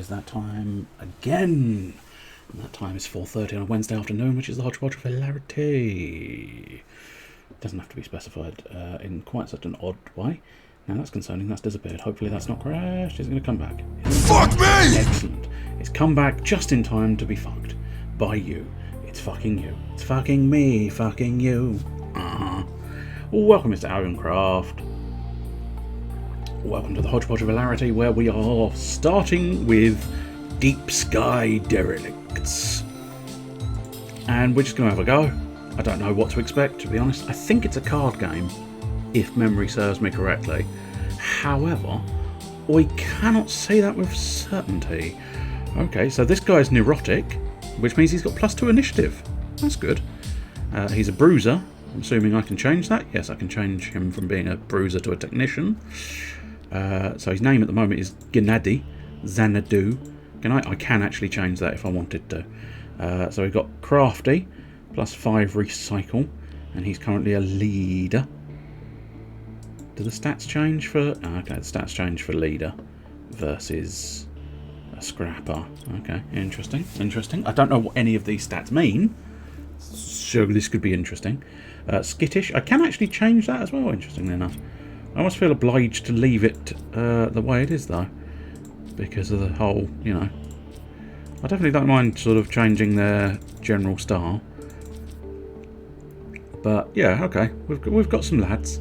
is that time again. And that time is 4:30 on a Wednesday afternoon, which is the Hodgepodge of Hilarity. Doesn't have to be specified in quite such an odd way. Now that's concerning, that's disappeared. Hopefully that's not crashed. It's going to come back. Fuck me! Excellent. It's come back just in time to be fucked. By you. It's fucking you. It's fucking me. Fucking you. Welcome, Mr. Aaroncraft. Welcome to the Hodgepodge of Hilarity, where we are starting with Deep Sky Derelicts. And we're just going to have a go. I don't know what to expect, to be honest. I think it's a card game, if memory serves me correctly. However, I cannot say that with certainty. Okay, so this guy's neurotic, which means he's got +2 initiative. That's good. He's a bruiser. I'm assuming I can change that. Yes, I can change him from being a bruiser to a technician. So his name at the moment is Gennady Xanadu. I can actually change that if I wanted to. So we've got Crafty, +5 recycle, and he's currently a leader. Do the stats change for... okay, the stats change for leader versus a scrapper. Okay, interesting, interesting. I don't know what any of these stats mean, so this could be interesting. Skittish, I can actually change that as well, interestingly enough. I almost feel obliged to leave it the way it is, though, because of the whole, you know... I definitely don't mind sort of changing their general style. But, yeah, okay, we've got some lads.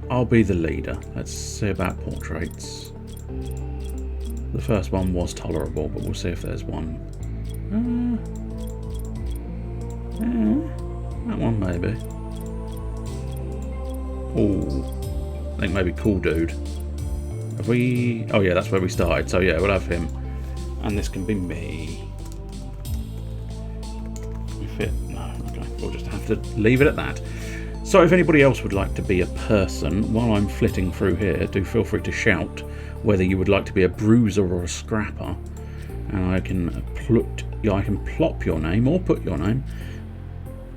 I'll be the leader. Let's see about portraits. The first one was tolerable, but we'll see if there's one. That one maybe. Oh, I think maybe Cool Dude. Have we... oh yeah, that's where we started. So yeah, we'll have him. And this can be me. If it... no, okay. We'll just have to leave it at that. So if anybody else would like to be a person, while I'm flitting through here, do feel free to shout whether you would like to be a bruiser or a scrapper. And I can plop your name or put your name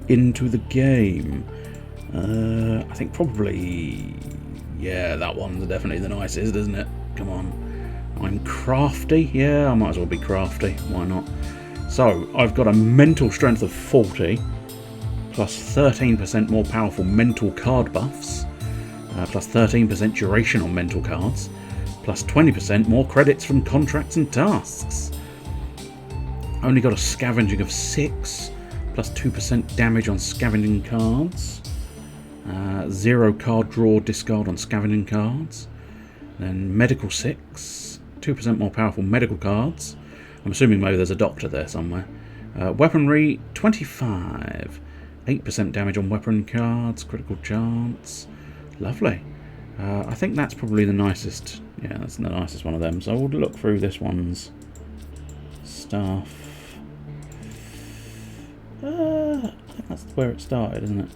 into the game. I think probably, yeah, that one's definitely the nicest, isn't it? Come on. I'm crafty. Yeah, I might as well be crafty. Why not? So, I've got a mental strength of 40, plus 13% more powerful mental card buffs, plus 13% duration on mental cards, plus 20% more credits from contracts and tasks. Only got a scavenging of 6, plus 2% damage on scavenging cards. 0 card draw discard on scavenging cards. Then medical 6, 2% more powerful medical cards. I'm assuming maybe there's a doctor there somewhere. Weaponry 25, 8% damage on weapon cards, critical chance. Lovely. I think that's probably the nicest. Yeah, that's the nicest one of them. So we'll look through this one's stuff. I think that's where it started, isn't it?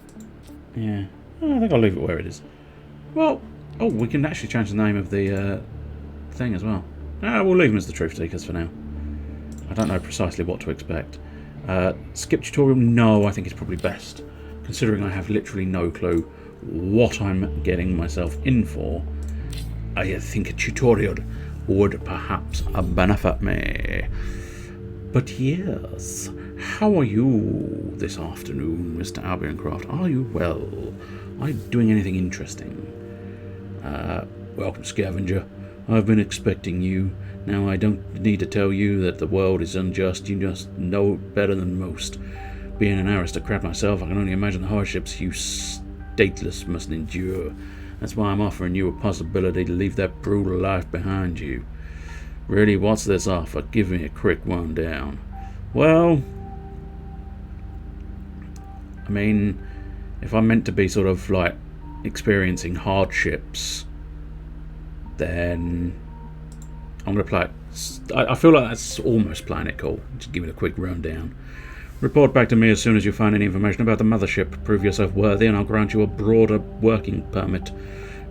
Yeah. I think I'll leave it where it is. Well, oh, we can actually change the name of the thing as well. We'll leave them as the Truth Seekers for now. I don't know precisely what to expect. Skip tutorial? No, I think it's probably best, considering I have literally no clue what I'm getting myself in for. I think a tutorial would perhaps benefit me. But yes, how are you this afternoon, Mr. Aaroncraft? Are you well? Are you doing anything interesting? Welcome, Scavenger. I've been expecting you. Now, I don't need to tell you that the world is unjust. You just know it better than most. Being an aristocrat myself, I can only imagine the hardships you stateless must endure. That's why I'm offering you a possibility to leave that brutal life behind you. Really, what's this offer? Give me a quick rundown. Well, I mean, if I'm meant to be sort of like experiencing hardships, then I'm going to play it. I feel like that's almost playing it cool. Just give it a quick rundown. Report back to me as soon as you find any information about the mothership. Prove yourself worthy and I'll grant you a broader working permit.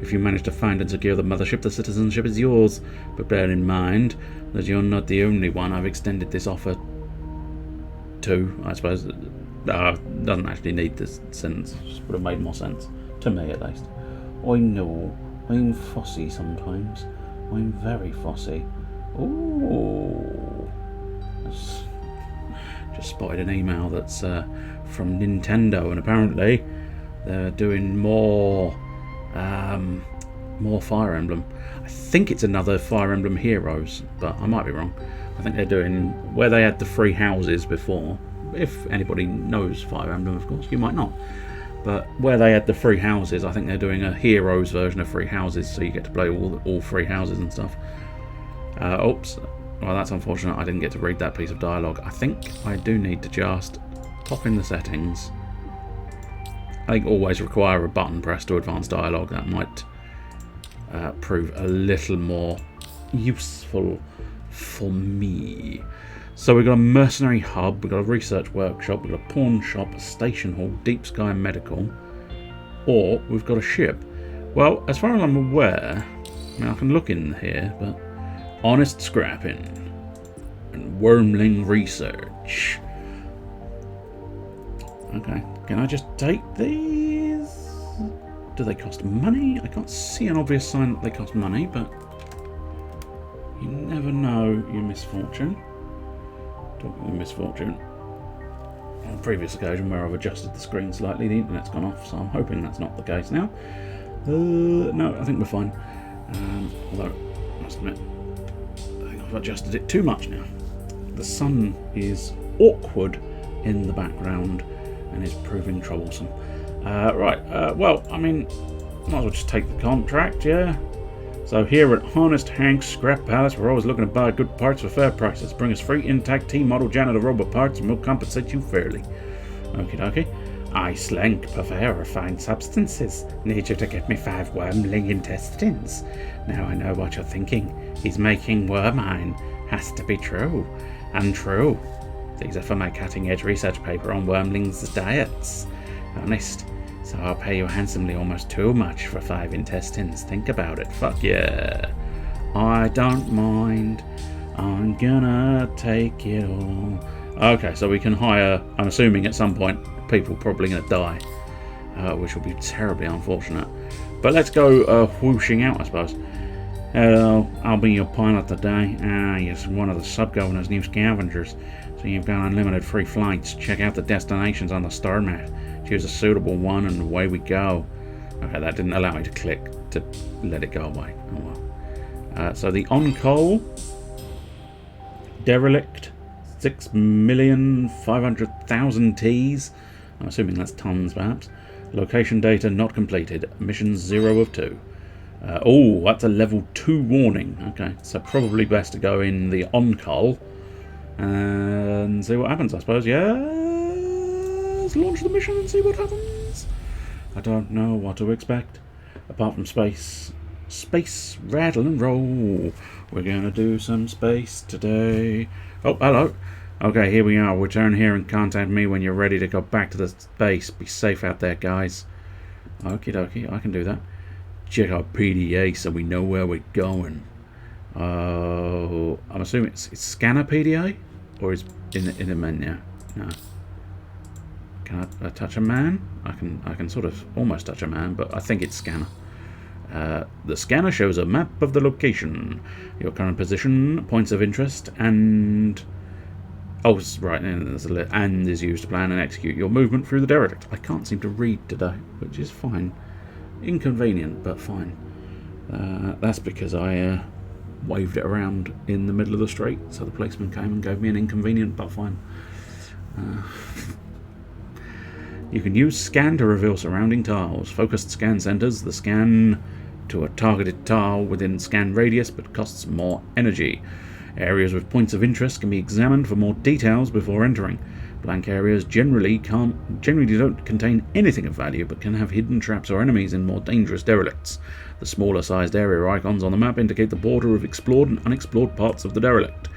If you manage to find and secure the mothership, the citizenship is yours. But bear in mind that you're not the only one I've extended this offer to. I suppose doesn't actually need this sentence. Just would have made more sense. To me, at least. I know. I'm fussy sometimes. I'm very fussy. Ooh. Just spotted an email that's from Nintendo, and apparently they're doing more Fire Emblem. I think it's another Fire Emblem Heroes, but I might be wrong. I think they're doing where they had the 3 houses before. If anybody knows Fire Emblem, of course, you might not. But where they had the 3 houses, I think they're doing a Heroes version of 3 houses, so you get to play all 3 houses and stuff. Oops. Well, that's unfortunate. I didn't get to read that piece of dialogue. I think I do need to just pop in the settings. I think always require a button press to advance dialogue. That might prove a little more useful for me. So we've got a mercenary hub, we've got a research workshop, we've got a pawn shop, a station hall, deep sky medical, or we've got a ship. Well, as far as I'm aware, I mean, I can look in here, but honest scrapping and wormling research. Okay, can I just take these? Do they cost money? I can't see an obvious sign that they cost money, but you never know your misfortune. Talking of misfortune, on a previous occasion where I've adjusted the screen slightly, the internet's gone off, so I'm hoping that's not the case now. No, I think we're fine. Although, I must admit, I think I've adjusted it too much now. The sun is awkward in the background and is proving troublesome. Well, I mean, might as well just take the contract, yeah? So here at Honest Hank's Scrap Palace, we're always looking to buy good parts for fair prices. Bring us free intact T-model janitor robot parts and we'll compensate you fairly. Okie dokie. I slank prefer refined substances. Need you to get me 5 wormling intestines. Now I know what you're thinking. He's making wormine. Has to be true. Untrue. These are for my cutting-edge research paper on wormlings' diets. Honest. So I'll pay you handsomely, almost too much for 5 intestines. Think about it. Fuck yeah. I don't mind. I'm gonna take it all. Okay, so we can hire, I'm assuming at some point, people probably gonna die. Which will be terribly unfortunate. But let's go whooshing out, I suppose. Hello, I'll be your pilot today. You're one of the sub-governor's new scavengers. So you've got unlimited free flights. Check out the destinations on the star map. Choose a suitable one and away we go. Okay, that didn't allow me to click to let it go away. Oh well. So the on-call Derelict, 6,500,000 Ts. I'm assuming that's tons, perhaps. Location data not completed. Mission 0 of 2. Oh, that's a level 2 warning. Okay, so probably best to go in the on-call and see what happens, I suppose. Yes, launch the mission and see what happens. I don't know what to expect, apart from space. Space, rattle and roll. We're going to do some space today. Oh, hello. Okay, here we are. Return here and contact me when you're ready to go back to the base. Be safe out there, guys. Okie dokie, I can do that. Check our PDA so we know where we're going. I'm assuming it's scanner PDA? Or is in the menu? No. Can I touch a man? I can sort of almost touch a man, but I think it's scanner. The scanner shows a map of the location, your current position, points of interest, and... Oh, right, and is used to plan and execute your movement through the derelict. I can't seem to read today, which is fine. Inconvenient, but fine. That's because I waved it around in the middle of the street, so the policeman came and gave me an inconvenient, but fine. You can use scan to reveal surrounding tiles. Focused scan centers the scan to a targeted tile within scan radius, but costs more energy. Areas with points of interest can be examined for more details before entering. Blank areas generally don't contain anything of value, but can have hidden traps or enemies in more dangerous derelicts. The smaller sized area icons on the map indicate the border of explored and unexplored parts of the derelict.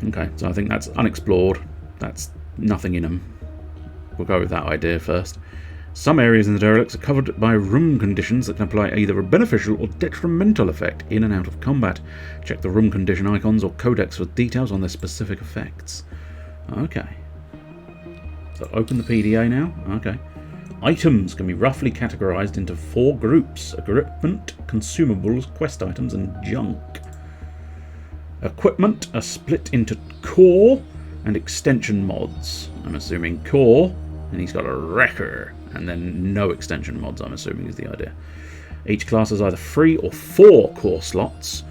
Okay, so I think that's unexplored. That's nothing in them. We'll go with that idea first. Some areas in the derelicts are covered by room conditions that can apply either a beneficial or detrimental effect in and out of combat. Check the room condition icons or codex for details on their specific effects. Okay. So open the PDA now. Okay. Items can be roughly categorized into 4 groups: equipment, consumables, quest items, and junk. Equipment are split into core and extension mods. I'm assuming core, and he's got a wrecker, and then no extension mods, I'm assuming, is the idea. Each class has either 3 or 4 core slots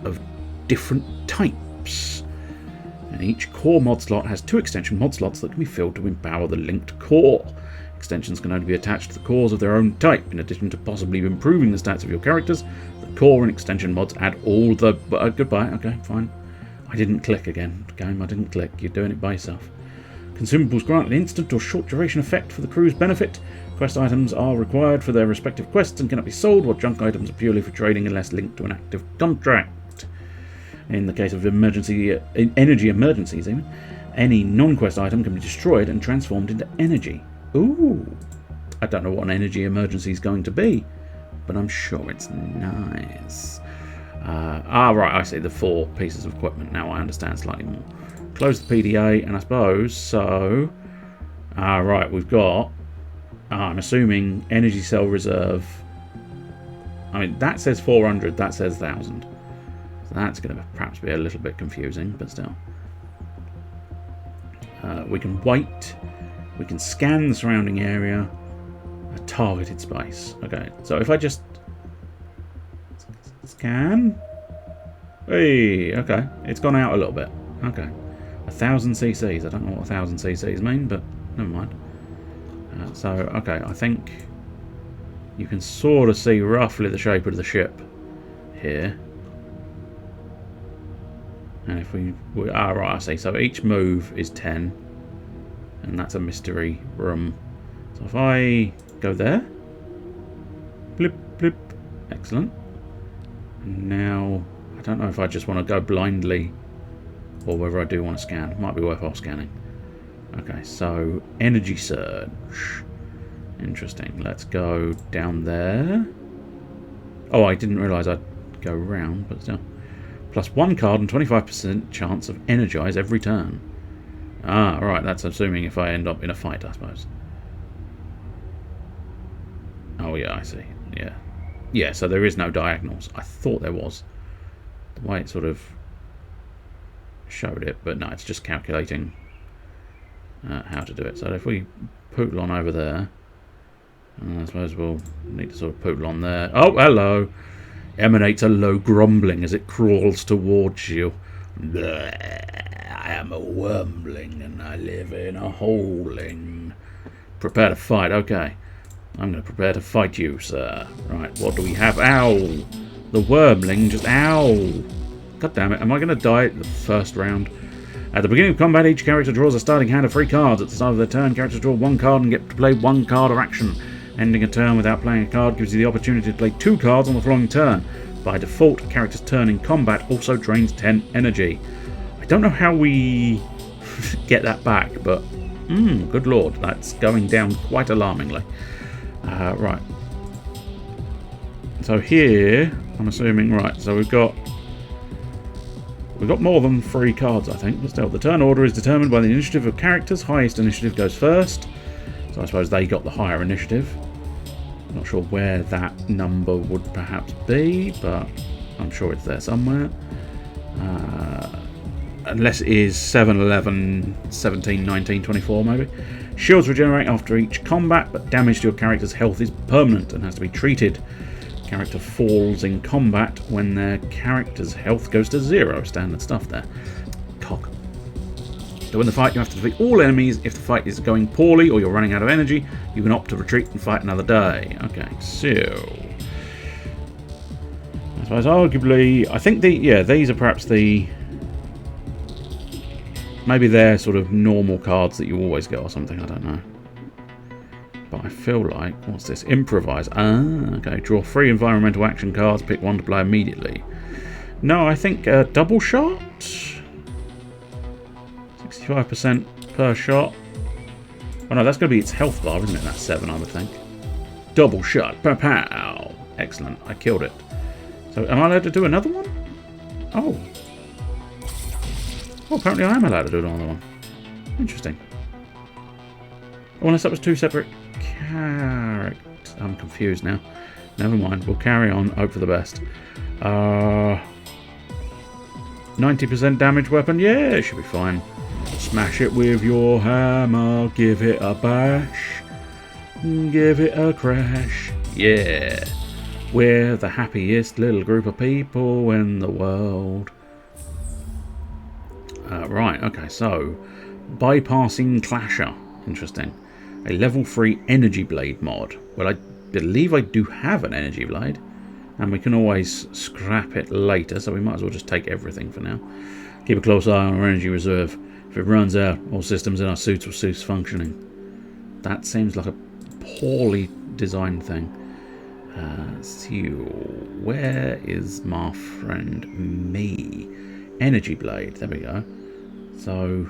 of different types. And each core mod slot has 2 extension mod slots that can be filled to empower the linked core. Extensions can only be attached to the cores of their own type. In addition to possibly improving the stats of your characters, the core and extension mods add all the... goodbye, okay, fine. I didn't click again. Game, I didn't click. You're doing it by yourself. Consumables grant an instant or short duration effect for the crew's benefit. Quest items are required for their respective quests and cannot be sold, while junk items are purely for trading unless linked to an active contract. In the case of energy emergencies, even, any non-quest item can be destroyed and transformed into energy. Ooh, I don't know what an energy emergency is going to be, but I'm sure it's nice. Right, I see the 4 pieces of equipment now. I understand slightly more. Close the PDA, and I suppose so. Right, we've got. I'm assuming energy cell reserve. I mean, that says 400. That says 1,000. So that's going to perhaps be a little bit confusing, but still. We can wait. We can scan the surrounding area. A targeted space. Okay, so if I just scan. Hey, okay. It's gone out a little bit. Okay. 1,000 cc's. I don't know what 1,000 cc's mean, but never mind. Okay, I think you can sort of see roughly the shape of the ship here. And if we right, I see. So each move is 10. And that's a mystery room. So if I go there. Blip, blip. Excellent. Now, I don't know if I just want to go blindly or whether I do want to scan. Might be worthwhile scanning. Okay, so energy surge. Interesting. Let's go down there. Oh, I didn't realise I'd go round, but still. Plus 1 card and 25% chance of energize every turn. Ah, right, that's assuming if I end up in a fight, I suppose. Oh, yeah, I see. Yeah. Yeah, so there is no diagonals. I thought there was. The way it sort of showed it, but no, it's just calculating how to do it. So if we poodle on over there, I suppose we'll need to sort of poodle on there. Oh, hello! Emanates a low grumbling as it crawls towards you. I am a wormling and I live in a holing. Prepare to fight. Okay. I'm going to prepare to fight you, sir. Right, what do we have? Ow! The wormling just... Ow! God damn it. Am I going to die at the first round? At the beginning of combat, each character draws a starting hand of 3 cards. At the start of their turn, characters draw 1 card and get to play 1 card or action. Ending a turn without playing a card gives you the opportunity to play 2 cards on the following turn. By default, a character's turn in combat also drains 10 energy. I don't know how we get that back, but good lord, that's going down quite alarmingly. Right. So here, I'm assuming, right, so we've got more than 3 cards, I think. But still, the turn order is determined by the initiative of characters. Highest initiative goes first. So I suppose they got the higher initiative. Not sure where that number would perhaps be, but I'm sure it's there somewhere. Unless it is 7, 11, 17, 19, 24 maybe. Shields regenerate after each combat, but damage to your character's health is permanent and has to be treated. Character falls in combat when their character's health goes to 0. Standard stuff there. Cock. So in the fight, you have to defeat all enemies. If the fight is going poorly or you're running out of energy, you can opt to retreat and fight another day. Okay, so I suppose arguably, I think these are perhaps the... Maybe they're sort of normal cards that you always get or something, I don't know. But I feel like, what's this? Improvise. Okay. Draw 3 environmental action cards, pick 1 to play immediately. No, I think double shot? 65% per shot. Oh no, that's going to be its health bar, isn't it? That's 7, I would think. Double shot. Pow! Excellent. I killed it. So, am I allowed to do another one? Oh. Oh, apparently I am allowed to do another one. Interesting. Oh, unless that was two separate characters. I'm confused now. Never mind. We'll carry on. Hope for the best. 90% damage weapon. Yeah, it should be fine. Smash it with your hammer. Give it a bash. Give it a crash. Yeah. We're the happiest little group of people in the world. Right, okay, so bypassing Clasher. Interesting. A level 3 energy blade mod. Well, I believe I do have an energy blade, and we can always scrap it later, so we might as well just take everything for now. Keep a close eye on our energy reserve. If it runs out, all systems in our suits will cease functioning. That seems like a poorly designed thing. So, where is my friend me? Energy blade, there we go. So,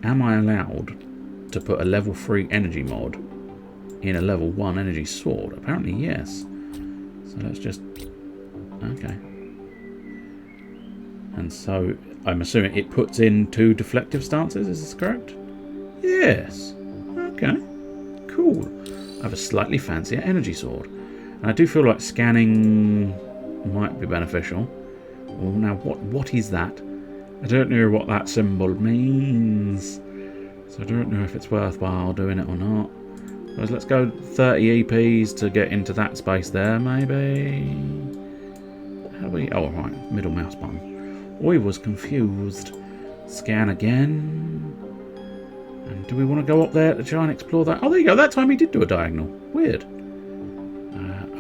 am I allowed to put a level 3 energy mod in a level 1 energy sword? Apparently yes. So let's just... okay. And so, I'm assuming it puts in 2 deflective stances, is this correct? Yes. Okay. Cool. I have a slightly fancier energy sword. And I do feel like scanning might be beneficial. Well, now, what is that? I don't know what that symbol means. So I don't know if it's worthwhile doing it or not. So let's go 30 EPs to get into that space there, maybe. How do we... oh, right. Middle mouse button. I was confused. Scan again. And do we want to go up there to try and explore that? Oh, there you go. That time he did do a diagonal. Weird.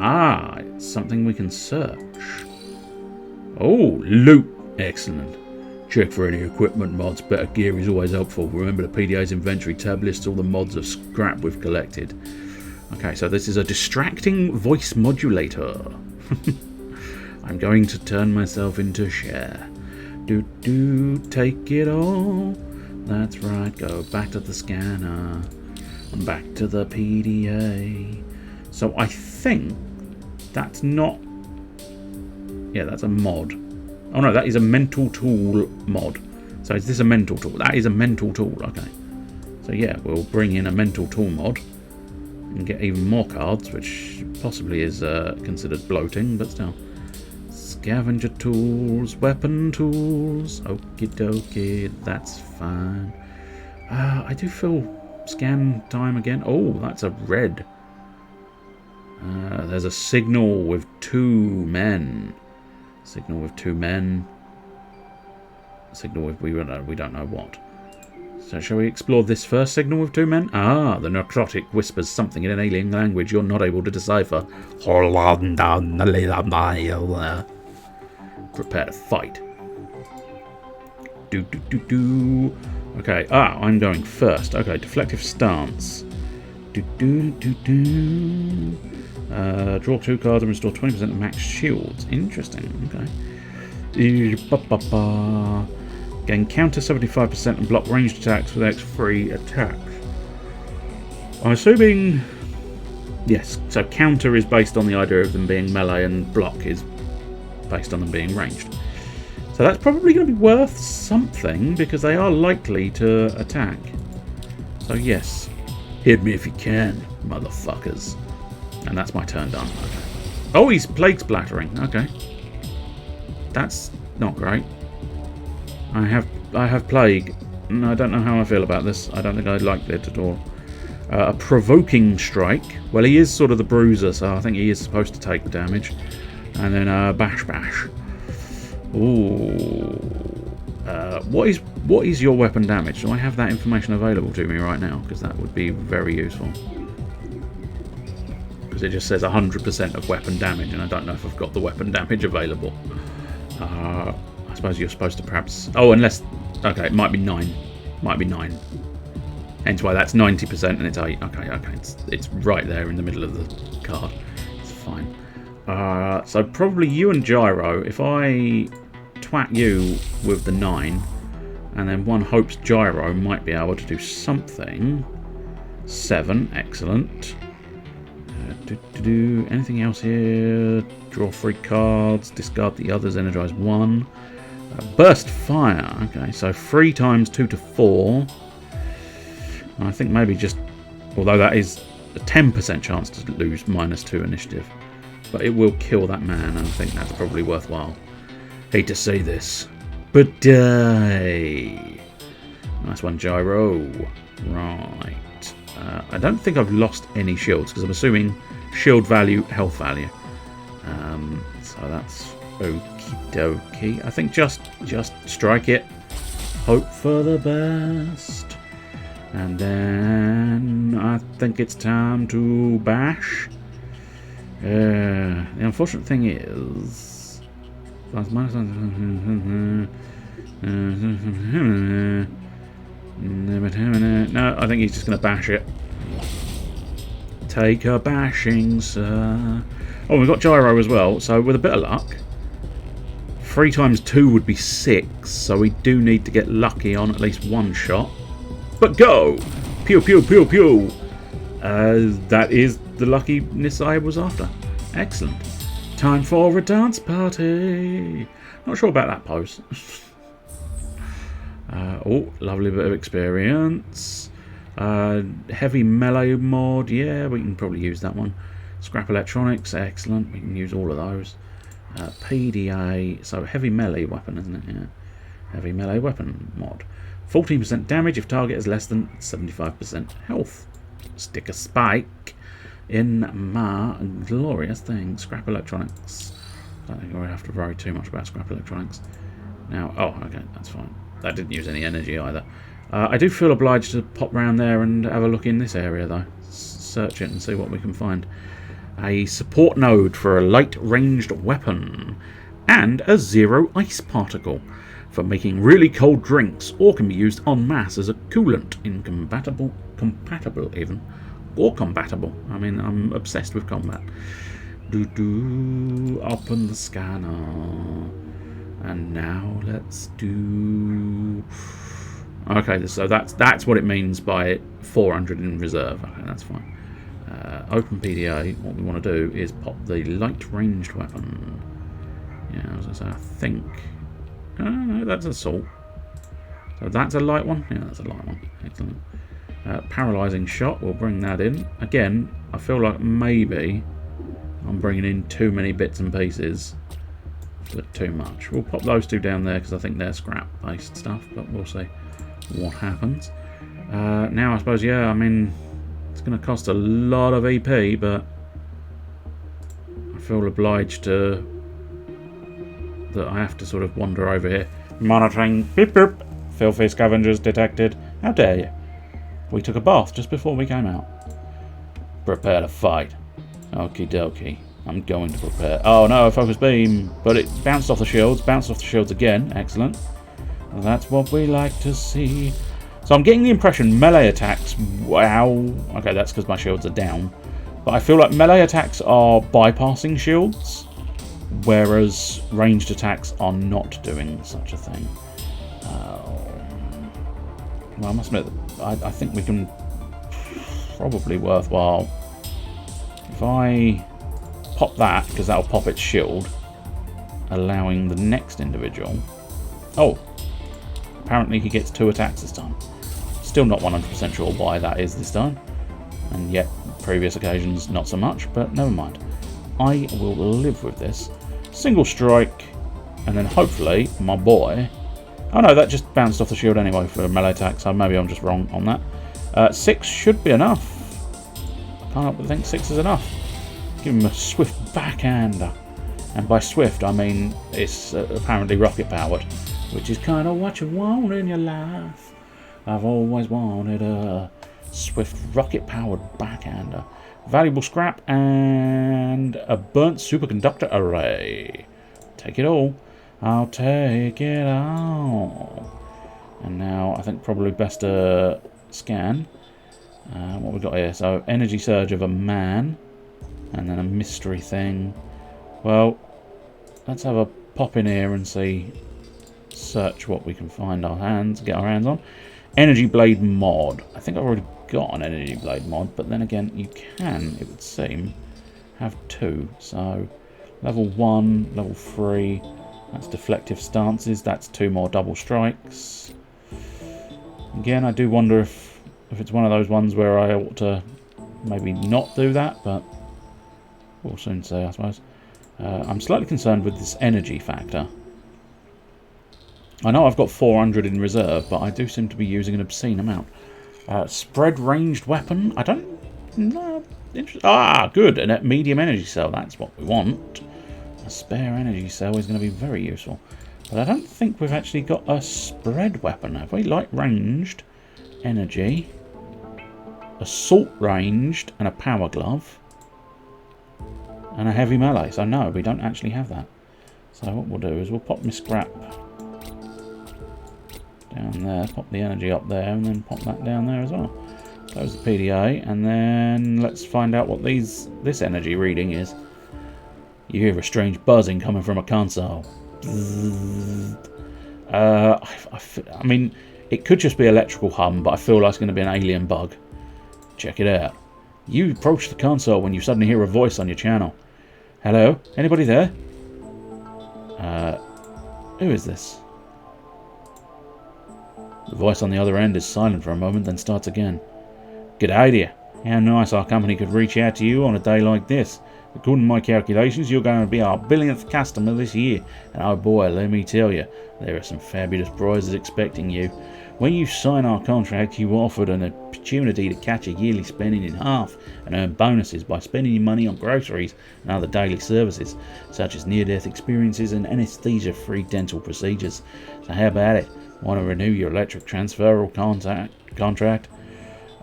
It's something we can search. Oh, loot. Excellent. Check for any equipment mods. Better gear is always helpful. Remember the PDA's inventory tab lists all the mods of scrap we've collected. Okay, so this is a distracting voice modulator. I'm going to turn myself into Cher. Take it all. That's right, go back to the scanner. Back to the PDA. So I think that's not... yeah, that's a mod. Oh no, that is a mental tool mod. So is this a mental tool? That is a mental tool, okay. So yeah, we'll bring in a mental tool mod and get even more cards, which possibly is considered bloating, but still. Scavenger tools, weapon tools, okie dokie, that's fine. I do feel scan time again. Oh, that's a red. There's a signal with 2 men. Signal with 2 men. Signal with we don't know what. So shall we explore this first signal with 2 men? Ah, the necrotic whispers something in an alien language you're not able to decipher. Prepare to fight. Okay, I'm going first. Okay, deflective stance. Draw 2 cards and restore 20% of max shields. Interesting. Okay. Gain counter 75% and block ranged attacks with X3 attacks. I'm assuming... yes, so counter is based on the idea of them being melee and block is based on them being ranged. So that's probably going to be worth something because they are likely to attack. So yes, hit me if you can, motherfuckers. And that's my turn done. Okay. Oh, he's plague splattering. Okay. That's not great. I have plague. And I don't know how I feel about this. I don't think I like it at all. A provoking strike. Well, he is sort of the bruiser, so I think he is supposed to take the damage. And then bash bash. Ooh. What is your weapon damage? Do I have that information available to me right now? Because that would be very useful. Because it just says 100% of weapon damage, and I don't know if I've got the weapon damage available. I suppose you're supposed to perhaps... oh, unless... okay, it might be 9. Might be 9. Hence why that's 90% and it's 8. Okay. It's right there in the middle of the card. It's fine. So probably you and Gyro. If I twat you with the 9, and then one hopes Gyro might be able to do something. 7, excellent. Anything else here? Draw 3 cards, discard the others, energize 1. Burst fire. Okay, so 3 times 2 to 4. I think maybe just Although that is a 10% chance to lose -2 initiative. But it will kill that man, and I think that's probably worthwhile. Hate to say this, but die. Nice one, Gyro. Right. I don't think I've lost any shields, because I'm assuming shield value, health value. So that's okie dokie. I think just strike it. Hope for the best. And then I think it's time to bash. The unfortunate thing is... No, I think he's just going to bash it. Take a bashing, sir. Oh, we've got Gyro as well, so with a bit of luck, 3 times 2 would be 6, so we do need to get lucky on at least one shot. But go! Pew, pew, pew, pew! That is the luckiness I was after. Excellent. Time for a dance party. Not sure about that pose. Oh, lovely bit of experience. Heavy melee mod. Yeah, we can probably use that one. Scrap electronics. Excellent. We can use all of those. PDA. So heavy melee weapon, isn't it? Yeah. Heavy melee weapon mod. 14% damage if target is less than 75% health. Stick a spike in my glorious thing. Scrap electronics. I don't think we have to worry too much about scrap electronics. Now, oh, okay, that's fine. That didn't use any energy either. I do feel obliged to pop round there and have a look in this area, though. Search it and see what we can find. A support node for a light-ranged weapon. And a 0 ice particle for making really cold drinks, or can be used en masse as a coolant in compatible even, or combatable. I mean, I'm obsessed with combat. Open the scanner. And now let's do... Okay, so that's what it means by 400 in reserve. Okay, that's fine. Open PDA. What we want to do is pop the light-ranged weapon. Yeah, as I say, I think... no, that's assault. So that's a light one? Yeah, that's a light one. Excellent. Paralysing shot. We'll bring that in. Again, I feel like maybe I'm bringing in too many bits and pieces. But too much. We'll pop those two down there because I think they're scrap-based stuff, but we'll see what happens. Now, I suppose, yeah, I mean, it's going to cost a lot of EP, but I feel obliged to... that I have to sort of wander over here. Monitoring. Beep, beep. Filthy scavengers detected. How dare you? We took a bath just before we came out. Prepare to fight. Okie dokie. I'm going to prepare. Oh no, a focus beam. But it bounced off the shields. Bounced off the shields again. Excellent. Well, that's what we like to see. So I'm getting the impression melee attacks... Wow. Okay, that's because my shields are down. But I feel like melee attacks are bypassing shields, whereas ranged attacks are not doing such a thing. Well, I must admit, I think we can... Probably worthwhile. If I... pop that, because that'll pop its shield, allowing the next individual... Oh, apparently he gets 2 attacks this time. Still not 100% sure why that is this time, and yet previous occasions not so much, but never mind. I will live with this. Single strike, and then hopefully my boy... Oh no, that just bounced off the shield anyway for a melee attack, so maybe I'm just wrong on that. 6 should be enough. I can't help but think 6 is enough. Give him a swift backhander. And by swift, I mean it's apparently rocket powered, which is kind of what you want in your life. I've always wanted a swift rocket powered backhander. Valuable scrap and a burnt superconductor array. Take it all. I'll take it all. And now I think probably best to scan what we've got here. So energy surge of a man. And then a mystery thing. Well, let's have a pop in here and see, search what we can find get our hands on. Energy Blade mod. I think I've already got an Energy Blade mod, but then again, you can, it would seem, have 2. So, level 1, level 3, that's deflective stances, that's 2 more double strikes. Again, I do wonder if if it's one of those ones where I ought to maybe not do that, but we'll soon see, I suppose. I'm slightly concerned with this energy factor. I know I've got 400 in reserve, but I do seem to be using an obscene amount. Spread ranged weapon? I don't know. Good. A medium energy cell. That's what we want. A spare energy cell is going to be very useful. But I don't think we've actually got a spread weapon, have we? Light ranged, energy, assault ranged, and a power glove. And a heavy melee. So no, we don't actually have that. So what we'll do is we'll pop my scrap down there, pop the energy up there, and then pop that down there as well. Close the PDA, and then let's find out what this energy reading is. You hear a strange buzzing coming from a console. I mean, it could just be electrical hum, but I feel like it's going to be an alien bug. Check it out. You approach the console when you suddenly hear a voice on your channel. Hello? Anybody there? Who is this? The voice on the other end is silent for a moment, then starts again. G'day there. How nice our company could reach out to you on a day like this. According to my calculations, you're going to be our 1000th customer this year. And oh boy, let me tell you, there are some fabulous prizes expecting you. When you sign our contract, you are offered an opportunity to catch your yearly spending in half and earn bonuses by spending your money on groceries and other daily services, such as near-death experiences and anesthesia-free dental procedures. So how about it? Want to renew your electric transferal contract?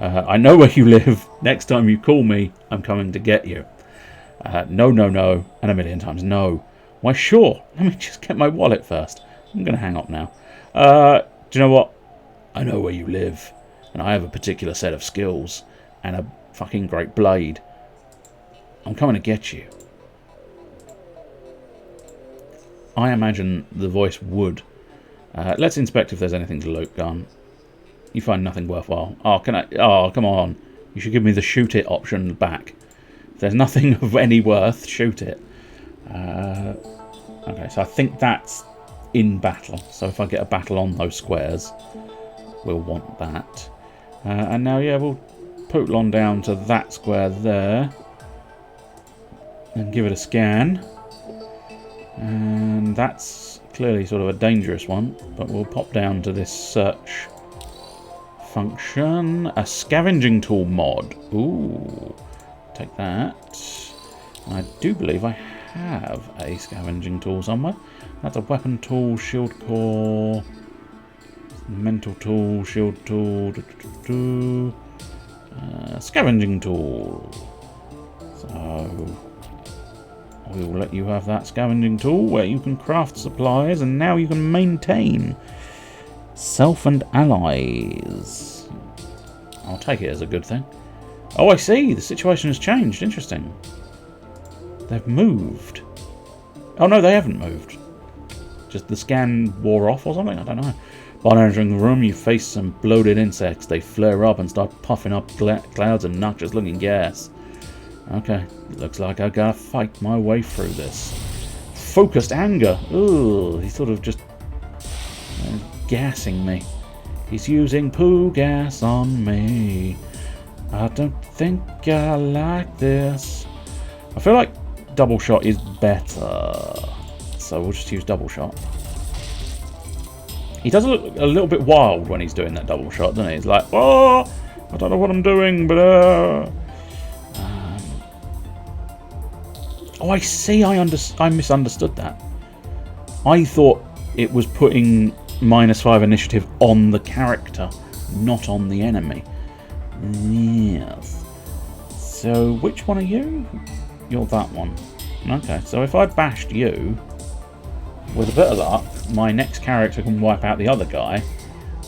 I know where you live. Next time you call me, I'm coming to get you. No, no, no, and a million times no. Why, sure. Let me just get my wallet first. I'm going to hang up now. Do you know what? I know where you live, and I have a particular set of skills and a fucking great blade. I'm coming to get you. I imagine the voice would. Let's inspect if there's anything to loot. Gone. You find nothing worthwhile. Oh, can I? Oh, come on. You should give me the shoot it option back. If there's nothing of any worth, shoot it. Okay, so I think that's in battle. So if I get a battle on those squares, we'll want that. And now, yeah, we'll pootle on down to that square there. And give it a scan. And that's clearly sort of a dangerous one. But we'll pop down to this search function. A scavenging tool mod. Ooh. Take that. I do believe I have a scavenging tool somewhere. That's a weapon tool, shield core, mental tool, shield tool, scavenging tool. So we will let you have that scavenging tool where you can craft supplies, and now you can maintain self and allies. I'll take it as a good thing. Oh, I see. The situation has changed. Interesting. They've moved. Oh, no, they haven't moved. Just the scan wore off or something? I don't know. Upon entering the room, you face some bloated insects. They flare up and start puffing up clouds of noxious-looking gas. Okay, looks like I gotta fight my way through this. Focused anger. Ooh, he's sort of just gassing me. He's using poo gas on me. I don't think I like this. I feel like double shot is better. So we'll just use double shot. He does look a little bit wild when he's doing that double shot, doesn't he? He's like, oh, I don't know what I'm doing, but oh, I see. I misunderstood that. I thought it was putting -5 initiative on the character, not on the enemy. Yes. So, which one are you? You're that one. Okay, so if I bashed you, with a bit of luck, my next character can wipe out the other guy,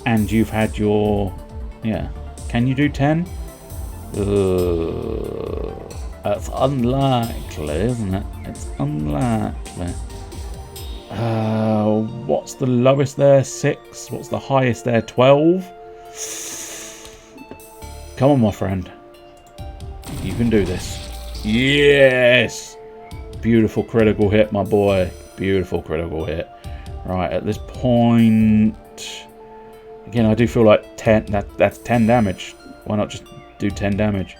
and you've had your... Yeah. Can you do 10? That's unlikely, isn't it? It's unlikely. What's the lowest there? 6. What's the highest there? 12. Come on, my friend. You can do this. Yes! Beautiful critical hit, my boy. Beautiful critical hit. Right, at this point... Again, I do feel like 10. That's 10 damage. Why not just do 10 damage?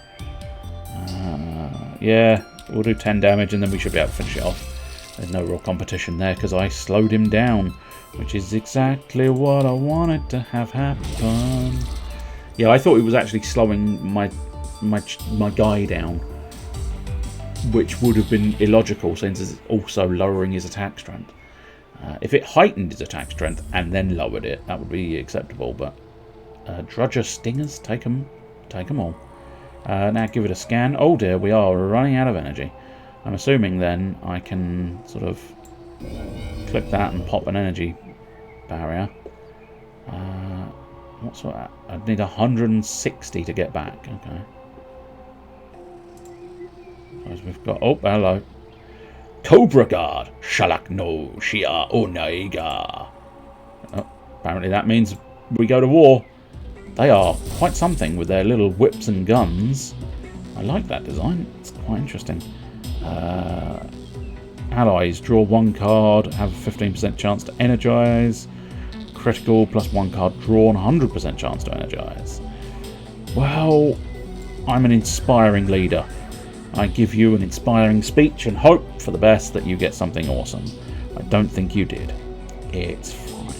Yeah, we'll do 10 damage and then we should be able to finish it off. There's no real competition there because I slowed him down, which is exactly what I wanted to have happen. Yeah, I thought it was actually slowing my guy down, which would have been illogical since it's also lowering his attack strength. If it heightened his attack strength and then lowered it, that would be acceptable, but Drudger Stingers, take them all. Now give it a scan. Oh dear, we are running out of energy. I'm assuming then I can sort of click that and pop an energy barrier. What's that? I need 160 to get back. Okay. So we've got... Oh, hello. Cobra Guard. Shalak no Shia Onaiga. Oh, apparently that means we go to war. They are quite something with their little whips and guns. I like that design. It's quite interesting. Allies. Draw 1 card. Have a 15% chance to energize. Critical plus 1 card drawn. 100% chance to energize. Well, I'm an inspiring leader. I give you an inspiring speech and hope for the best that you get something awesome. I don't think you did. It's fine.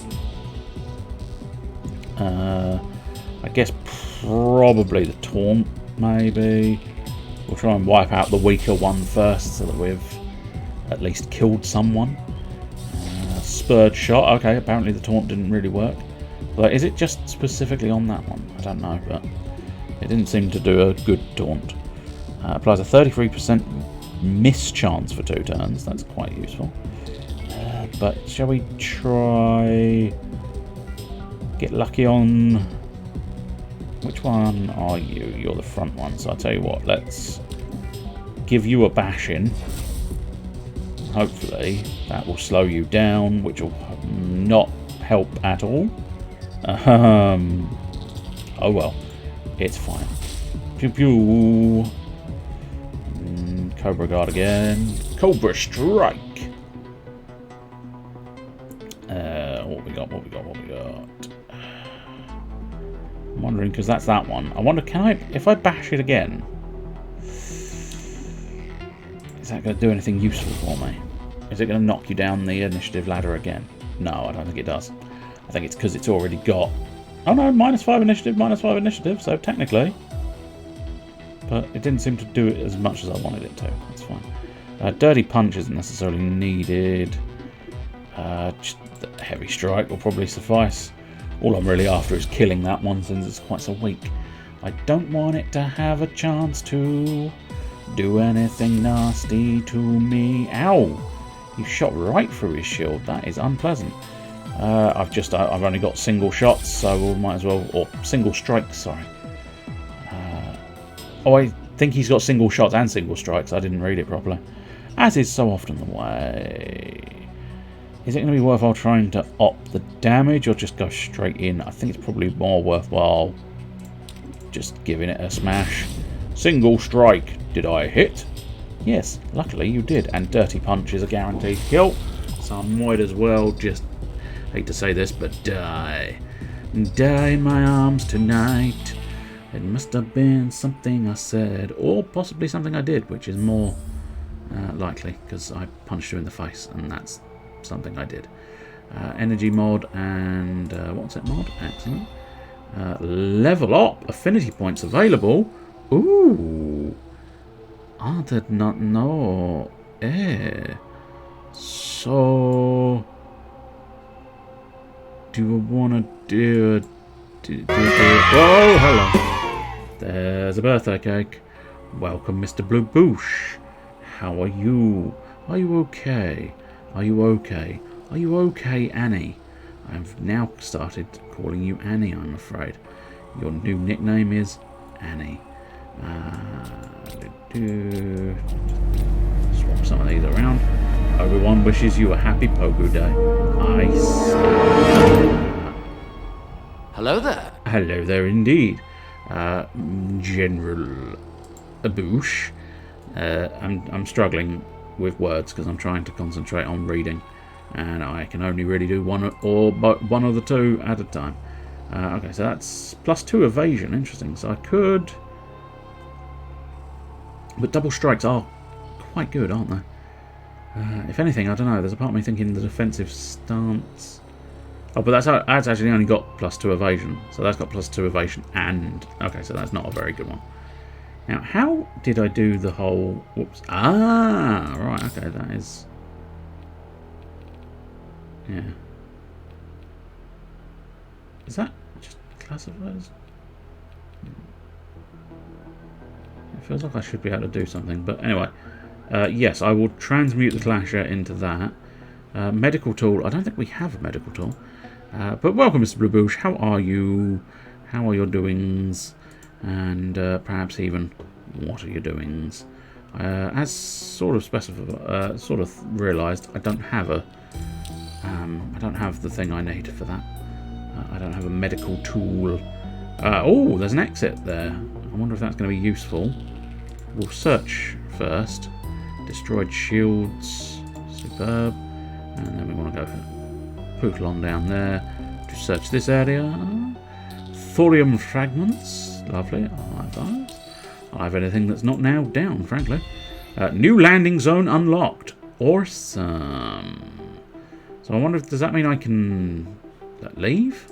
I guess probably the taunt, maybe. We'll try and wipe out the weaker one first so that we've at least killed someone. Spurred shot. Okay, apparently the taunt didn't really work. But is it just specifically on that one? I don't know, but it didn't seem to do a good taunt. Applies a 33% miss chance for 2 turns. That's quite useful. But shall we try... get lucky on... Which one are you? You're the front one, so I'll tell you what. Let's give you a bashing. Hopefully that will slow you down, which will not help at all. Oh well. It's fine. Pew pew. Cobra Guard again. Cobra Strike. What we got? I'm wondering, because that's that one. I wonder, can I, if I bash it again, is that going to do anything useful for me? Is it going to knock you down the initiative ladder again? No, I don't think it does. I think it's because it's already got... Oh no, -5 initiative, so technically... But it didn't seem to do it as much as I wanted it to. That's fine. Dirty Punch isn't necessarily needed. Just the Heavy Strike will probably suffice. All I'm really after is killing that one since it's quite so weak. I don't want it to have a chance to do anything nasty to me. Ow! You shot right through his shield. That is unpleasant. I've only got single shots, so we might as well... Or single strikes, sorry. Oh, I think he's got single shots and single strikes. I didn't read it properly. As is so often the way. Is it going to be worthwhile trying to op the damage or just go straight in? I think it's probably more worthwhile just giving it a smash. Single strike. Did I hit? Yes, luckily you did. And Dirty Punch is a guaranteed kill. So I might as well just, hate to say this, but die. Die in my arms tonight. It must have been something I said, or possibly something I did, which is more likely, because I punched you in the face, and that's something I did. Energy mod and what's it mod? Excellent. Level up. Affinity points available. Ooh. I did not know. So, do I want to do it? Oh, hello. There's a birthday cake. Welcome, Mr. Blue Boosh. How are you? Are you okay? Are you okay? Are you okay, Annie? I've now started calling you Annie, I'm afraid. Your new nickname is Annie. Swap some of these around. Everyone wishes you a happy Pogu Day. Ice. Hello there. Hello there indeed. General Aboosh. I'm struggling with words because I'm trying to concentrate on reading, and I can only really do one of the two at a time. Okay, so that's +2 evasion. Interesting. So I could... But double strikes are quite good, aren't they? If anything, I don't know. There's a part of me thinking the defensive stance... Oh, but that's actually only got +2 evasion. So that's got +2 evasion and... Okay, so that's not a very good one. Now, how did I do the whole... Whoops. Ah, right. Okay, that is... Yeah. Is that just classifiers? It feels like I should be able to do something. But anyway, yes, I will transmute the Clasher into that. Medical tool. I don't think we have a medical tool. But welcome, Mr. Blueboosh. How are you? How are your doings? And perhaps even, what are your doings? As sort of specified, sort of realised, I don't have a... I don't have the thing I need for that. I don't have a medical tool. Oh, there's an exit there. I wonder if that's going to be useful. We'll search first. Destroyed shields. Superb. And then we want to go pootle on down there to search this area. Thorium fragments. Lovely. I like those. I have anything that's not nailed down, frankly. New landing zone unlocked. Awesome. So I wonder if... Does that mean I can... leave?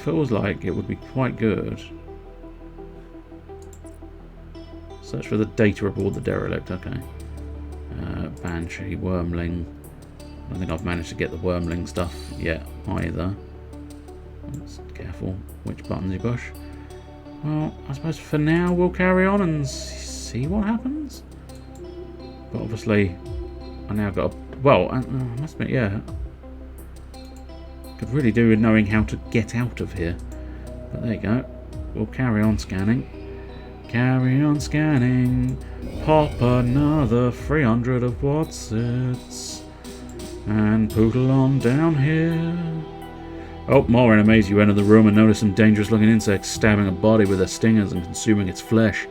Feels like it would be quite good. Search for the data aboard the derelict. Okay. Banshee, Wormling. I don't think I've managed to get the Wormling stuff yet either. Let's careful which buttons you push. Well, I suppose for now we'll carry on and see what happens. But obviously, I now got a... Well, I must admit, yeah. Could really do with knowing how to get out of here. But there you go. We'll carry on scanning. Carry on scanning. Pop another 300 of Watsits. And poodle on down here. Oh, more enemies. You enter the room and notice some dangerous looking insects stabbing a body with their stingers and consuming its flesh.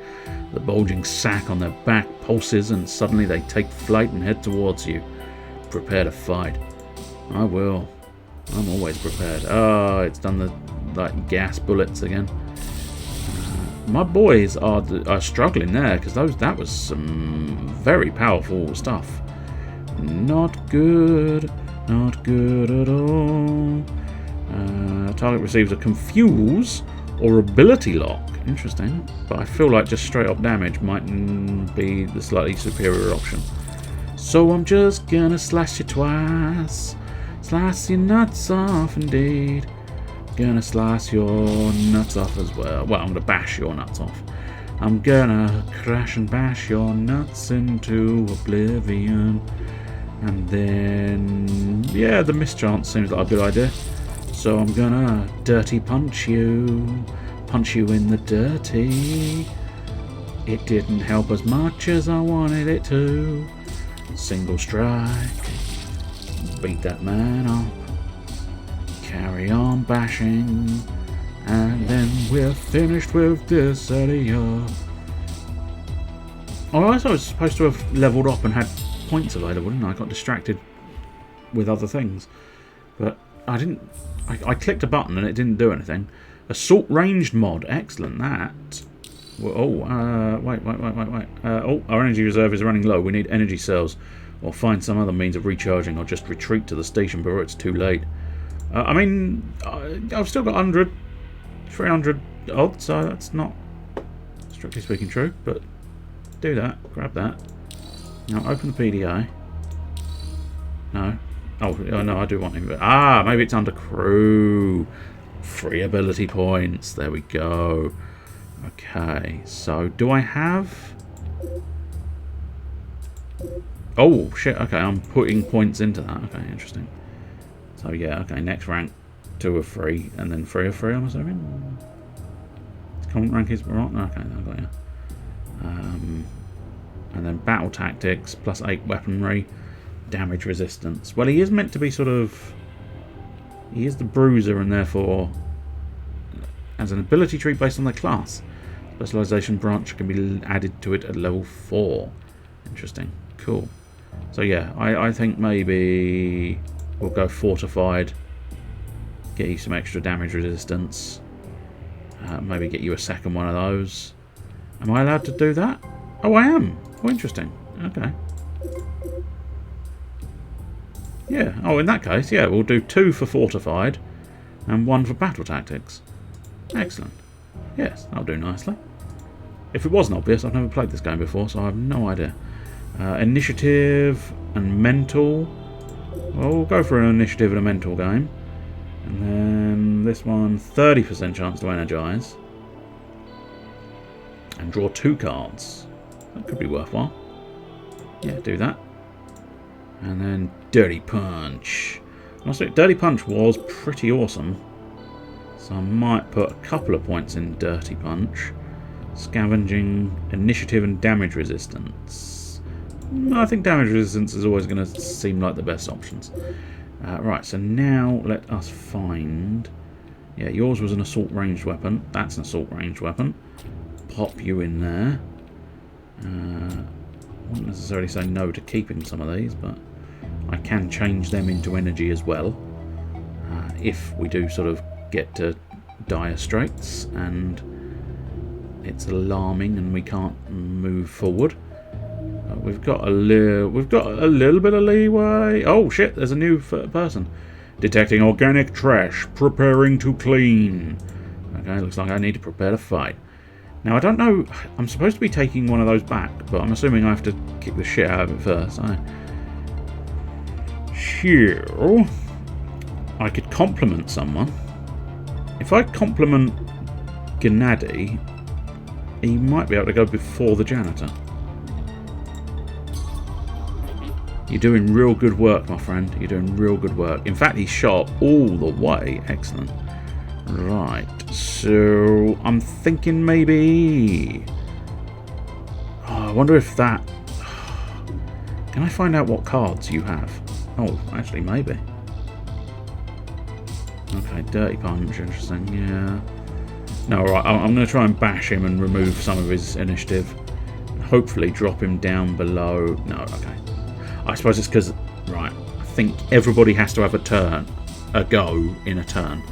The bulging sack on their back pulses and suddenly they take flight and head towards you. Prepare to fight. I will. I'm always prepared. Oh, it's done the gas bullets again. My boys are struggling there because that was some very powerful stuff. Not good. Not good at all. Target receives a confuse or ability lock. Interesting. But I feel like just straight up damage might be the slightly superior option. So I'm just gonna slash you twice. Slice your nuts off indeed. Gonna slice your nuts off as well. Well, I'm gonna bash your nuts off. I'm gonna crash and bash your nuts into oblivion. And then... yeah, the mischance seems like a good idea. So I'm gonna dirty punch you. Punch you in the dirty. It didn't help as much as I wanted it to. Single strike. Beat that man up. Carry on bashing. And then we're finished with this area. Oh, I was supposed to have leveled up and had points available, didn't I? I got distracted with other things. But I didn't... I clicked a button and it didn't do anything. Assault ranged mod. Excellent, that. Wait. Oh, our energy reserve is running low. We need energy cells. Or find some other means of recharging, or just retreat to the station before it's too late. I mean, I've still got 300 odd, so that's not strictly speaking true, but do that. Grab that. Now open the PDA. No. Oh, no, I do want him. Ah, maybe it's under crew. Free ability points. There we go. Okay, so do I have... Oh, shit. Okay, I'm putting points into that. Okay, interesting. So, yeah, okay, next rank, 2 of 3, and then 3 of 3, I'm assuming. Current rank is right. Okay, I got you. And then battle tactics, plus 8 weaponry, damage resistance. Well, he is meant to be sort of... He is the bruiser, and therefore, as an ability tree based on their class. Specialization branch can be added to it at level 4. Interesting. Cool. So yeah, I think maybe we'll go fortified. Get you some extra damage resistance. Maybe get you a second one of those. Am I allowed to do that? Oh, I am. Oh, interesting. Okay. Yeah. Oh, in that case, yeah, we'll do 2 for fortified and 1 for battle tactics. Excellent. Yes, that'll do nicely. If it wasn't obvious, I've never played this game before, so I have no idea. Initiative and mental. Well, we'll go for an initiative and a mental game. And then this one, 30% chance to energise. And draw 2 cards. That could be worthwhile. Yeah, do that. And then Dirty Punch. Honestly, Dirty Punch was pretty awesome. So I might put a couple of points in Dirty Punch. Scavenging, initiative and damage resistance. I think damage resistance is always going to seem like the best options. Right, so now let us find... Yeah, yours was an assault ranged weapon. That's an assault ranged weapon. Pop you in there. I wouldn't necessarily say no to keeping some of these, but I can change them into energy as well. If we do sort of get to dire straits and it's alarming and we can't move forward. We've got a little bit of leeway. Oh shit, there's a new person. Detecting organic trash, preparing to clean. Okay, looks like I need to prepare to fight. Now I don't know, I'm supposed to be taking one of those back, but I'm assuming I have to kick the shit out of it first. Sure. I could compliment someone. If I compliment Gennady, he might be able to go before the janitor. You're doing real good work, my friend. You're doing real good work. In fact, he's shot all the way. Excellent. Right. So, I'm thinking maybe... Oh, I wonder if that... Can I find out what cards you have? Oh, actually, maybe. Okay, Dirty Punch. Interesting. Yeah. No, alright. I'm going to try and bash him and remove some of his initiative. Hopefully drop him down below... No, okay. I suppose it's because, right, I think everybody has to have a go in a turn.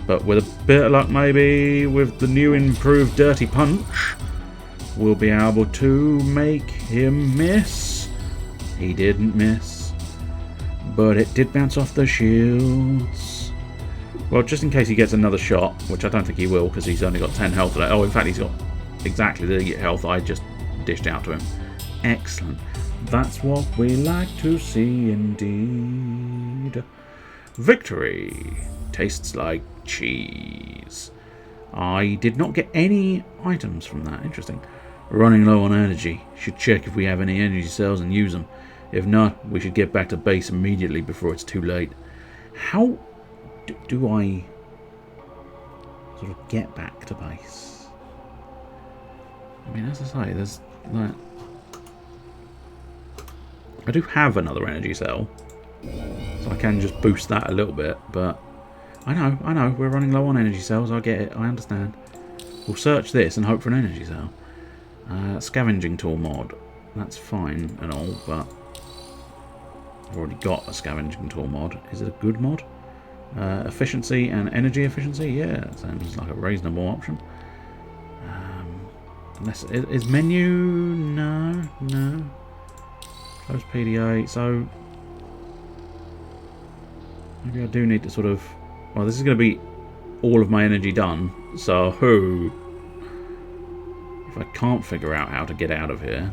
But with a bit of luck, maybe, with the new improved Dirty Punch, we'll be able to make him miss. He didn't miss, but it did bounce off the shields. Well, just in case he gets another shot, which I don't think he will, because he's only got 10 health today. Oh, in fact, he's got exactly the health I just dished out to him. Excellent. That's what we like to see indeed. Victory tastes like cheese. I did not get any items from that. Interesting. Running low on energy. Should check if we have any energy cells and use them. If not, we should get back to base immediately before it's too late. How do I sort of get back to base? I mean, as I say, there's that. I do have another energy cell, so I can just boost that a little bit, but I know, we're running low on energy cells, I get it, I understand. We'll search this and hope for an energy cell. Scavenging tool mod, that's fine and all, but I've already got a scavenging tool mod. Is it a good mod? Efficiency and energy efficiency, yeah, that sounds like a reasonable option. Unless, is menu? No. Close PDA, so maybe I do need to sort of... Well, this is going to be all of my energy done, so if I can't figure out how to get out of here...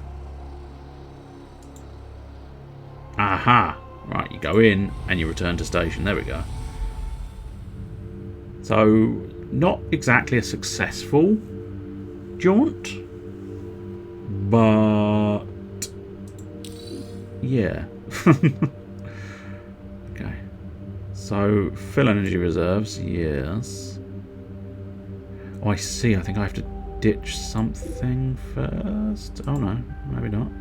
Aha! Right, you go in and you return to station. There we go. So, not exactly a successful jaunt, but... Yeah. Okay. So, fill energy reserves, yes. Oh, I see. I think I have to ditch something first. Oh, no. Maybe not.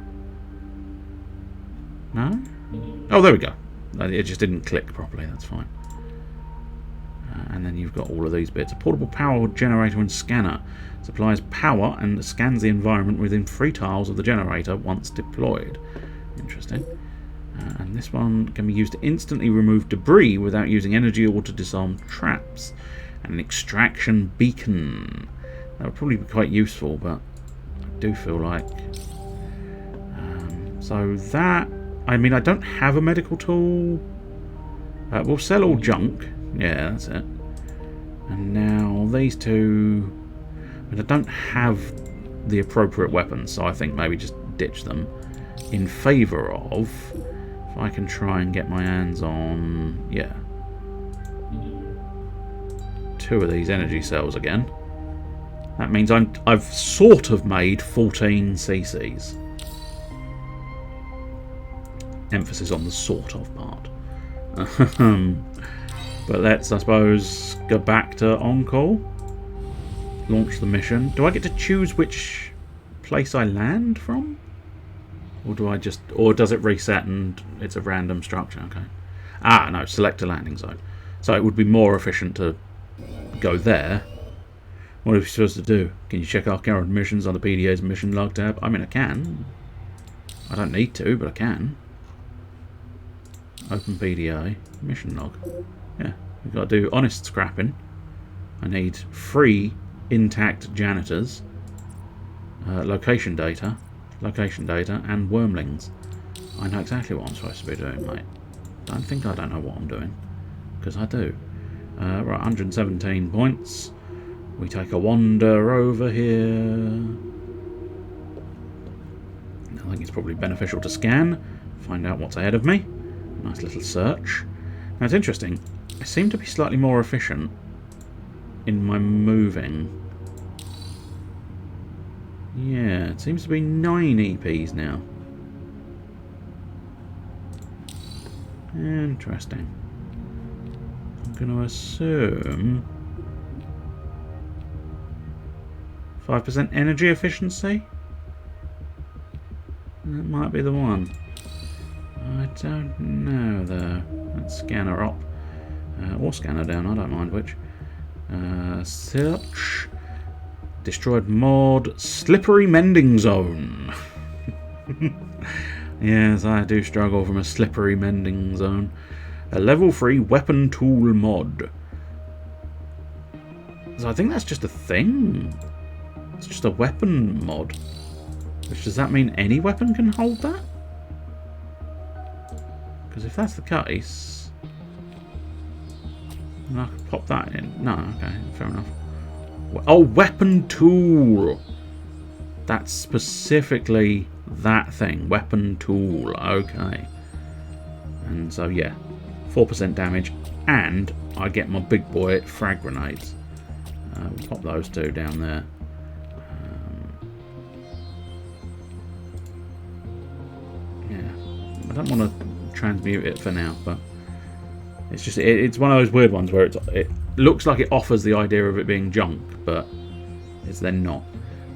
No? Oh, there we go. It just didn't click properly. That's fine. And then you've got all of these bits. A portable power generator and scanner. Supplies power and scans the environment within 3 tiles of the generator once deployed. Interesting. And this one can be used to instantly remove debris without using energy or to disarm traps. And an extraction beacon. That would probably be quite useful, but I do feel like... so that... I mean, I don't have a medical tool. We'll sell all junk. Yeah, that's it. And now these two... I mean, I don't have the appropriate weapons, so I think maybe just ditch them. In favour of... If I can try and get my hands on... Yeah. 2 of these energy cells again. That means I've sort of made 14 CCs. Emphasis on the sort of part. But let's, I suppose, go back to on-call. Launch the mission. Do I get to choose which place I land from? Or do I just... Or does it reset and it's a random structure? Okay. Ah, no. Select a landing zone. So it would be more efficient to go there. What are we supposed to do? Can you check our current missions on the PDA's mission log tab? I mean, I can. I don't need to, but I can. Open PDA. Mission log. Yeah. We've got to do honest scrapping. I need 3 intact janitors. Location data, and wormlings. I know exactly what I'm supposed to be doing, mate. Don't think I don't know what I'm doing, because I do. Right, 117 points. We take a wander over here. I think it's probably beneficial to scan, find out what's ahead of me. Nice little search. Now it's interesting. I seem to be slightly more efficient in my moving. Yeah, it seems to be 9 EPs now. Interesting. I'm going to assume 5% energy efficiency? That might be the one. I don't know though. Let's scan her up. Or scan her down, I don't mind which. Search. Destroyed mod. Slippery mending zone. Yes, I do struggle from a slippery mending zone. A level 3 weapon tool mod. So I think that's just a thing. It's just a weapon mod. Which, does that mean any weapon can hold that? Because if that's the case, then I could pop that in. No, okay, fair enough. Oh, weapon tool. That's specifically that thing. Weapon tool. Okay. And so, yeah. 4% damage. And I get my big boy frag grenades. We'll pop those 2 down there. Yeah. I don't want to transmute it for now, but it's just it's one of those weird ones where it looks like it offers the idea of it being junk, but it's then not.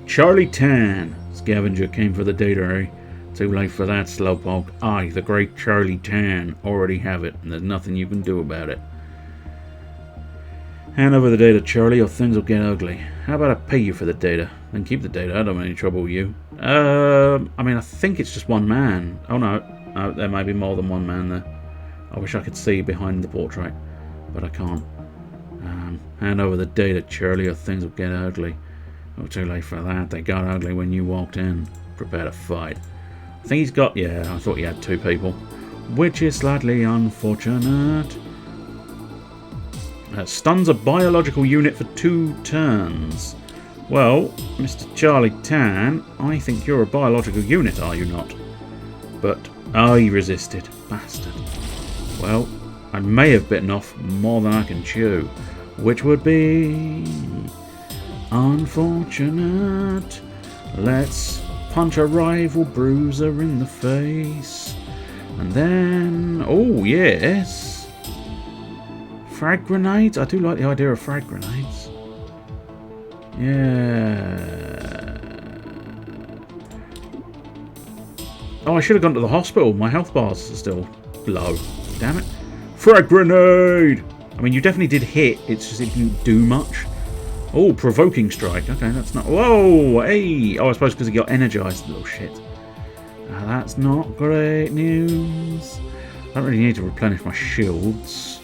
Charlie Tan, scavenger came for the data, eh? Too late for that, slowpoke. I, the great Charlie Tan, already have it, and there's nothing you can do about it. Hand over the data, Charlie, or things will get ugly. How about I pay you for the data? Then keep the data, I don't want any trouble with you. I mean, I think it's just one man. Oh no, there may be more than one man there. I wish I could see behind the portrait, but I can't. Hand over the data, Charlie, or things will get ugly. Oh, too late for that. They got ugly when you walked in. Prepare to fight. I think he's got... Yeah, I thought he had 2 people. Which is slightly unfortunate. Stuns a biological unit for 2 turns. Well, Mr. Charlie Tan, I think you're a biological unit, are you not? But I resisted. Bastard. Well, I may have bitten off more than I can chew. Which would be... unfortunate. Let's punch a rival bruiser in the face. And then... oh, yes. Frag grenades? I do like the idea of frag grenades. Yeah. Oh, I should have gone to the hospital. My health bars are still low. Damn it. Frag grenade! I mean, you definitely did hit. It's just it didn't do much. Oh, provoking strike. Okay, that's not... whoa! Hey! Oh, I suppose because he got energized, little shit. That's not great news. I don't really need to replenish my shields.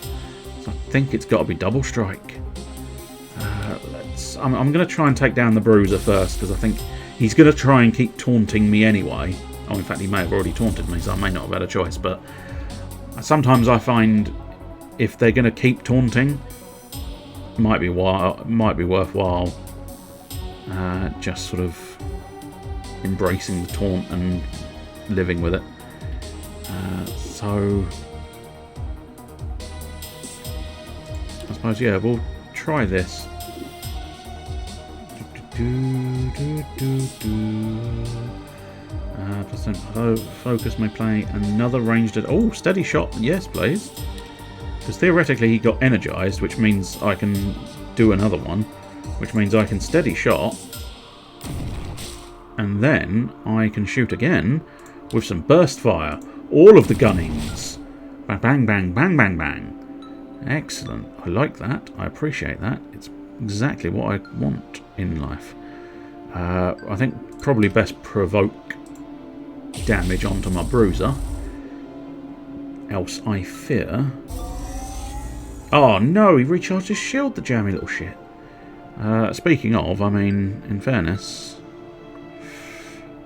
So I think it's got to be double strike. I'm going to try and take down the Bruiser first, because I think he's going to try and keep taunting me anyway. Oh, in fact, he may have already taunted me, so I may not have had a choice. But sometimes I find if they're going to keep taunting, it might be worthwhile just sort of embracing the taunt and living with it. So I suppose, yeah, we'll try this. Focus may play another ranged... Oh, steady shot. Yes, please. Because theoretically he got energized, which means I can do another one. Which means I can steady shot. And then I can shoot again with some burst fire. All of the gunnings. Bang, bang, bang, bang, bang, bang. Excellent. I like that. I appreciate that. It's exactly what I want in life. I think probably best provoke damage onto my Bruiser. Else I fear... Oh no, he recharged his shield, the jammy little shit. Speaking of, I mean, in fairness...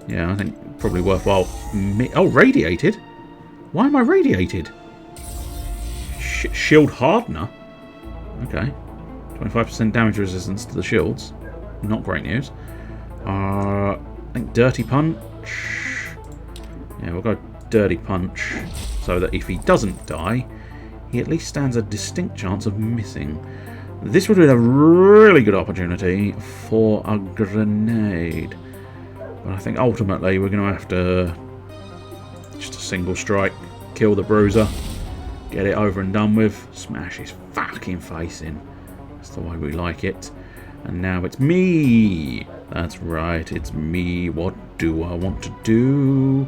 Yeah, I think probably worthwhile... Oh, radiated? Why am I radiated? Shield hardener? Okay. 25% damage resistance to the shields. Not great news. I think Dirty Punch. Yeah, we'll go Dirty Punch. So that if he doesn't die, he at least stands a distinct chance of missing. This would have been a really good opportunity for a grenade. But I think ultimately we're going to have to just a single strike, kill the Bruiser, get it over and done with, smash his fucking face in. That's the way we like it. And now it's me. That's right, it's me. What do I want to do?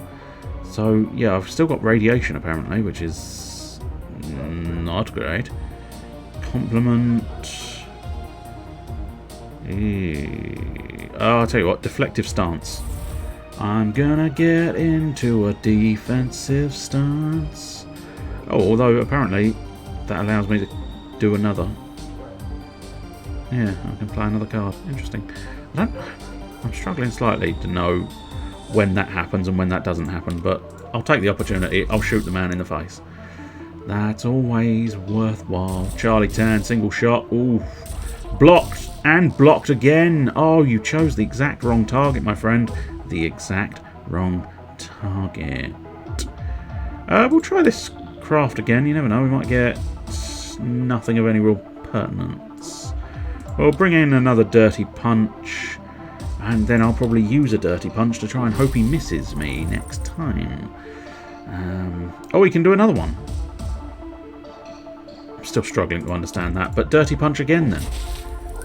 So, yeah, I've still got radiation apparently, which is not great. Compliment. Oh, I'll tell you what, deflective stance. I'm gonna get into a defensive stance. Oh, although apparently that allows me to do another. Yeah, I can play another card. Interesting. I'm struggling slightly to know when that happens and when that doesn't happen, but I'll take the opportunity. I'll shoot the man in the face. That's always worthwhile. Charlie Tan, single shot. Ooh. Blocked and blocked again. Oh, you chose the exact wrong target, my friend. The exact wrong target. We'll try this craft again. You never know. We might get nothing of any real pertinence. We'll bring in another Dirty Punch. And then I'll probably use a Dirty Punch to try and hope he misses me next time. Oh, we can do another one. I'm still struggling to understand that. But Dirty Punch again then.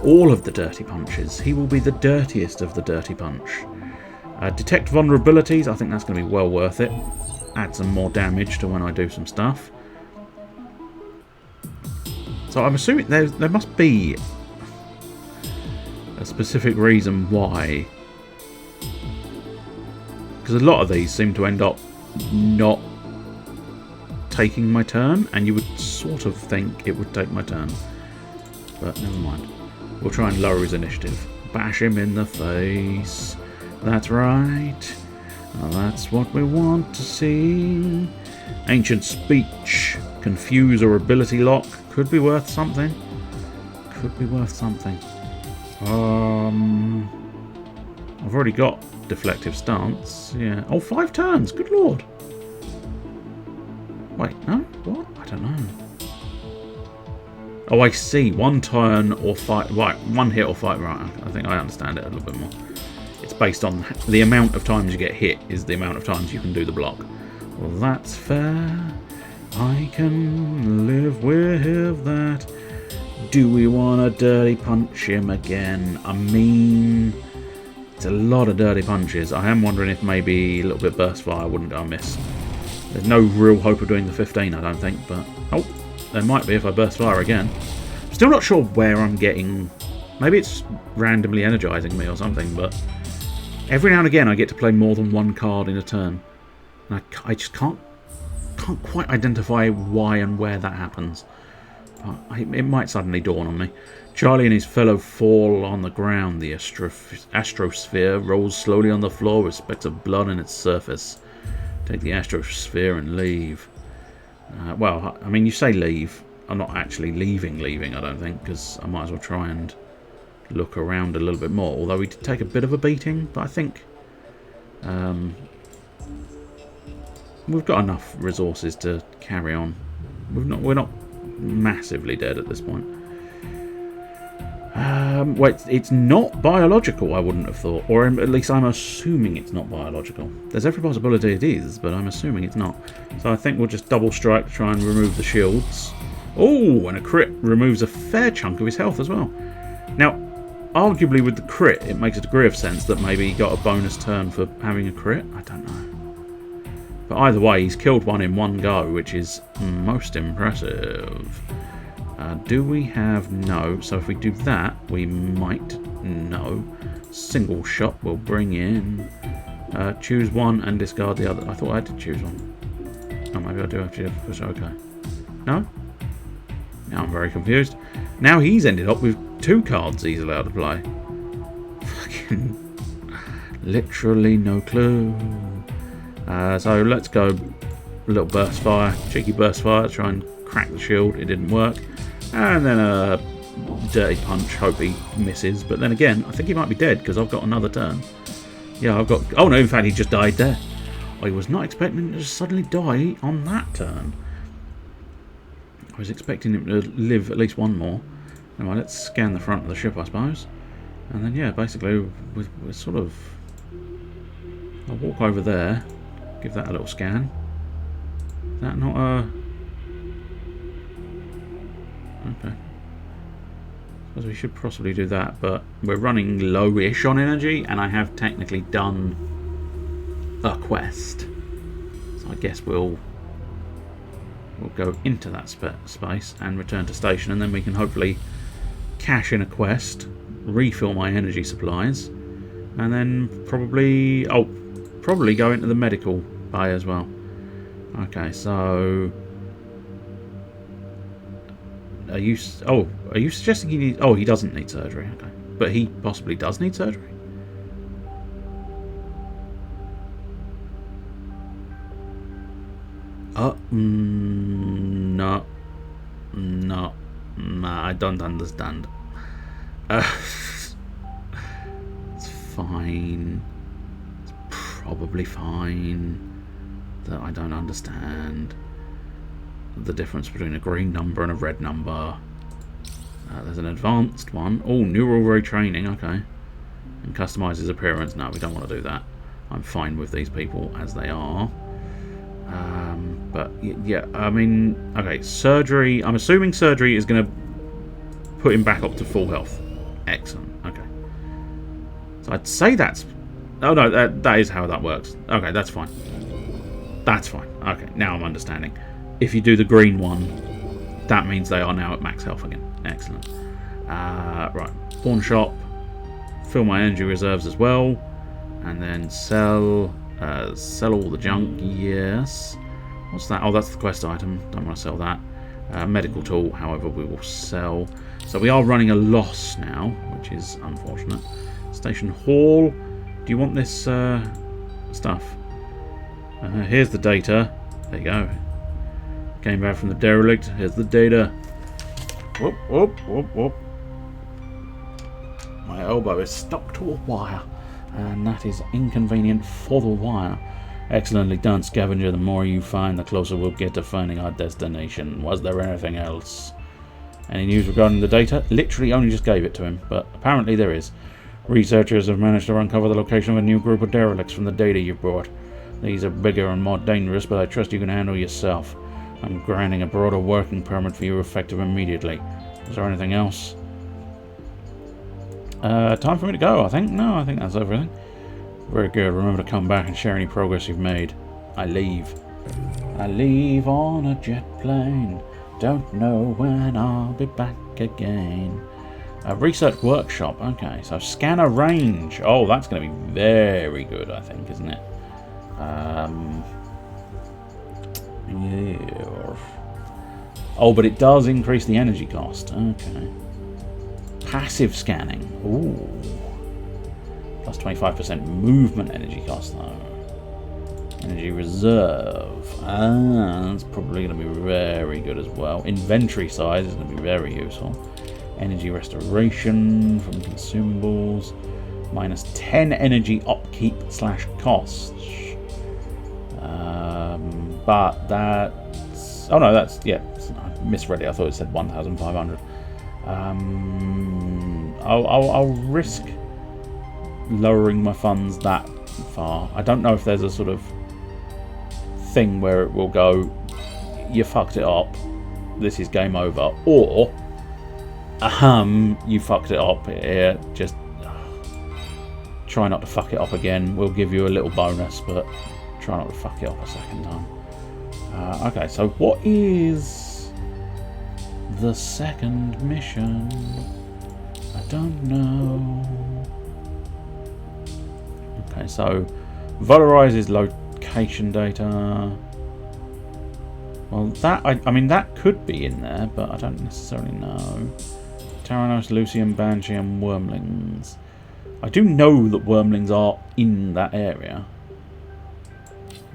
All of the Dirty Punches. He will be the dirtiest of the Dirty Punch. Detect vulnerabilities. I think that's going to be well worth it. Add some more damage to when I do some stuff. So I'm assuming there must be a specific reason why. Because a lot of these seem to end up not taking my turn, and you would sort of think it would take my turn. But never mind. We'll try and lower his initiative. Bash him in the face. That's right. That's what we want to see. Ancient Speech. Confuse or Ability Lock. Could be worth something. Could be worth something. I've already got Deflective Stance. Yeah. Oh, 5 turns. Good lord. Wait, no? What? I don't know. Oh, I see. 1 turn or fight. Right, 1 hit or fight. Right, I think I understand it a little bit more. It's based on the amount of times you get hit is the amount of times you can do the block. Well, that's fair. I can live with that. Do we want to Dirty Punch him again? I mean, it's a lot of Dirty Punches. I am wondering if maybe a little bit Burst Fire wouldn't go amiss. There's no real hope of doing the 15, I don't think, but... Oh, there might be if I Burst Fire again. Still not sure where I'm getting... Maybe it's randomly energizing me or something, but... Every now and again I get to play more than one card in a turn. And I just can't quite identify why and where that happens. But it might suddenly dawn on me. Charlie and his fellow fall on the ground. The astrosphere rolls slowly on the floor with specks of blood on its surface. Take the astrosphere and leave. Well, I mean, you say leave. I'm not actually leaving, I don't think, because I might as well try and look around a little bit more. Although we did take a bit of a beating, but I think we've got enough resources to carry on. We're not massively dead at this point. Well, it's not biological, I wouldn't have thought. Or at least I'm assuming it's not biological. There's every possibility it is, but I'm assuming it's not. So I think we'll just double strike to try and remove the shields. Oh, and a crit removes a fair chunk of his health as well. Now, arguably with the crit, it makes a degree of sense that maybe he got a bonus turn for having a crit. I don't know. But either way, he's killed one in one go, which is most impressive. Do we have no? So if we do that, we might no. Single shot will bring in. Choose one and discard the other. I thought I had to choose one. Oh, maybe I do have to push. Okay. No? Now I'm very confused. Now he's ended up with 2 cards he's allowed to play. Fucking literally no clue. So let's go a little burst fire, cheeky burst fire, try and crack the shield. It didn't work. And then a dirty punch, hope he misses. But then again, I think he might be dead because I've got another turn. Yeah, I've got... Oh no, in fact he just died there. I was not expecting him to suddenly die on that turn. I was expecting him to live at least one more. Anyway, let's scan the front of the ship, I suppose. And then, yeah, basically, we're sort of... I'll walk over there, give that a little scan. Is that not a... Okay. Because we should possibly do that, but we're running low-ish on energy, and I have technically done a quest. So I guess we'll go into that space and return to station, and then we can hopefully cash in a quest, refill my energy supplies, and then probably go into the medical bay as well. Okay, so are you suggesting he needs... Oh, he doesn't need surgery. Okay, but he possibly does need surgery. No, I don't understand. It's fine. It's probably fine that I don't understand the difference between a green number and a red number. There's an advanced one. Oh, neural retraining. Okay. And customize his appearance. No, we don't want to do that. I'm fine with these people as they are. But yeah, I mean, okay, surgery. I'm assuming surgery is going to put him back up to full health. Excellent. Okay. So I'd say that's... Oh no, that is how that works. Okay, that's fine. That's fine. Okay, now I'm understanding. If you do the green one, that means they are now at max health again. Excellent. Right, pawn shop. Fill my energy reserves as well, and then sell all the junk. Yes. What's that? Oh, that's the quest item. Don't want to sell that. Medical tool, however, we will sell. So we are running a loss now, which is unfortunate. Station hall. Do you want this stuff? Here's the data. There you go. Came back from the derelict. Here's the data. Whoop, whoop, whoop, whoop. My elbow is stuck to a wire, and that is inconvenient for the wire. Excellently done, scavenger. The more you find, the closer we'll get to finding our destination. Was there anything else? Any news regarding the data? Literally only just gave it to him, but apparently there is. Researchers have managed to uncover the location of a new group of derelicts from the data you brought. These are bigger and more dangerous, but I trust you can handle yourself. I'm granting a broader working permit for you effective immediately. Is there anything else? Time for me to go, I think. No, I think that's everything. Very good. Remember to come back and share any progress you've made. I leave. I leave on a jet plane. Don't know when I'll be back again. Research workshop. Okay, so scanner range. Oh, that's going to be very good, I think, isn't it? Yeah. Oh, but it does increase the energy cost. Okay. Passive scanning. Ooh. Plus 25% movement energy cost, though. Energy reserve. That's probably going to be very good as well. Inventory size is going to be very useful. Energy restoration from consumables. Minus 10 energy upkeep / costs. But that's... Oh no, that's... Yeah, I misread it. I thought it said 1,500. I'll risk lowering my funds that far. I don't know if there's a sort of thing where it will go, you fucked it up, this is game over, or you fucked it up, just try not to fuck it up again, we'll give you a little bonus, but try not to fuck it up a second time. Okay, so what is the second mission? I don't know. Okay, so valorizes location data. Well, that I mean that could be in there, but I don't necessarily know. Taranos, Lucian, Banshee, and Wormlings. I do know that Wormlings are in that area.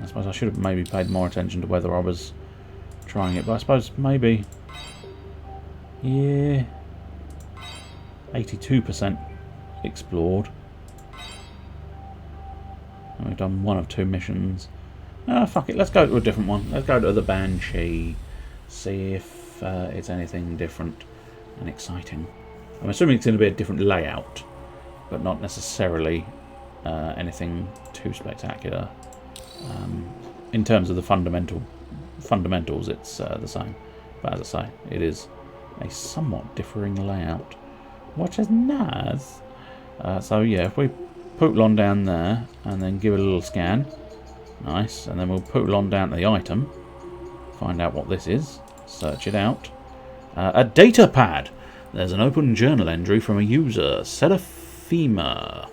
I suppose I should have maybe paid more attention to whether I was trying it, but I suppose maybe. Yeah. 82% explored. And we've done 1 of 2 missions. Fuck it, let's go to a different one. Let's go to the Banshee. See if it's anything different and exciting. I'm assuming it's going to be a different layout, but not necessarily anything too spectacular. In terms of the fundamentals, it's the same. But as I say, it is a somewhat differing layout, which is nice. So yeah, if we Pootlon down there and then give it a little scan, nice, and then we'll Pootlon down to the item, find out what this is, search it out. A data pad. There's an open journal entry from a user, Seraphima.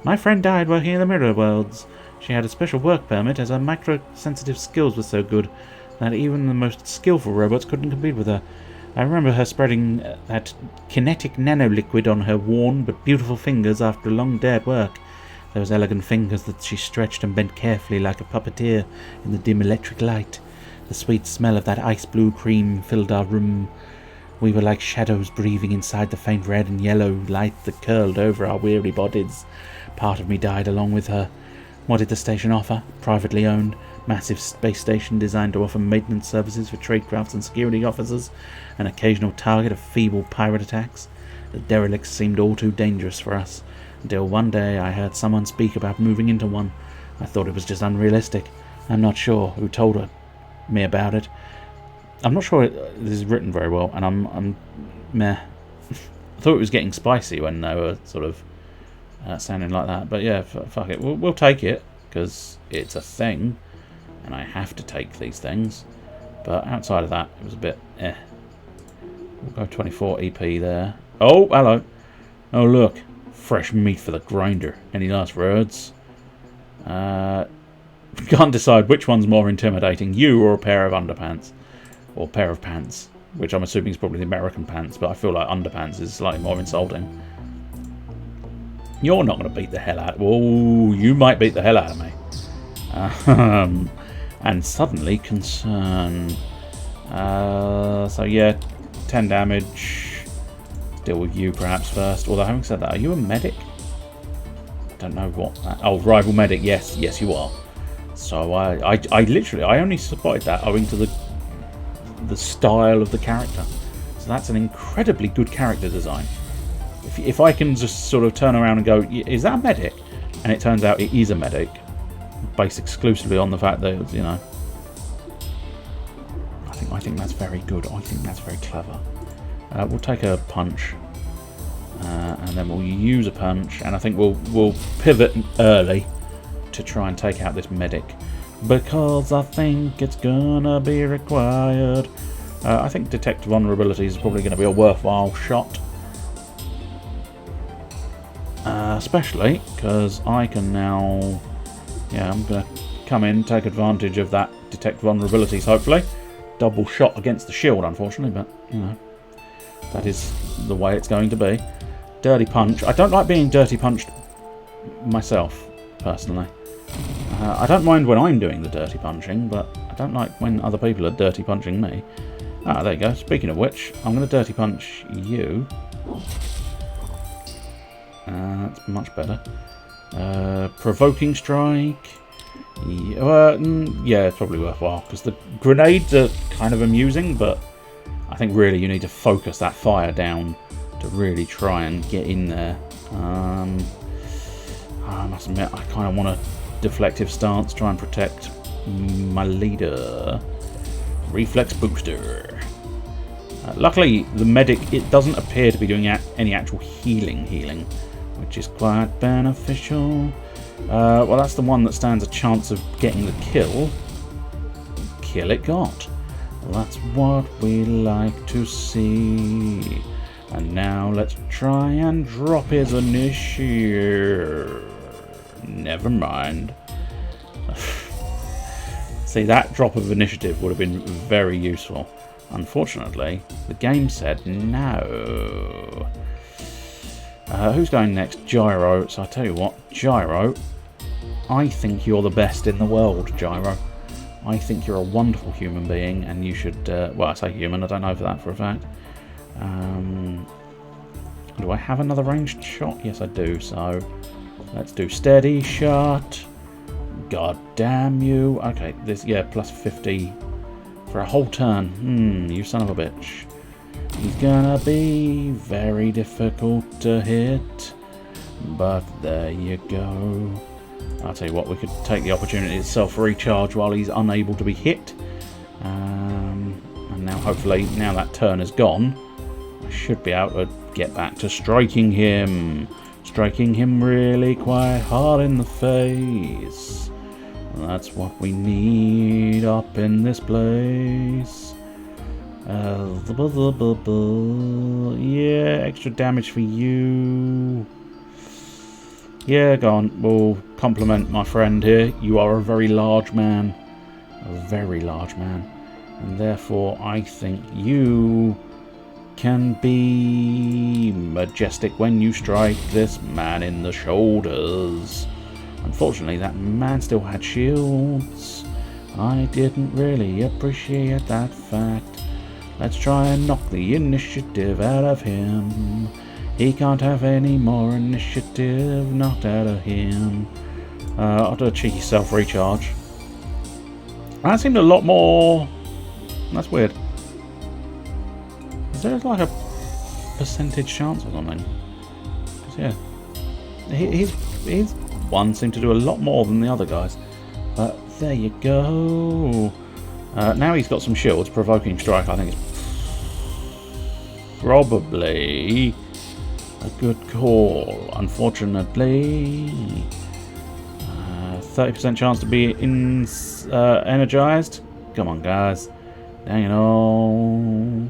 My friend died working in the Mirror Worlds. She had a special work permit as her micro-sensitive skills were so good that even the most skillful robots couldn't compete with her. I remember her spreading that kinetic nanoliquid on her worn but beautiful fingers after a long day at work. Those elegant fingers that she stretched and bent carefully like a puppeteer in the dim electric light. The sweet smell of that ice-blue cream filled our room. We were like shadows breathing inside the faint red and yellow light that curled over our weary bodies. Part of me died along with her. What did the station offer? Privately owned, massive space station designed to offer maintenance services for tradecrafts and security officers, an occasional target of feeble pirate attacks. The Derelicts seemed all too dangerous for us, until one day I heard someone speak about moving into one. I thought it was just unrealistic. I'm not sure who told me about it. I'm not sure this is written very well, and I'm meh. I thought it was getting spicy when they were sort of sounding like that, but yeah, fuck it, we'll take it, because it's a thing, and I have to take these things, but outside of that, it was a bit We'll go 24 EP there. Oh, hello. Oh, look, fresh meat for the grinder. Any last words? Can't decide which one's more intimidating, you or a pair of underpants, or pair of pants, which I'm assuming is probably the American pants, but I feel like underpants is slightly more insulting. You're not going to beat the hell out of me. Oh, you might beat the hell out of me. And suddenly concern. So yeah, 10 damage. Deal with you perhaps first. Although having said that, are you a medic? Don't know what that... Oh, rival medic. Yes, yes you are. So I literally, I only spotted that owing to the style of the character. So that's an incredibly good character design. If I can just sort of turn around and go, is that a medic? And it turns out it is a medic, based exclusively on the fact that, you know, I think that's very good. I think that's very clever. We'll take a punch, and then we'll use a punch, and I think we'll pivot early to try and take out this medic, because I think it's gonna be required. I think detect vulnerabilities is probably going to be a worthwhile shot. Especially because I can now... Yeah, I'm going to come in, take advantage of that detect vulnerabilities, hopefully. Double shot against the shield, unfortunately, but, you know, that is the way it's going to be. Dirty punch. I don't like being dirty punched myself, personally. I don't mind when I'm doing the dirty punching, but I don't like when other people are dirty punching me. Ah, there you go. Speaking of which, I'm going to dirty punch you. That's much better. Provoking strike. Yeah, it's probably worthwhile, because the grenades are kind of amusing, but I think really you need to focus that fire down to really try and get in there. I must admit, I kind of want a deflective stance, try and protect my leader. Reflex booster. Luckily, the medic, it doesn't appear to be doing any actual healing, which is quite beneficial. Well, that's the one that stands a chance of getting the kill. Kill it got. Well, that's what we like to see. And now let's try and drop his initiative. Never mind. See, that drop of initiative would have been very useful. Unfortunately, the game said no. Who's going next? Gyro. So I tell you what, Gyro, I think you're the best in the world, Gyro. I think you're a wonderful human being, and you should... well, I say human, I don't know for that for a fact. Do I have another ranged shot? Yes, I do, so let's do steady shot. God damn you. Okay, this, yeah, plus 50 for a whole turn. You son of a bitch. He's gonna be very difficult to hit, but there you go. I'll tell you what, we could take the opportunity to self-recharge while he's unable to be hit. And now, hopefully, now that turn is gone, I should be able to get back to striking him. Striking him really quite hard in the face. That's what we need up in this place. Yeah, extra damage for you. Yeah, go on. We'll compliment my friend here. You are a very large man. A very large man. And therefore, I think you can be majestic when you strike this man in the shoulders. Unfortunately, that man still had shields. I didn't really appreciate that fact. Let's try and knock the initiative out of him. He can't have any more initiative knocked out of him. I'll do a cheeky self-recharge. That seemed a lot more... That's weird. Is there like a percentage chance or something? 'Cause, yeah, his one seemed to do a lot more than the other guys. But there you go. Now he's got some shields. Provoking strike, I think, is probably a good call. Unfortunately, 30% chance to be energized. Come on, guys. Dang it all.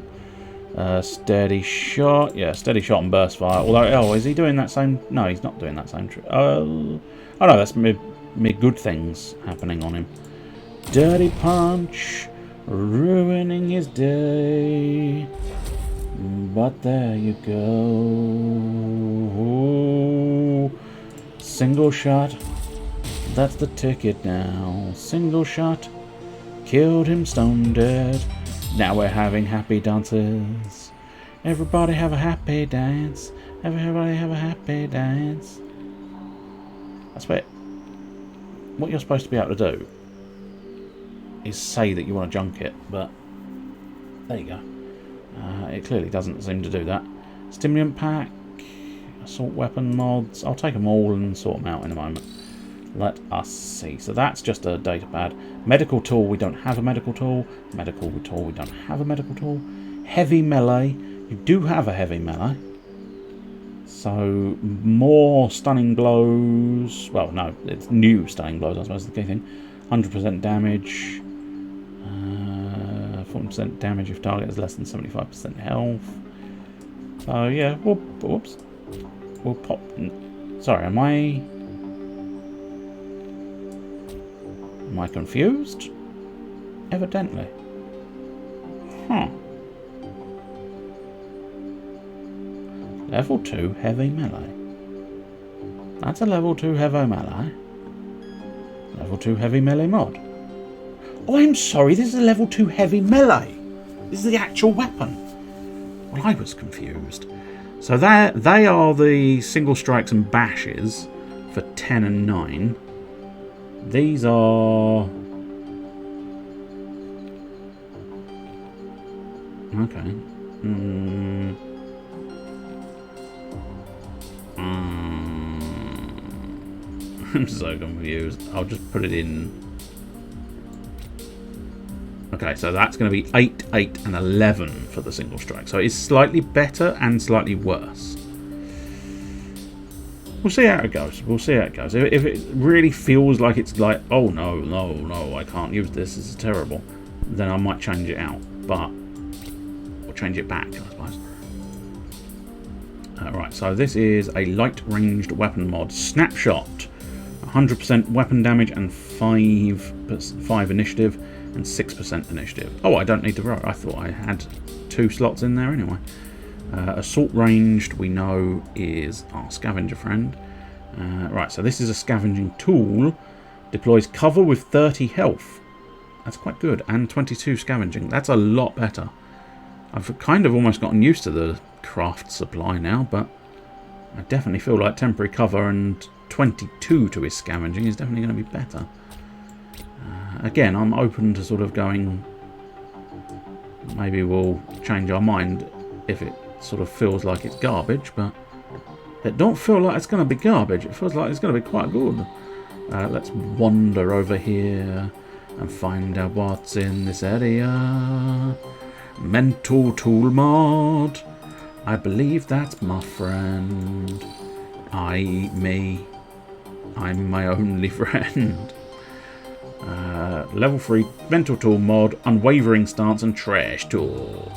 Steady shot. Yeah, steady shot and burst fire. Although, oh, is he doing that same? No, he's not doing that same trick. Oh no, that's me good things happening on him. Dirty punch, ruining his day. But there you go. Single shot. That's the ticket now. Single shot. Killed him stone dead. Now we're having happy dances. Everybody have a happy dance. Everybody have a happy dance. That's what you're supposed to be able to do is say that you want to junk it, but there you go. It clearly doesn't seem to do that. Stimulant pack, assault weapon mods. I'll take them all and sort them out in a moment. Let us see. So that's just a data pad. Medical tool, we don't have a medical tool. Medical tool, we don't have a medical tool. Heavy melee, you do have a heavy melee. So more stunning blows. Well, no, it's new stunning blows, I suppose is the key thing. 100% damage. 40% damage if target has less than 75% health. So yeah, we'll pop Sorry, am I confused? Evidently. Huh. Level 2 heavy melee. That's a level 2 heavy melee. Level 2 heavy melee mod. Oh, I'm sorry, this is a level 2 heavy melee. This is the actual weapon. Well, I was confused. So they are the single strikes and bashes for 10 and 9. These are... Okay. I'm so confused. I'll just put it in. Okay, so that's going to be 8, 8, and 11 for the single strike. So it's slightly better and slightly worse. We'll see how it goes. We'll see how it goes. If it really feels like it's like, oh no, I can't use this, this is terrible, then I might change it out. But we'll change it back, I suppose. Right, so this is a light ranged weapon mod. Snapshot. 100% weapon damage and 5 initiative and 6% initiative. Oh, I don't need to roll. I thought I had 2 slots in there anyway. Assault ranged, we know, is our scavenger friend. Right, so this is a scavenging tool. Deploys cover with 30 health. That's quite good. And 22 scavenging. That's a lot better. I've kind of almost gotten used to the craft supply now, but I definitely feel like temporary cover and 22 to his scavenging is definitely going to be better. Again, I'm open to sort of going... Maybe we'll change our mind if it sort of feels like it's garbage, but it don't feel like it's going to be garbage. It feels like it's going to be quite good. Let's wander over here and find out what's in this area. Mental tool mod. I believe that's my friend. I'm my only friend. Level 3 mental tool mod, unwavering stance and trash talk.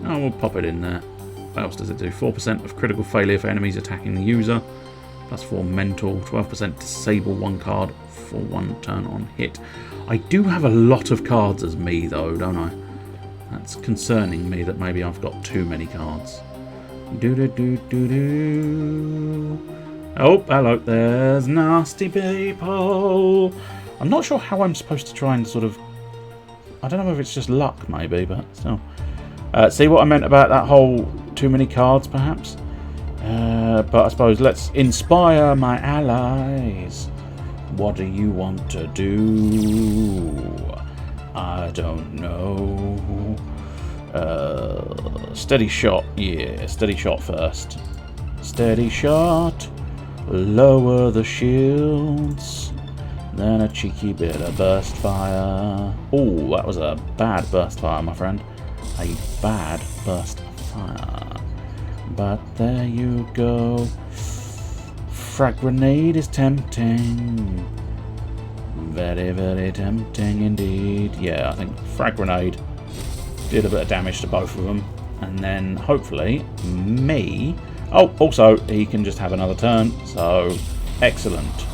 Oh, we'll pop it in there. What else does it do? 4% of critical failure for enemies attacking the user. Plus 4 mental. 12% disable 1 card for 1 turn on hit. I do have a lot of cards as me though, don't I? That's concerning me that maybe I've got too many cards. Oh, hello, there's nasty people. I'm not sure how I'm supposed to try and sort of... I don't know if it's just luck, maybe, but still. See what I meant about that whole too many cards, perhaps? But I suppose let's inspire my allies. What do you want to do? I don't know. Steady shot. Yeah, steady shot first. Steady shot. Lower the shields. Then a cheeky bit of burst fire. Oh, that was a bad burst fire, my friend. A bad burst fire. But there you go. Frag grenade is tempting. Very, very tempting indeed. Yeah, I think frag grenade did a bit of damage to both of them. And then hopefully me... Oh, also he can just have another turn. So, excellent.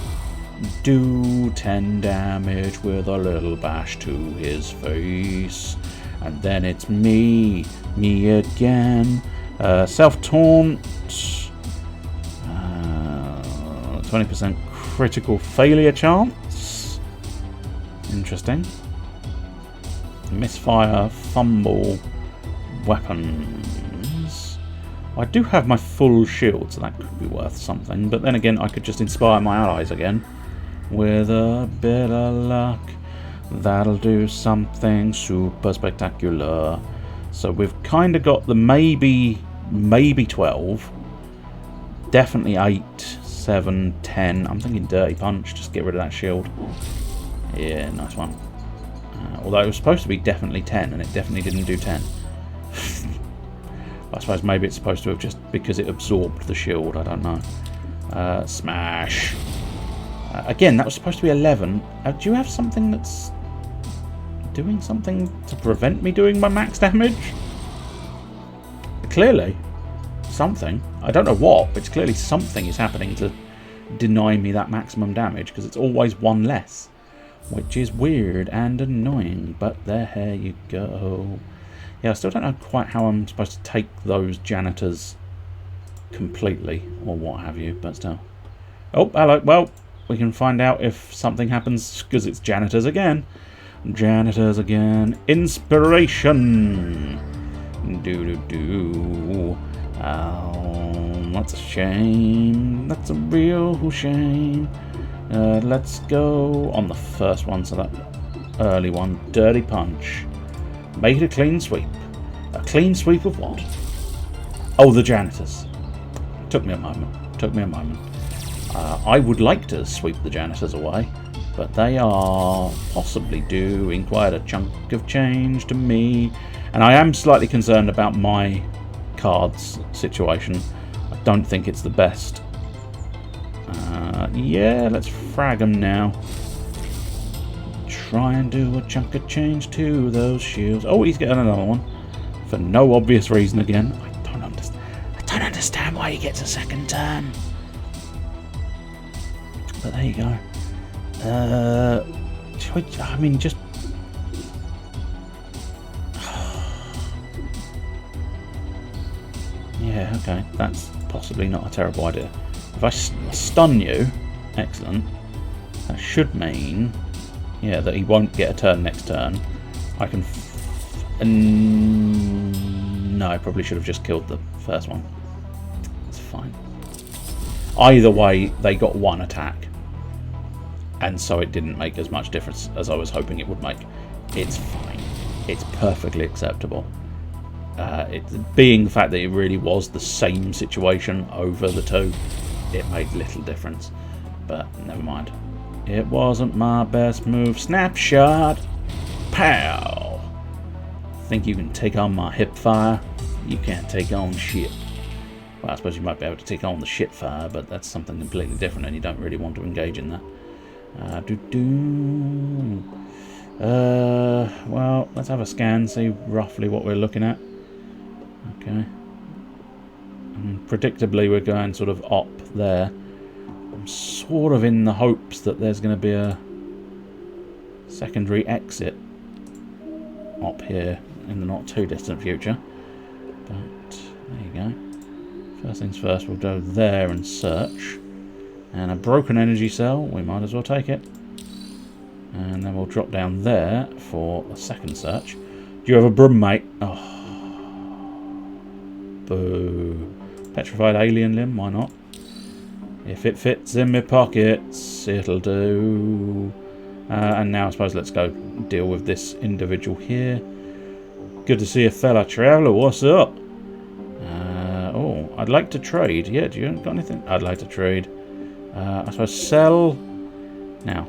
Do 10 damage with a little bash to his face. And then it's me. Me again. Self-taunt. 20% critical failure chance. Interesting. Misfire, fumble, weapons. I do have my full shield, so that could be worth something. But then again, I could just inspire my allies again. With a bit of luck, that'll do something super spectacular. So we've kind of got the maybe 12. Definitely 8, 7, 10. I'm thinking Dirty Punch, just get rid of that shield. Yeah, nice one. Although it was supposed to be definitely 10, and it definitely didn't do 10. I suppose maybe it's supposed to have just because it absorbed the shield, I don't know. Smash. Again, that was supposed to be 11. Do you have something that's doing something to prevent me doing my max damage? Clearly. Something. I don't know what, but it's clearly something is happening to deny me that maximum damage, because it's always one less, which is weird and annoying, but there you go. Yeah, I still don't know quite how I'm supposed to take those janitors completely, or what have you, but still. Oh, hello. Well, we can find out if something happens, because it's janitors again. Janitors again. Inspiration! Do-do-do. That's a shame. That's a real shame. Let's go on the first one, so that early one. Dirty Punch. Make it a clean sweep. A clean sweep of what? Oh, the janitors. Took me a moment. I would like to sweep the janitors away, but they are possibly doing quite a chunk of change to me. And I am slightly concerned about my cards situation. I don't think it's the best. Yeah, let's frag them now. Try and do a chunk of change to those shields. Oh, he's getting another one. For no obvious reason again. I don't understand why he gets a second turn. But there you go. I mean, just... yeah, okay. That's possibly not a terrible idea. If I stun you, excellent. That should mean... yeah, that he won't get a turn next turn. I can... no, I probably should have just killed the first one. It's fine. Either way, they got one attack. And so it didn't make as much difference as I was hoping it would make. It's fine. It's perfectly acceptable. Being the fact that it really was the same situation over the two, it made little difference. But never mind. It wasn't my best move. Snapshot! Pow! Think you can take on my hip fire? You can't take on shit. Well, I suppose you might be able to take on the shit fire, but that's something completely different and you don't really want to engage in that. Well, let's have a scan, see roughly what we're looking at. Okay. And predictably, we're going sort of up there. I'm sort of in the hopes that there's going to be a secondary exit up here in the not too distant future. But there you go. First things first, we'll go there and search. And a broken energy cell, we might as well take it. And then we'll drop down there for a second search. Do you have a broom, mate? Oh. Boo. Petrified alien limb, why not? If it fits in my pockets, it'll do. And now I suppose let's go deal with this individual here. Good to see a fella traveller, what's up? Oh, I'd like to trade. Yeah, do you got anything? I'd like to trade. I suppose sell. Now,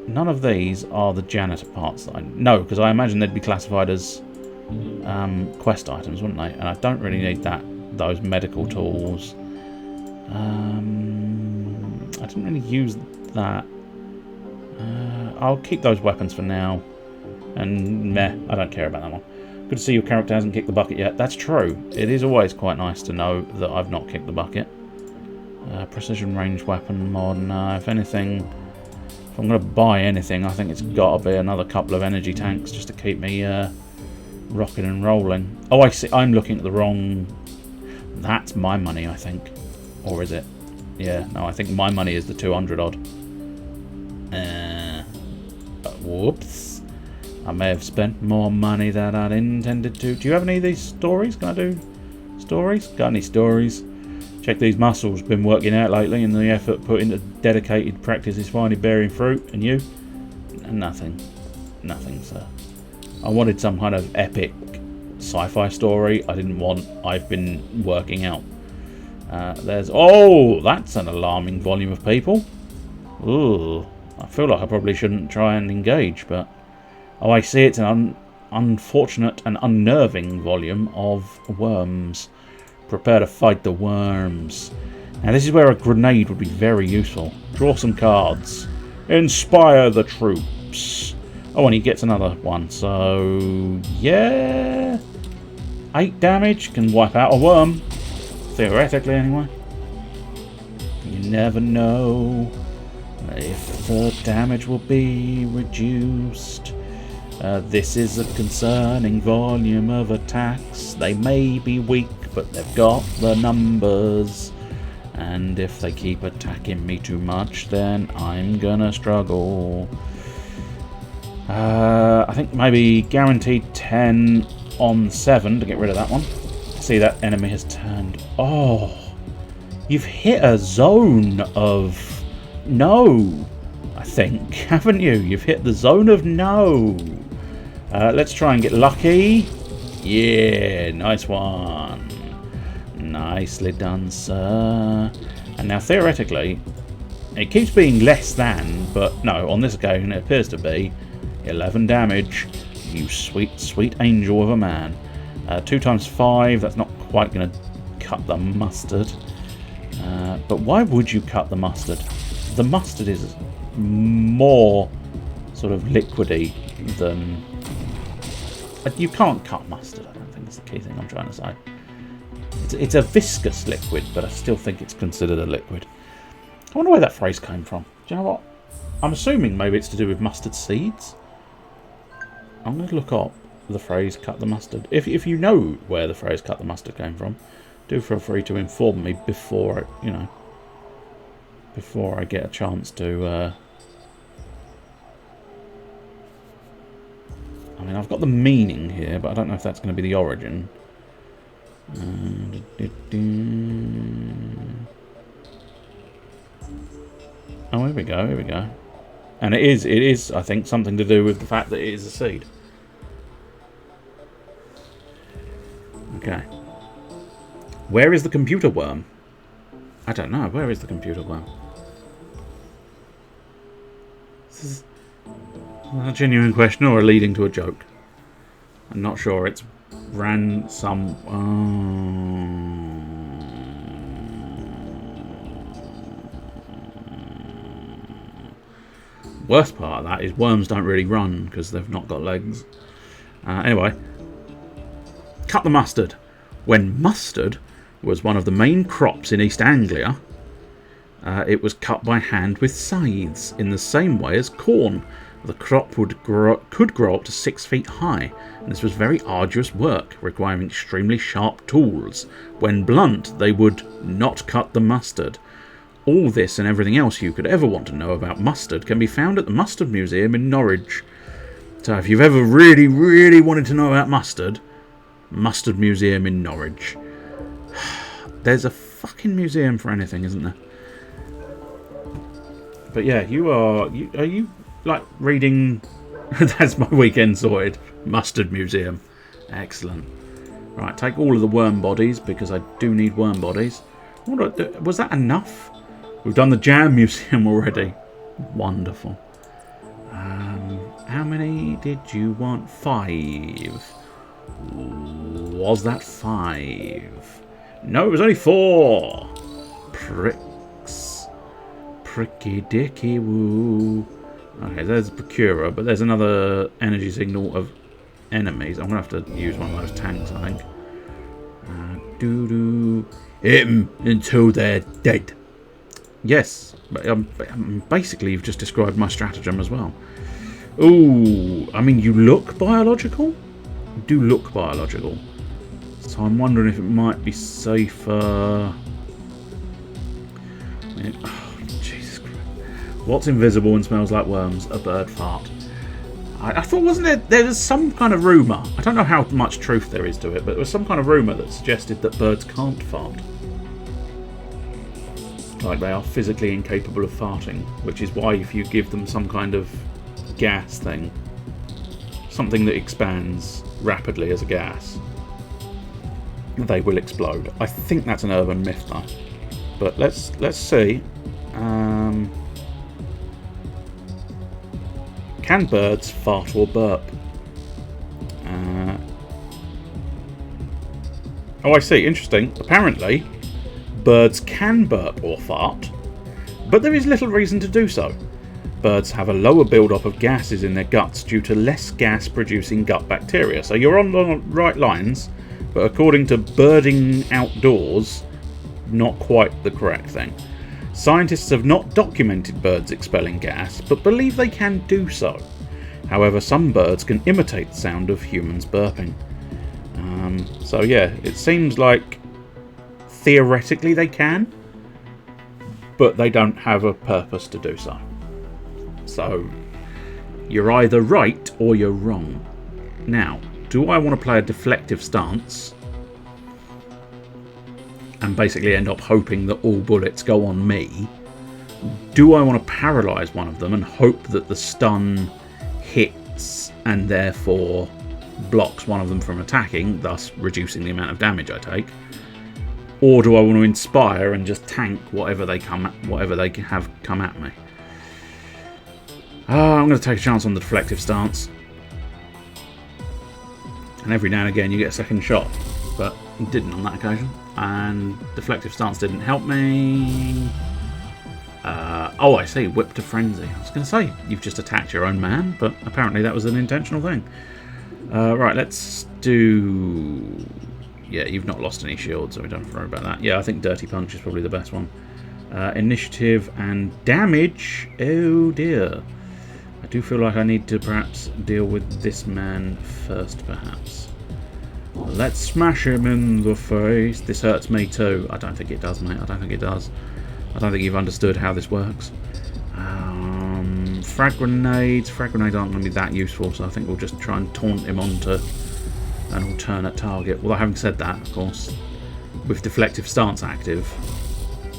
none of these are the janitor parts that no, because I imagine they'd be classified as quest items, wouldn't they? And I don't really need those medical tools. I didn't really use that. I'll keep those weapons for now. And meh, I don't care about that one. Good to see your character hasn't kicked the bucket yet. That's true. It is always quite nice to know that I've not kicked the bucket. Precision range weapon mod. If anything, if I'm going to buy anything, I think it's got to be another couple of energy tanks just to keep me rocking and rolling. Oh, I see. I'm looking at the wrong... That's my money, I think. Or is it? Yeah, no, I think my money is the 200 odd. Whoops. I may have spent more money than I'd intended to. Do you have any of these stories? Can I do stories? Got any stories? Check these muscles. Been working out lately and the effort put into dedicated practice is finally bearing fruit. And you? Nothing. Nothing, sir. I wanted some kind of epic sci-fi story. I didn't want I've been working out. There's... Oh! That's an alarming volume of people. Ooh. I feel like I probably shouldn't try and engage, but... Oh, I see it's an unfortunate and unnerving volume of worms. Prepare to fight the worms. Now, this is where a grenade would be very useful. Draw some cards. Inspire the troops. Oh, and he gets another one. So, yeah... 8 damage can wipe out a worm. Theoretically, anyway. You never know if the damage will be reduced. This is a concerning volume of attacks. They may be weak, but they've got the numbers. And if they keep attacking me too much, then I'm gonna struggle. I think maybe guaranteed 10 on 7 to get rid of that one. See, that enemy has turned... Oh! You've hit a zone of no, I think, haven't you? You've hit the zone of no. Let's try and get lucky. Yeah, nice one. Nicely done, sir. And now, theoretically, it keeps being less than, but no, on this occasion it appears to be 11 damage. You sweet, sweet angel of a man. 2 times 5, that's not quite going to cut the mustard. But why would you cut the mustard? The mustard is more sort of liquidy than... You can't cut mustard, I don't think is the key thing I'm trying to say. It's a viscous liquid, but I still think it's considered a liquid. I wonder where that phrase came from. Do you know what? I'm assuming maybe it's to do with mustard seeds. I'm going to look up the phrase cut the mustard. If you know where the phrase cut the mustard came from, do feel free to inform me before, before I get a chance to... I mean, I've got the meaning here, but I don't know if that's going to be the origin. Oh, here we go, here we go. And it is, I think, something to do with the fact that it is a seed. Okay. Where is the computer worm? I don't know. Where is the computer worm? This is a genuine question or a leading to a joke. I'm not sure. It's ran some... Worst part of that is worms don't really run because they've not got legs. Anyway. Cut the mustard. When mustard was one of the main crops in East Anglia, it was cut by hand with scythes in the same way as corn. The crop could grow up to 6 feet high, and this was very arduous work, requiring extremely sharp tools. When blunt, they would not cut the mustard. All this and everything else you could ever want to know about mustard can be found at the Mustard Museum in Norwich. So if you've ever really, really wanted to know about mustard, Mustard Museum in Norwich. There's a fucking museum for anything, isn't there? But yeah, are you like reading... That's my weekend sorted. Mustard Museum. Excellent. Right, take all of the worm bodies, because I do need worm bodies. Was that enough? We've done the Jam Museum already. Wonderful. How many did you want? 5. Was that 5? No, it was only 4. Pricks. Pricky dicky woo. Okay, there's Procurer, but there's another energy signal of enemies. I'm going to have to use one of those tanks, I think. Hit them until they're dead. Yes, but basically you've just described my stratagem as well. Ooh, I mean, you look biological? You do look biological. So I'm wondering if it might be safer... Oh, Jesus Christ. What's invisible and smells like worms? A bird fart. I thought, wasn't there was some kind of rumour, I don't know how much truth there is to it, but there was some kind of rumour that suggested that birds can't fart. Like they are physically incapable of farting, which is why if you give them some kind of gas thing, something that expands rapidly as a gas, they will explode. I think that's an urban myth though. But let's see. Can birds fart or burp? Oh, I see. Interesting. Apparently, birds can burp or fart, but there is little reason to do so. Birds have a lower build-up of gases in their guts due to less gas-producing gut bacteria. So you're on the right lines, but according to Birding Outdoors, not quite the correct thing. Scientists have not documented birds expelling gas, but believe they can do so. However, some birds can imitate the sound of humans burping. So yeah, it seems like theoretically they can, but they don't have a purpose to do so. So you're either right or you're wrong. Now, do I want to play a deflective stance and basically end up hoping that all bullets go on me? Do I want to paralyse one of them and hope that the stun hits and therefore blocks one of them from attacking, thus reducing the amount of damage I take? Or do I want to inspire and just tank whatever they have come at me? I'm going to take a chance on the deflective stance. And every now and again you get a second shot, but it didn't on that occasion. And deflective stance didn't help me. Oh, I see. Whip to frenzy. I was going to say, you've just attacked your own man, but apparently that was an intentional thing. Right, let's do... Yeah, you've not lost any shields, so we don't have to worry about that. Yeah, I think Dirty Punch is probably the best one. Initiative and damage. Oh dear. I do feel like I need to perhaps deal with this man first, perhaps. Let's smash him in the face. This hurts me too. I don't think it does, mate. I don't think it does. I don't think you've understood how this works. Frag grenades. Frag grenades aren't going to be that useful, so I think we'll just try and taunt him onto an alternate target. Although having said that, of course, with deflective stance active,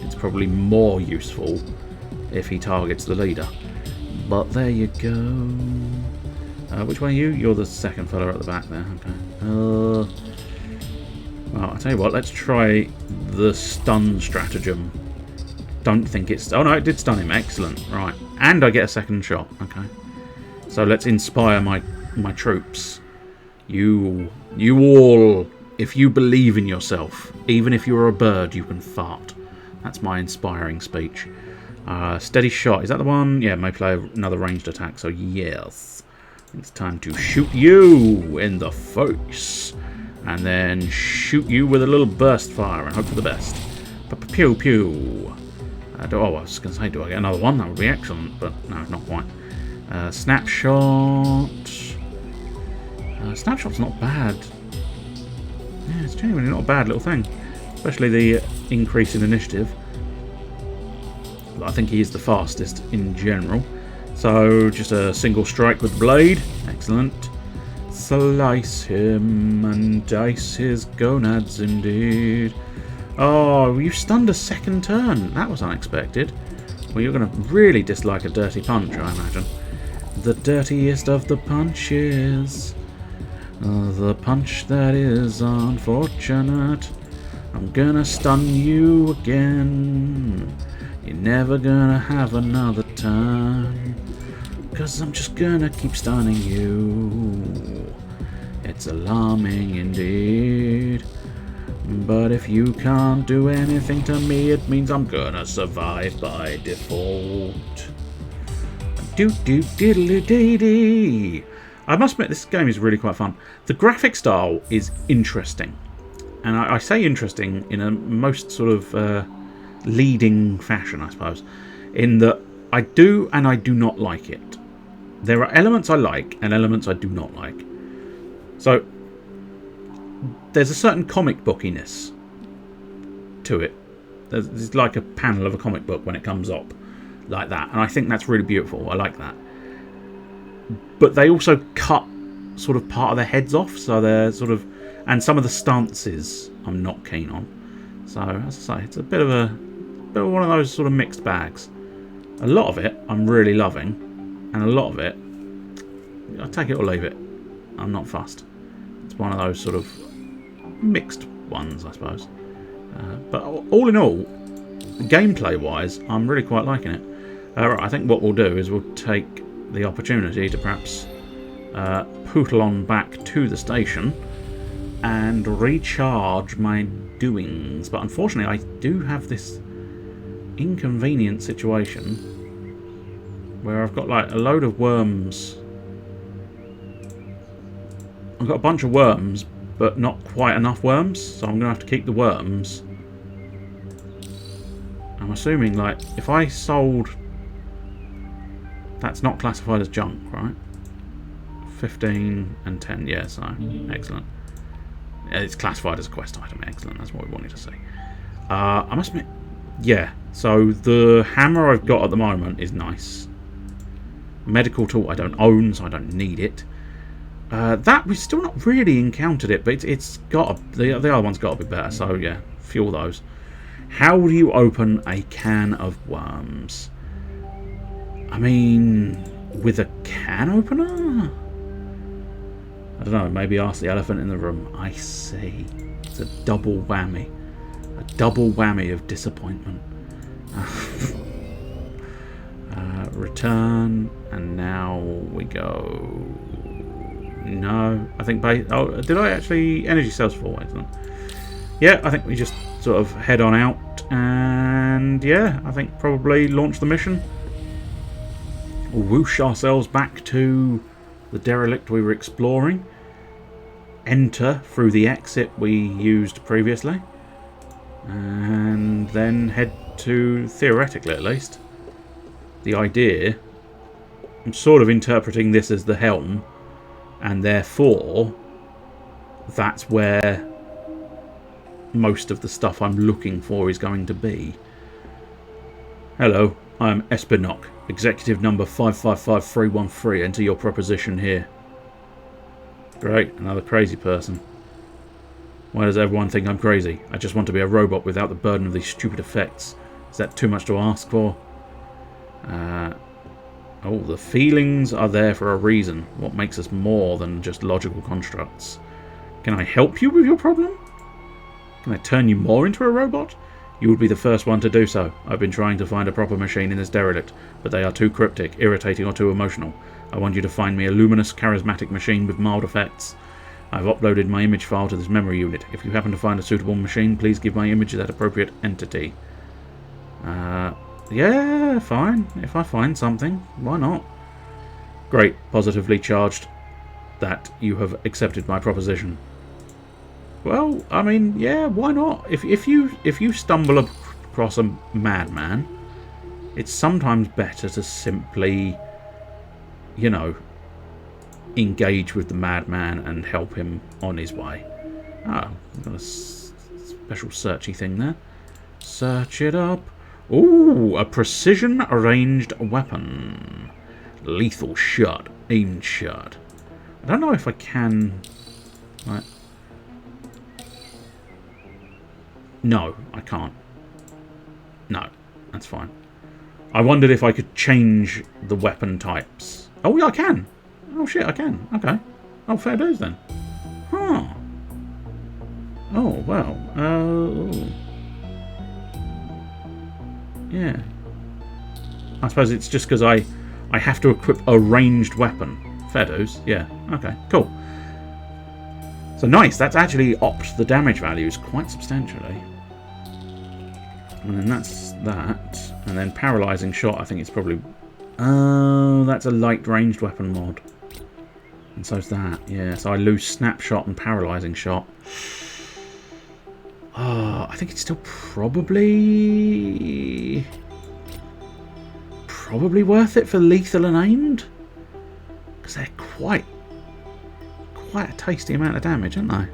it's probably more useful if he targets the leader. But there you go. Which way are you? You're the second fella at the back there. Okay. Well, I'll tell you what, let's try the stun stratagem. Don't think it's... Oh no, it did stun him. Excellent. Right. And I get a second shot. Okay. So let's inspire my troops. You all, if you believe in yourself, even if you're a bird, you can fart. That's my inspiring speech. Steady shot. Is that the one? Yeah, may play another ranged attack. So yes. It's time to shoot you in the face. And then shoot you with a little burst fire and hope for the best. Pew pew. I was going to say, do I get another one? That would be excellent. But no, not quite. Snapshot. Snapshot's not bad. Yeah, it's genuinely not a bad little thing. Especially the increase in initiative. I think he is the fastest in general. So, just a single strike with the blade. Excellent. Slice him and dice his gonads indeed. Oh, you stunned a second turn. That was unexpected. Well, you're going to really dislike a dirty punch, I imagine. The dirtiest of the punches. The punch that is unfortunate. I'm gonna stun you again. You're never gonna have another turn. 'Cause I'm just gonna keep stunning you. It's alarming indeed. But if you can't do anything to me, it means I'm gonna survive by default. Do-do-diddly-dee-dee. I must admit, this game is really quite fun. The graphic style is interesting. And I say interesting in a most sort of leading fashion, I suppose. In that I do and I do not like it. There are elements I like and elements I do not like. So, there's a certain comic bookiness to it. There's like a panel of a comic book when it comes up. Like that. And I think that's really beautiful. I like that. But they also cut sort of part of their heads off, so they're sort of, and some of the stances I'm not keen on. So as I say, it's a bit of one of those sort of mixed bags. A lot of it I'm really loving, and a lot of it I take it or leave it. I'm not fussed. It's one of those sort of mixed ones, I suppose. But all in all, gameplay wise, I'm really quite liking it. Right, I think what we'll do is we'll take the opportunity to perhaps pootle on back to the station and recharge my doings. But unfortunately, I do have this inconvenient situation where I've got like a load of worms. I've got a bunch of worms, but not quite enough worms, so I'm going to have to keep the worms. I'm assuming, like, if I sold... That's not classified as junk, right? 15 and 10, yeah, so excellent. It's classified as a quest item, excellent, that's what we wanted to see. I must admit, yeah, so the hammer I've got at the moment is nice. Medical tool I don't own, so I don't need it. That, we've still not really encountered it, but it's got the other one's got to be better, so yeah, fuel those. How do you open a can of worms? I mean, with a can opener? I don't know, maybe ask the elephant in the room. I see. It's a double whammy. A double whammy of disappointment. Return, and now we go... No, I think... Oh, did I actually... Energy cells full, excellent. Yeah, I think we just sort of head on out, and yeah, I think probably launch the mission. We'll whoosh ourselves back to the derelict we were exploring. Enter through the exit we used previously. And then head to, theoretically at least, the idea. I'm sort of interpreting this as the helm, and therefore that's where most of the stuff I'm looking for is going to be. Hello, I'm Espinock, executive number 555313. Enter your proposition here. Great, another crazy person. Why does everyone think I'm crazy? I just want to be a robot without the burden of these stupid effects. Is that too much to ask for? Oh, the feelings are there for a reason. What makes us more than just logical constructs? Can I help you with your problem? Can I turn you more into a robot? You would be the first one to do so. I've been trying to find a proper machine in this derelict, but they are too cryptic, irritating, or too emotional. I want you to find me a luminous, charismatic machine with mild effects. I've uploaded my image file to this memory unit. If you happen to find a suitable machine, please give my image that appropriate entity. Yeah, fine. If I find something, why not? Great. Positively charged that you have accepted my proposition. Well, I mean, yeah, why not? If you stumble across a madman, it's sometimes better to simply, you know, engage with the madman and help him on his way. Oh, I've got a special searchy thing there. Search it up. Ooh, a precision ranged weapon. Lethal shot. Aimed shot. I don't know if I can... Right. No, I can't. No, that's fine. I wondered if I could change the weapon types. Oh, yeah, I can. Oh, shit, I can. Okay. Oh, fair dues then. Huh. Oh, well. Yeah. I suppose it's just because I have to equip a ranged weapon. Fair dues. Yeah. Okay, cool. So nice. That's actually upped the damage values quite substantially. And then that's that. And then paralysing shot, I think it's probably... Oh, that's a light ranged weapon mod. And so's that, yeah. So I lose snapshot and paralysing shot. I think it's still probably worth it for lethal and aimed. Because they're quite a tasty amount of damage, aren't they?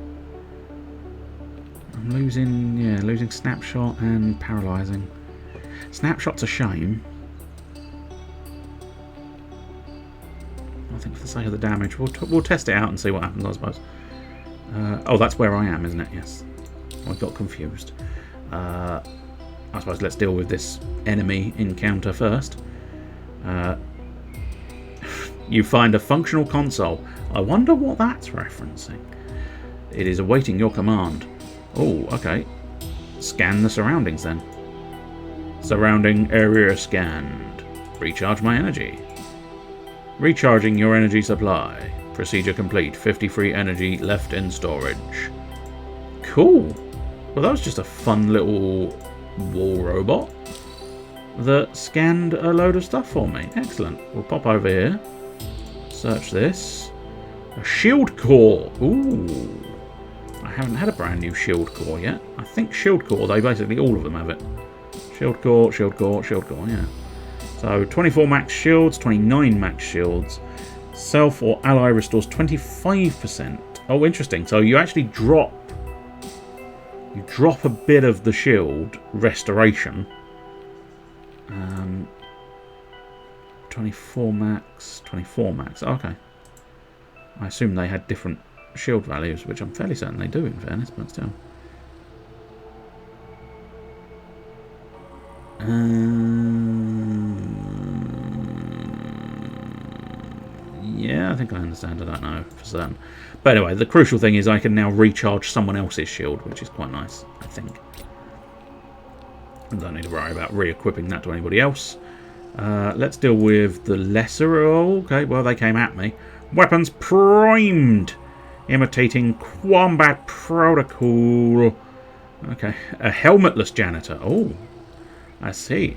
I'm losing snapshot and paralysing. Snapshot's a shame. I think for the sake of the damage, we'll test it out and see what happens, I suppose. Oh, that's where I am, isn't it? Yes. I got confused. I suppose let's deal with this enemy encounter first. You find a functional console. I wonder what that's referencing. It is awaiting your command. Oh, okay. Scan the surroundings then. Surrounding area scanned. Recharge my energy. Recharging your energy supply. Procedure complete. 53 energy left in storage. Cool. Well, that was just a fun little wall robot that scanned a load of stuff for me. Excellent. We'll pop over here. Search this. A shield core. Ooh. I haven't had a brand new shield core yet. I think shield core, they basically all of them have it. Shield core, shield core, shield core, yeah. So 24 max shields, 29 max shields. Self or ally restores 25%. Oh, interesting. So you actually drop a bit of the shield restoration. 24 max, 24 max. Okay. I assume they had different shield values, which I'm fairly certain they do in fairness, but still. Yeah, I think I understand. I don't know for certain. But anyway, the crucial thing is I can now recharge someone else's shield, which is quite nice, I think. I don't need to worry about re-equipping that to anybody else. Let's deal with the lesser. Oh, okay, well, they came at me. Weapons primed. Imitating combat protocol. Okay, a helmetless janitor. Oh, I see.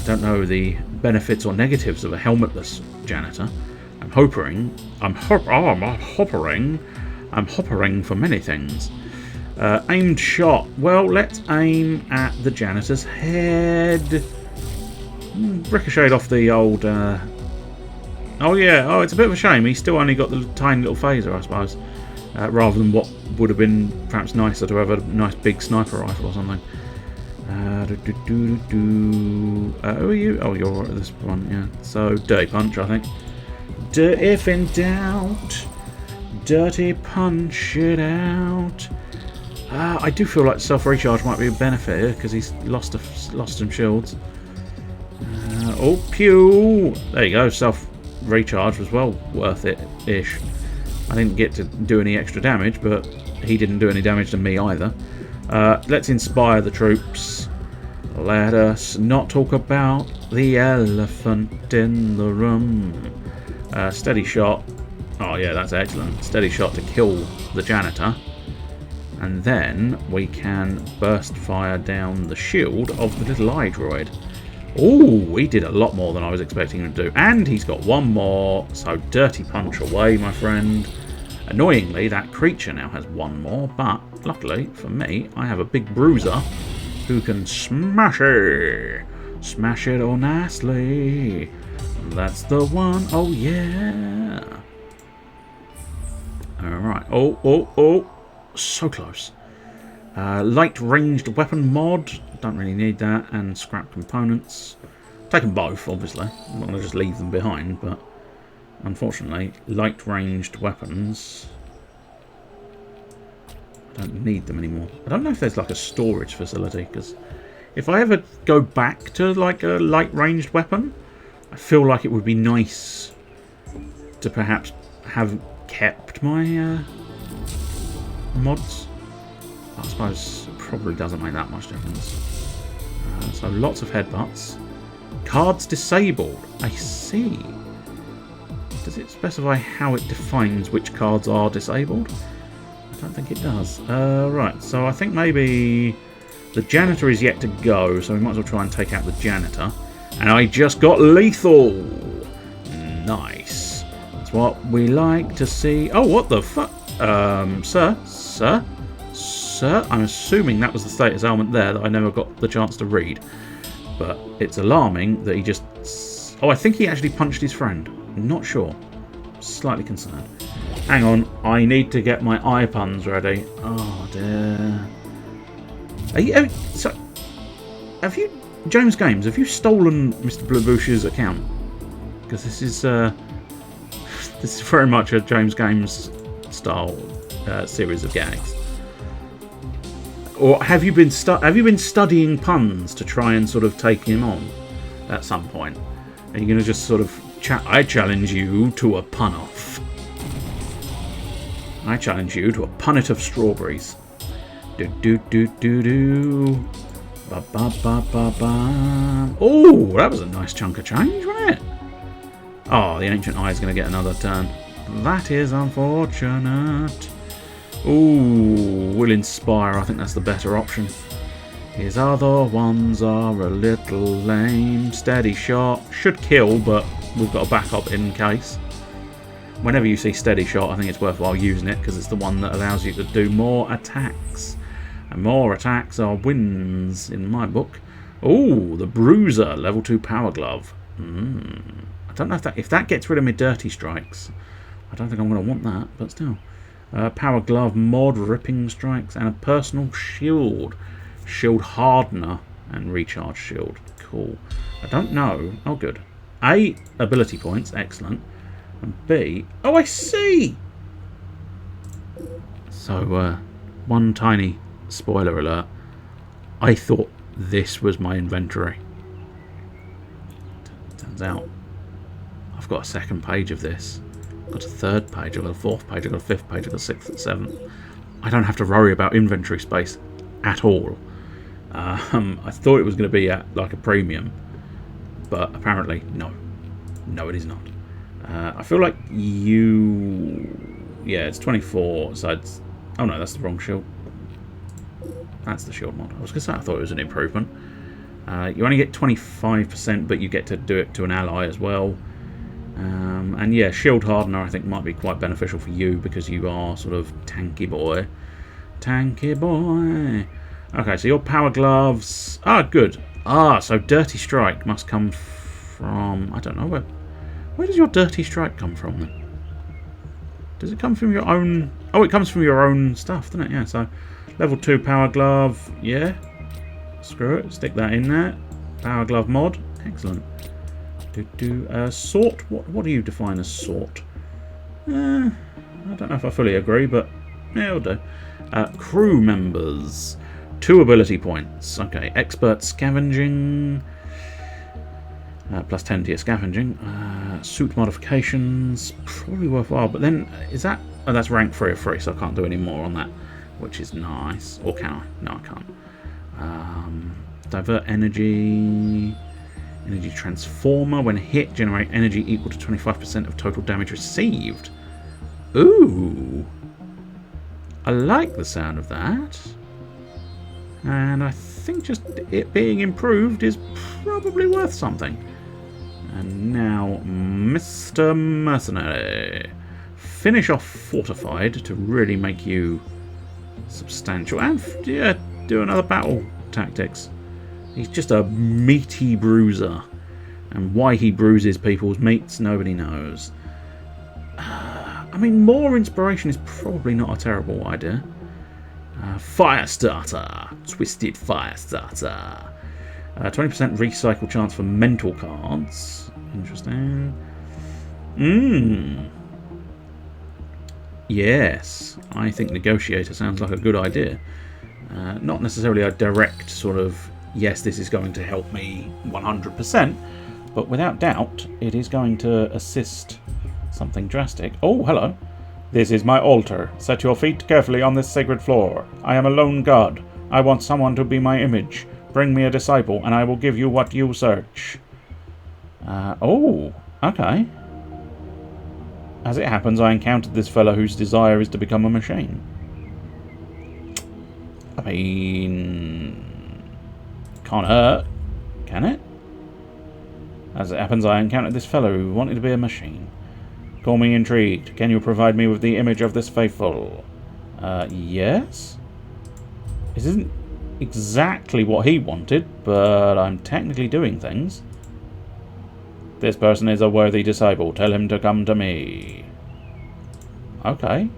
I don't know the benefits or negatives of a helmetless janitor. I'm hoppering for many things. Aimed shot. Well, let's aim at the janitor's head. Ricocheted off the old... Oh, yeah. Oh, it's a bit of a shame. He's still only got the tiny little phaser, I suppose. Rather than what would have been perhaps nicer to have a nice big sniper rifle or something. Who are you? Oh, you're this one, yeah. So, Dirty Punch, I think. If in doubt, Dirty Punch it out. I do feel like self-recharge might be a benefit here, because he's lost some shields. Oh, pew! There you go, self-recharge was well worth it-ish. I didn't get to do any extra damage, but he didn't do any damage to me either. Let's inspire the troops. Let us not talk about the elephant in the room. Steady shot. Oh yeah, that's excellent. Steady shot to kill the janitor. And then we can burst fire down the shield of the little eye droid. Oh, he did a lot more than I was expecting him to do. And he's got one more. So Dirty Punch away, my friend. Annoyingly, that creature now has one more. But luckily for me, I have a big bruiser who can smash it. Smash it all nicely. That's the one. Oh, yeah. Alright. Oh. So close. Light ranged weapon mod. Don't really need that. And scrap components. Take them both, obviously. I'm not going to just leave them behind, but unfortunately, light ranged weapons. I don't need them anymore. I don't know if there's like a storage facility, because if I ever go back to like a light ranged weapon, I feel like it would be nice to perhaps have kept my mods. I suppose it probably doesn't make that much difference. So lots of headbutts. Cards disabled. I see. Does it specify how it defines which cards are disabled? I don't think it does. Right, so I think maybe the janitor is yet to go, so we might as well try and take out the janitor. And I just got lethal! Nice. That's what we like to see. Oh, what the fuck? Sir? I'm assuming that was the status ailment there that I never got the chance to read. But it's alarming that he just... Oh, I think he actually punched his friend. I'm not sure. Slightly concerned. Hang on, I need to get my eye puns ready. Oh dear. Have you, James Games? Have you stolen Mr. Bluebush's account? Because this is very much a James Games style series of gags. Or have you been studying puns to try and sort of take him on at some point? Are you going to just sort of I challenge you to a pun off. I challenge you to a punnet of strawberries. Do do do do do. Ba ba ba ba ba. Oh, that was a nice chunk of change, wasn't it? Oh, the Ancient Eye is going to get another turn. That is unfortunate. Ooh, will inspire. I think that's the better option. His other ones are a little lame. Steady shot. Should kill, but we've got a backup in case. Whenever you see steady shot, I think it's worthwhile using it because it's the one that allows you to do more attacks. And more attacks are wins in my book. Oh, the Bruiser, level 2 power glove. I don't know if that gets rid of my dirty strikes. I don't think I'm going to want that, but still. Power glove mod, ripping strikes, and a personal shield. Shield hardener and recharge shield. Cool. I don't know. Oh, good. A, ability points. Excellent. And B, oh, I see! So, one tiny spoiler alert. I thought this was my inventory. Turns out I've got a second page of this. I've got a third page, I've got a fourth page, I've got a fifth page, I've got a sixth and seventh. I don't have to worry about inventory space at all. I thought it was going to be at like a premium, but apparently no. No, it is not. I feel like yeah, it's 24, so it's... Oh no, that's the wrong shield. That's the shield mod. I was going to say I thought it was an improvement. You only get 25%, but you get to do it to an ally as well. And yeah, shield hardener I think might be quite beneficial for you because you are sort of tanky boy. Tanky boy. Okay, so your power gloves... Ah, good. Ah, so dirty strike must come from... I don't know, where does your dirty strike come from then? Does it come from your own... Oh, it comes from your own stuff, doesn't it? Yeah, so level 2 power glove. Yeah. Screw it. Stick that in there. Power glove mod. Excellent. Sort. What do you define as sort? I don't know if I fully agree, but yeah, it'll do. Crew members. 2 ability points. Okay. Expert scavenging. Plus 10 to your scavenging. Suit modifications. Probably worthwhile. But then, is that... Oh, that's rank 3 of 3, so I can't do any more on that. Which is nice. Or can I? No, I can't. Divert energy. Energy transformer. When hit, generate energy equal to 25% of total damage received. Ooh. I like the sound of that. And I think just it being improved is probably worth something. And now, Mr. Mercenary. Finish off Fortified to really make you substantial. And yeah, do another battle tactics. He's just a meaty bruiser. And why he bruises people's meats, nobody knows. I mean, more inspiration is probably not a terrible idea. Firestarter. Twisted Firestarter. 20% recycle chance for mental cards. Interesting. Yes. I think Negotiator sounds like a good idea. Not necessarily a direct sort of, yes, this is going to help me 100%, but without doubt, it is going to assist something drastic. Oh, hello. This is my altar. Set your feet carefully on this sacred floor. I am a lone god. I want someone to be my image. Bring me a disciple, and I will give you what you search. Oh, okay. As it happens, I encountered this fellow whose desire is to become a machine. I mean... Can't hurt, can it? As it happens, I encountered this fellow who wanted to be a machine. Call me intrigued. Can you provide me with the image of this faithful? Yes? This isn't exactly what he wanted, but I'm technically doing things. This person is a worthy disciple. Tell him to come to me. Okay.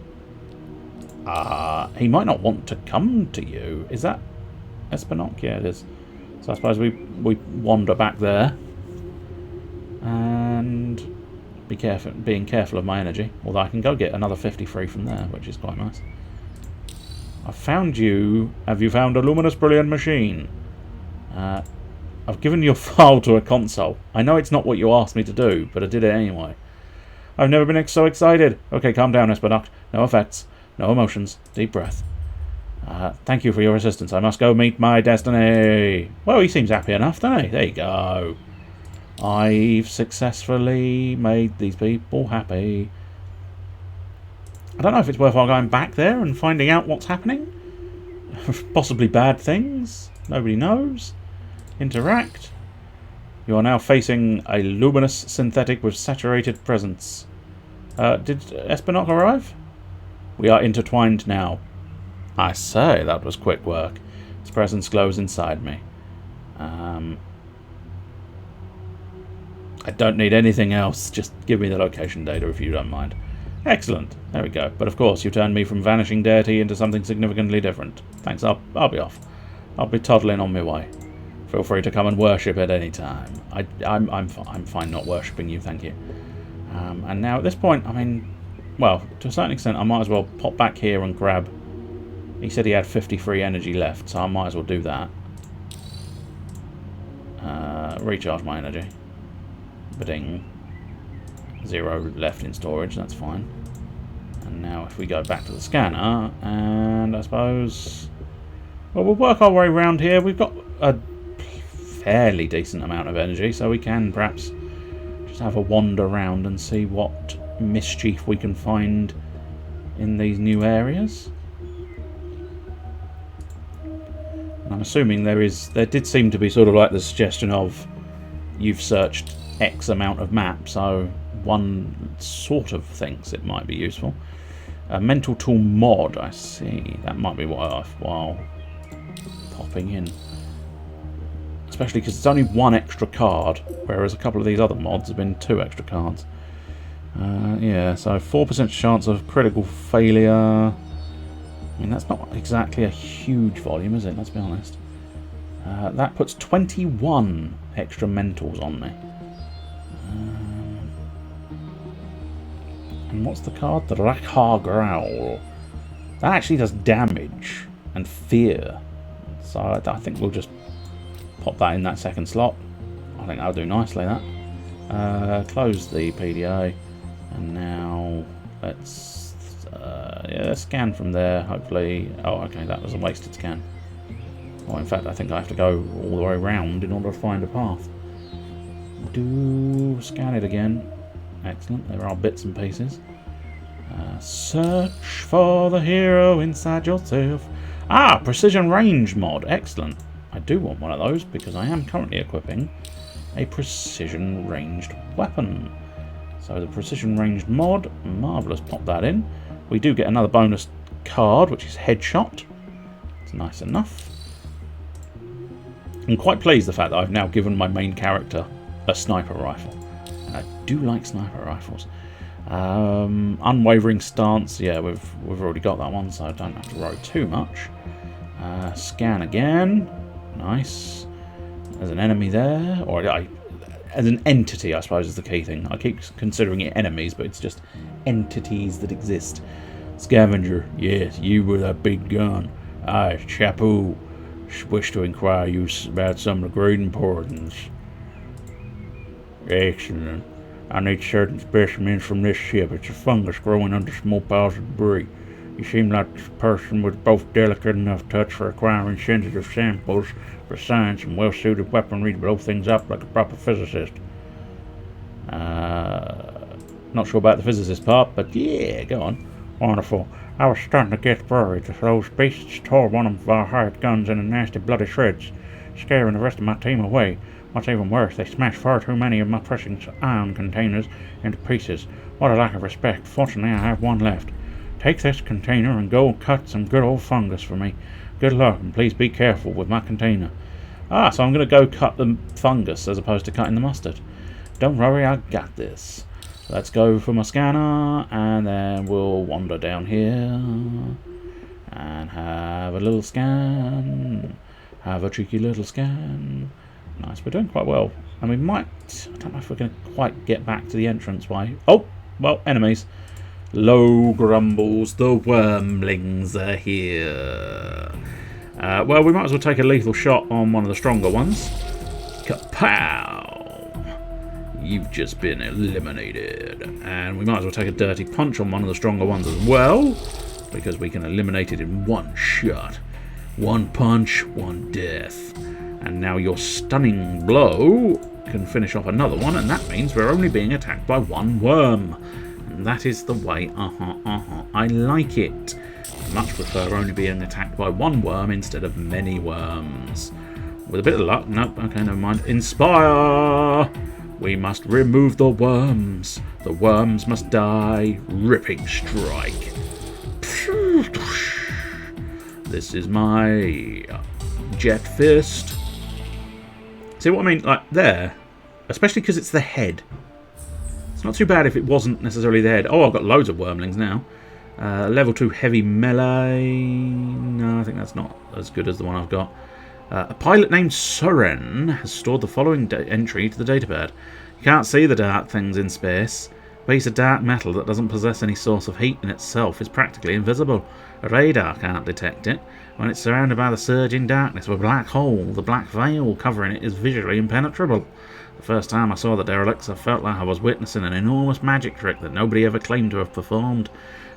He might not want to come to you. Is that Espinoc? Yeah, it is. So I suppose we wander back there. And being careful of my energy. Although I can go get another 53 from there, which is quite nice. I found you. Have you found a luminous brilliant machine? I've given your file to a console. I know it's not what you asked me to do, but I did it anyway. I've never been so excited. Okay, calm down, Espinoc. No effects. No emotions. Deep breath. Thank you for your assistance. I must go meet my destiny. Well, he seems happy enough, doesn't he? There you go. I've successfully made these people happy. I don't know if it's worthwhile going back there and finding out what's happening. Possibly bad things. Nobody knows. Interact. You are now facing a luminous synthetic with saturated presence. Did Espinoc arrive? We are intertwined now. I say, that was quick work. Its presence glows inside me. I don't need anything else. Just give me the location data if you don't mind. Excellent. There we go. But of course, you turned me from vanishing deity into something significantly different. Thanks. I'll be off. I'll be toddling on my way. Feel free to come and worship at any time. I'm fine not worshipping you, thank you. And now at this point, I mean, well, to a certain extent, I might as well pop back here and grab. He said he had 53 energy left, so I might as well do that. Recharge my energy. Ba-ding. 0 left in storage, that's fine. And now if we go back to the scanner, and I suppose, well, we'll work our way around here. We've got a fairly decent amount of energy, so we can perhaps just have a wander around and see what mischief we can find in these new areas. And I'm assuming there did seem to be sort of like the suggestion of you've searched X amount of maps, so one sort of thinks it might be useful. A mental tool mod, I see. That might be worthwhile popping in. Especially because it's only 1 extra card, whereas a couple of these other mods have been 2 extra cards. Yeah, so 4% chance of critical failure. I mean, that's not exactly a huge volume, is it? Let's be honest. That puts 21 extra mentals on me. And what's the card? The Rakhar Growl. That actually does damage and fear. So I think we'll just pop that in that second slot. I think that'll do nicely, that. Close the PDA. And now let's scan from there, hopefully. Oh, okay, that was a wasted scan. Well, in fact, I think I have to go all the way around in order to find a path. Scan it again. Excellent, there are bits and pieces. Search for the hero inside yourself. Ah, precision range mod. Excellent. I do want one of those because I am currently equipping a precision ranged weapon. So the precision ranged mod, marvellous, pop that in. We do get another bonus card, which is headshot. It's nice enough. I'm quite pleased the fact that I've now given my main character a sniper rifle. And I do like sniper rifles. Unwavering stance, yeah, we've already got that one, so I don't have to worry too much. Scan again. Nice. There's an enemy there, or as an entity, I suppose, is the key thing. I keep considering it enemies, but it's just entities that exist. Scavenger, yes, you with a big gun. I, Chapu, wish to inquire you about some of the great importance. Excellent. I need certain specimens from this ship. It's a fungus growing under small piles of debris. You seem like a person with both delicate enough touch for acquiring sensitive samples for science and well-suited weaponry to blow things up like a proper physicist. Not sure about the physicist part, but yeah, go on. Wonderful. I was starting to get worried. Those beasts tore one of our hired guns into nasty bloody shreds, scaring the rest of my team away. What's even worse, they smashed far too many of my precious iron containers into pieces. What a lack of respect. Fortunately, I have one left. Take this container and go cut some good old fungus for me. Good luck, and please be careful with my container. Ah, so I'm going to go cut the fungus as opposed to cutting the mustard. Don't worry, I got this. Let's go for my scanner, and then we'll wander down here and have a little scan. Have a cheeky little scan. Nice, we're doing quite well. And we might, I don't know if we're going to quite get back to the entranceway. Oh, well, enemies. Low grumbles, the wormlings are here. Well, we might as well take a lethal shot on one of the stronger ones. Kapow! You've just been eliminated. And we might as well take a dirty punch on one of the stronger ones as well, because we can eliminate it in one shot. One punch, one death. And now your stunning blow can finish off another one, and that means we're only being attacked by one worm. And that is the way, I like it. I much prefer only being attacked by one worm instead of many worms. With a bit of luck, nope, okay, never mind. Inspire! We must remove the worms. The worms must die. Ripping strike. This is my jet fist. See what I mean? Like there, especially because it's the head. It's not too bad if it wasn't necessarily the head. Oh, I've got loads of wormlings now. Level 2 heavy melee. No, I think that's not as good as the one I've got. A pilot named Suren has stored the following entry to the datapad. You can't see the dark things in space. A piece of dark metal that doesn't possess any source of heat in itself is practically invisible. A radar can't detect it. When it's surrounded by the surging darkness of a black hole, the black veil covering it is visually impenetrable. The first time I saw the Derelicts, I felt like I was witnessing an enormous magic trick that nobody ever claimed to have performed.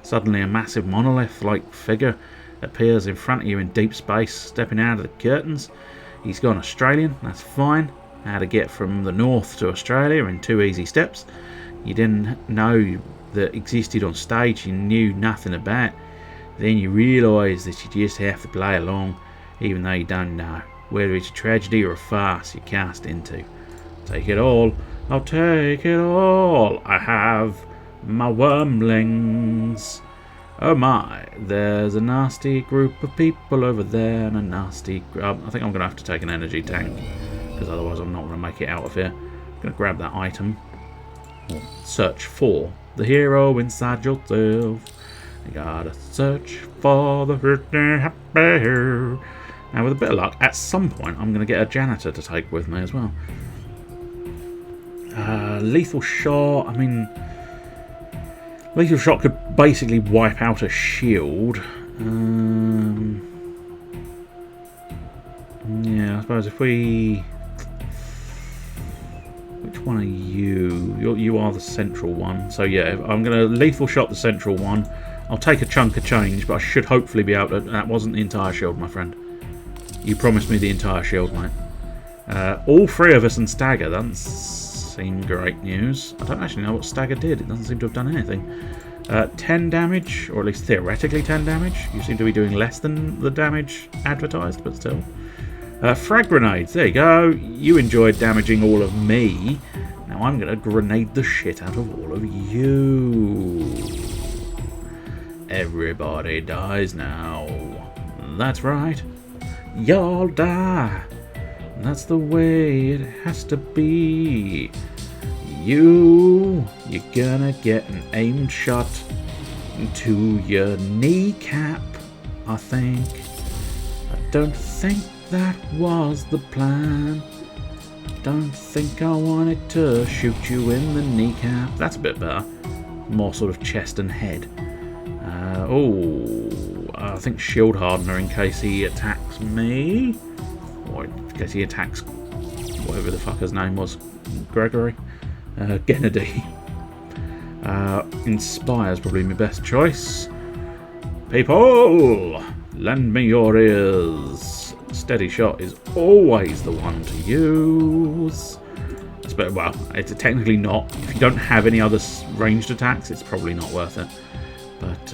Suddenly a massive monolith-like figure appears in front of you in deep space, stepping out of the curtains. He's gone Australian, that's fine. How to get from the north to Australia in 2 easy steps. You didn't know that existed on stage, you knew nothing about. Then you realise that you just have to play along, even though you don't know whether it's a tragedy or a farce you're cast into. Take it all, I'll take it all. I have my wormlings. Oh my, there's a nasty group of people over there and a nasty... I think I'm going to have to take an energy tank, because otherwise I'm not going to make it out of here. I'm going to grab that item. Search for the hero inside yourself. You gotta search for the hero. Now with a bit of luck, at some point I'm going to get a janitor to take with me as well. Lethal shot, I mean... Lethal shot could basically wipe out a shield. Yeah, I suppose if we... Which one are you? You are the central one. So yeah, I'm going to lethal shot the central one. I'll take a chunk of change, but I should hopefully be able to... That wasn't the entire shield, my friend. You promised me the entire shield, mate. All 3 of us and Stagger. That seemed great news. I don't actually know what Stagger did. It doesn't seem to have done anything. 10 damage, or at least theoretically 10 damage. You seem to be doing less than the damage advertised, but still. Frag grenades. There you go. You enjoyed damaging all of me. Now I'm going to grenade the shit out of all of you. Everybody dies now. That's right. Y'all die. That's the way it has to be. You're gonna get an aimed shot to your kneecap, I think. I don't think that was the plan. I don't think I wanted to shoot you in the kneecap. That's a bit better. More sort of chest and head. I think shield hardener in case he attacks me. Or in case he attacks whatever the fuck his name was. Gregory? Gennady. Inspire's probably my best choice. People! Lend me your ears. Steady shot is always the one to use. Well, it's technically not. If you don't have any other ranged attacks, it's probably not worth it. But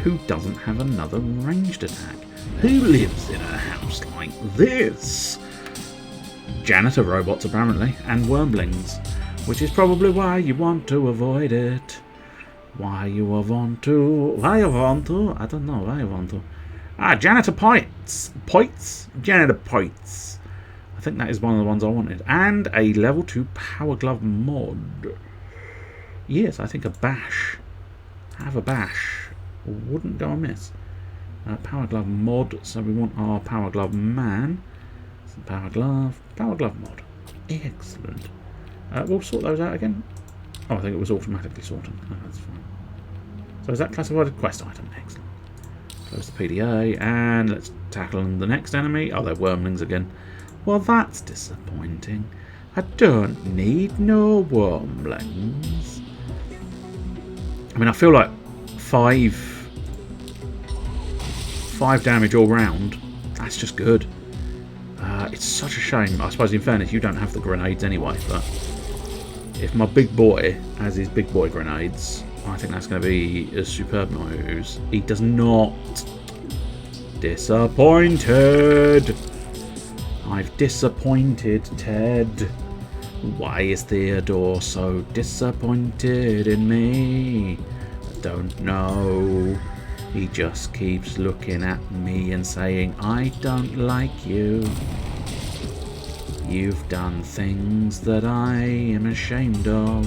who doesn't have another ranged attack? Who lives in a house like this? Janitor robots, apparently, and wormlings. Which is probably why you want to avoid it. Why you want to? I don't know why you want to. Janitor points. Janitor points. I think that is one of the ones I wanted. And a level 2 power glove mod. Yes, I think a bash. Have a bash. Wouldn't go amiss. Power glove mod. So we want our power glove man. Power glove mod. Excellent. We'll sort those out again. Oh, I think it was automatically sorted. Oh, that's fine. So is that classified as quest item? Excellent. Close the PDA and let's tackle the next enemy. Oh, they're wormlings again. Well, that's disappointing. I don't need no wormlings. I mean, I feel like 5 damage all round. That's just good. It's such a shame. I suppose, in fairness, you don't have the grenades anyway, but if my big boy has his big boy grenades, I think that's going to be a superb news. He does not. Disappointed. I've disappointed Ted. Why is Theodore so disappointed in me? I don't know. He just keeps looking at me and saying, I don't like you. You've done things that I am ashamed of.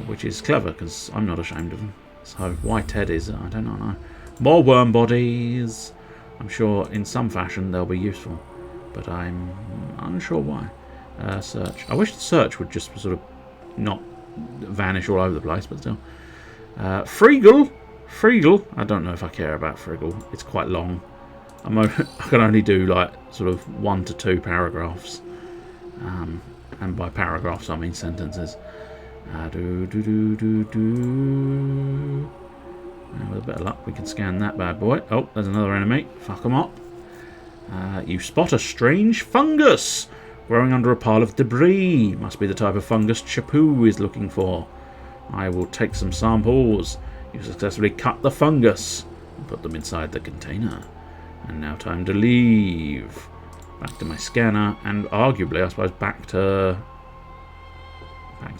Which is clever, because I'm not ashamed of them. So why Ted is, I don't know. More worm bodies. I'm sure in some fashion they'll be useful, but I'm unsure why. Search. I wish the search would just sort of not vanish all over the place, but still. Freegal. I don't know if I care about Freegal. It's quite long. I can only do like sort of 1 to 2 paragraphs, and by paragraphs I mean sentences. With a bit of luck we can scan that bad boy. Oh, there's another enemy. Fuck them up. You spot a strange fungus growing under a pile of debris. Must be the type of fungus Chapu is looking for. I will take some samples. You successfully cut the fungus and put them inside the container. And now time to leave. Back to my scanner, and arguably, I suppose, back to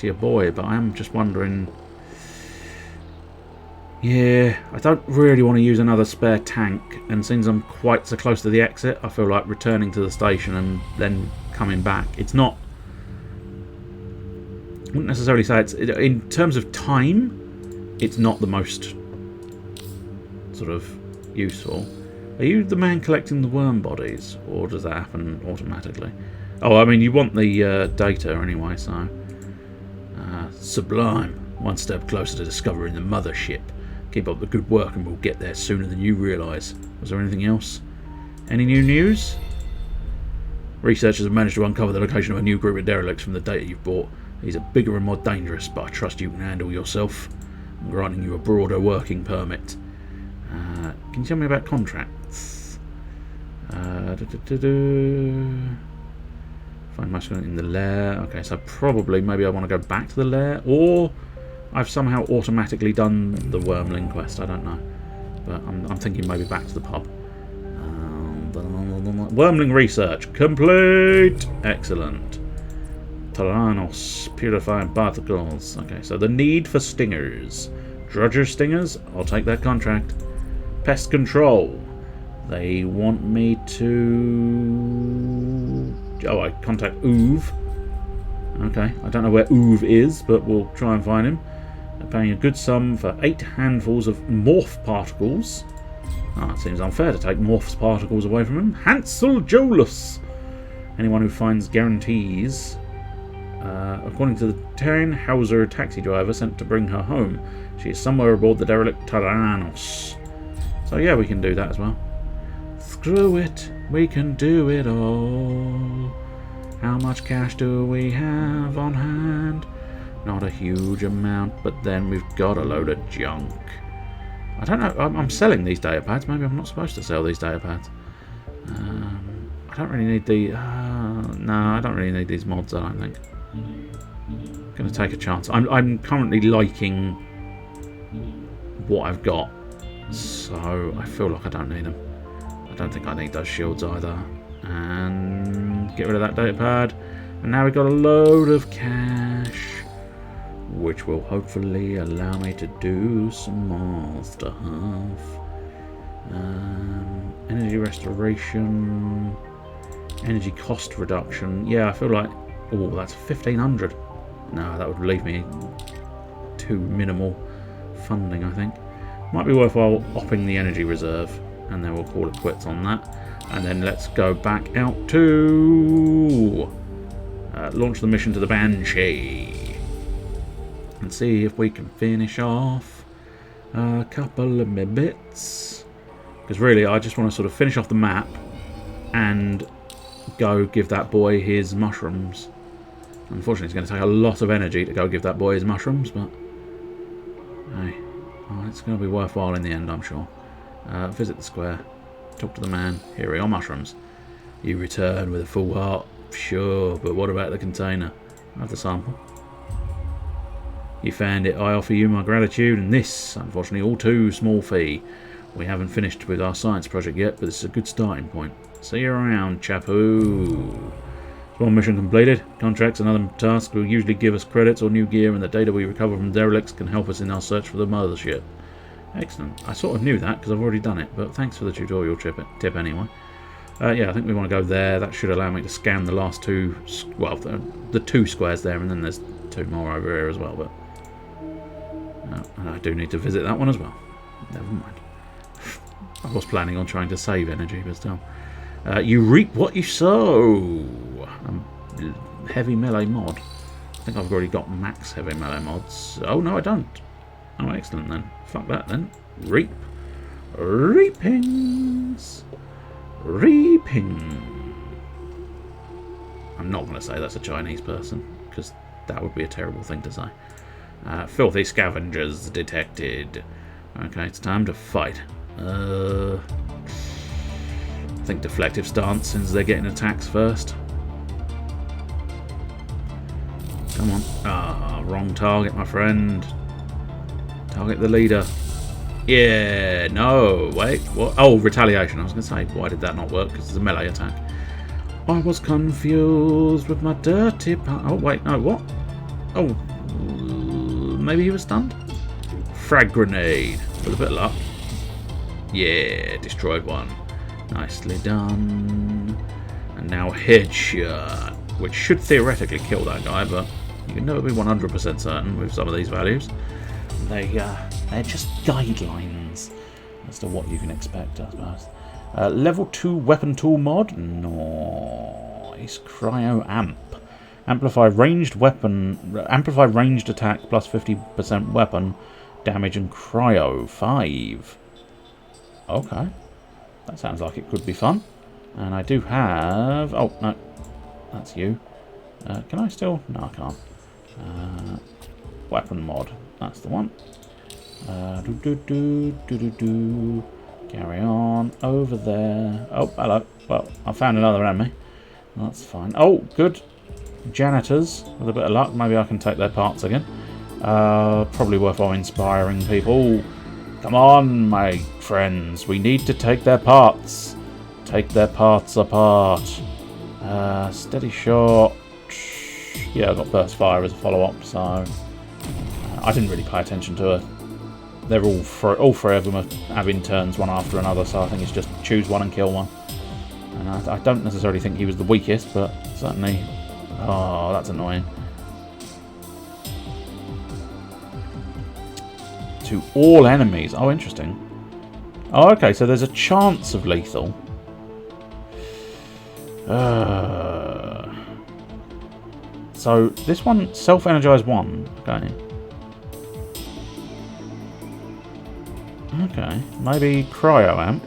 your boy. But I am just wondering. Yeah, I don't really want to use another spare tank, and since I'm quite so close to the exit, I feel like returning to the station and then coming back. It's not. I wouldn't necessarily say it's in terms of time. It's not the most sort of useful. Are you the man collecting the worm bodies, or does that happen automatically? Oh, I mean, you want the data anyway, so... Sublime. One step closer to discovering the mothership. Keep up the good work and we'll get there sooner than you realise. Was there anything else? Any new news? Researchers have managed to uncover the location of a new group of derelicts from the data you've bought. These are bigger and more dangerous, but I trust you can handle yourself. I'm granting you a broader working permit. Can you tell me about contracts? Find masculine in the lair. Okay, so probably maybe I want to go back to the lair, or I've somehow automatically done the wormling quest. I don't know, but I'm thinking maybe back to the pub. Wormling research complete. Excellent. Tyrannos purifying particles. Okay, so the need for stingers. Drudger stingers. I'll take that contract. Pest control. They want me to... Oh, I contact Oov. Okay, I don't know where Oov is, but we'll try and find him. They're paying a good sum for 8 handfuls of morph particles. Ah, it seems unfair to take morph's particles away from him. Hansel Jolus. Anyone who finds guarantees. According to the Tannhauser taxi driver sent to bring her home, she is somewhere aboard the derelict Tyrannos. So yeah, we can do that as well. Screw it, we can do it all. How much cash do we have on hand? Not a huge amount, but then we've got a load of junk. I don't know, I'm selling these data pads. Maybe I'm not supposed to sell these data pads. I don't really need the... no, I don't really need these mods, I don't think. I'm going to take a chance. I'm currently liking what I've got, so I feel like I don't need them. I don't think I need those shields either. And get rid of that data pad. And now we've got a load of cash, which will hopefully allow me to do some more stuff. Energy restoration, energy cost reduction. Yeah, I feel like... Oh, that's 1,500. No, that would leave me too minimal funding, I think. Might be worthwhile upping the energy reserve, and then we'll call it quits on that. And then let's go back out to launch the mission to the Banshee and see if we can finish off a couple of bits. Because really, I just want to sort of finish off the map and go give that boy his mushrooms. Unfortunately, it's going to take a lot of energy to go give that boy his mushrooms, but hey, oh, it's going to be worthwhile in the end, I'm sure. Visit the square, talk to the man. Here are your mushrooms. You return with a full heart. Sure, but what about the container? I have the sample. You found it. I offer you my gratitude, and this, unfortunately, all too small fee. We haven't finished with our science project yet, but it's a good starting point. See you around, Chapu. Small mission completed. Contracts and other tasks will usually give us credits or new gear, and the data we recover from Derelicts can help us in our search for the mothership. Excellent. I sort of knew that because I've already done it, but thanks for the tutorial tip anyway. Yeah, I think we want to go there. That should allow me to scan the last two, well, the 2 squares there, and then there's 2 more over here as well, but I do need to visit that one as well. Never mind. I was planning on trying to save energy, but still. You reap what you sow. Heavy melee mod. I think I've already got max heavy melee mods. Oh, no, I don't. Oh, excellent then. Fuck that then. Reap. Reapings. Reaping. I'm not going to say that's a Chinese person, because that would be a terrible thing to say. Filthy scavengers detected. Okay, it's time to fight. I think deflective stance, since they're getting attacks first. Come on. Ah, wrong target, my friend. Target the leader. Yeah, no, wait, what? Oh, retaliation. I was going to say, why did that not work? Because it's a melee attack. I was confused with my dirty oh, wait, no, what? Oh, maybe he was stunned? Frag grenade. With a bit of luck. Yeah, destroyed one. Nicely done. And now headshot, which should theoretically kill that guy, but you can never be 100% certain with some of these values. They're just guidelines as to what you can expect, I suppose. Level 2 weapon tool mod. Nice. Cryo amp. Amplify ranged attack plus 50% weapon damage and cryo 5. Okay. That sounds like it could be fun. And I do have... Oh, no. That's you. Can I still... No, I can't. Weapon mod. That's the one. Carry on. Over there. Oh, hello. Well, I found another enemy. That's fine. Oh, good. Janitors. With a bit of luck, maybe I can take their parts again. Probably worthwhile inspiring people. Come on, my friends. We need to take their parts. Take their parts apart. Steady shot. Yeah, I got burst fire as a follow-up, so I didn't really pay attention to it. They're all three of them are having turns one after another, so I think it's just choose one and kill one. And I don't necessarily think he was the weakest, but certainly... Oh, that's annoying. To all enemies. Oh, interesting. Oh, okay, so there's a chance of lethal. So this one, self-energize 1. Okay. Okay, maybe cryo amp.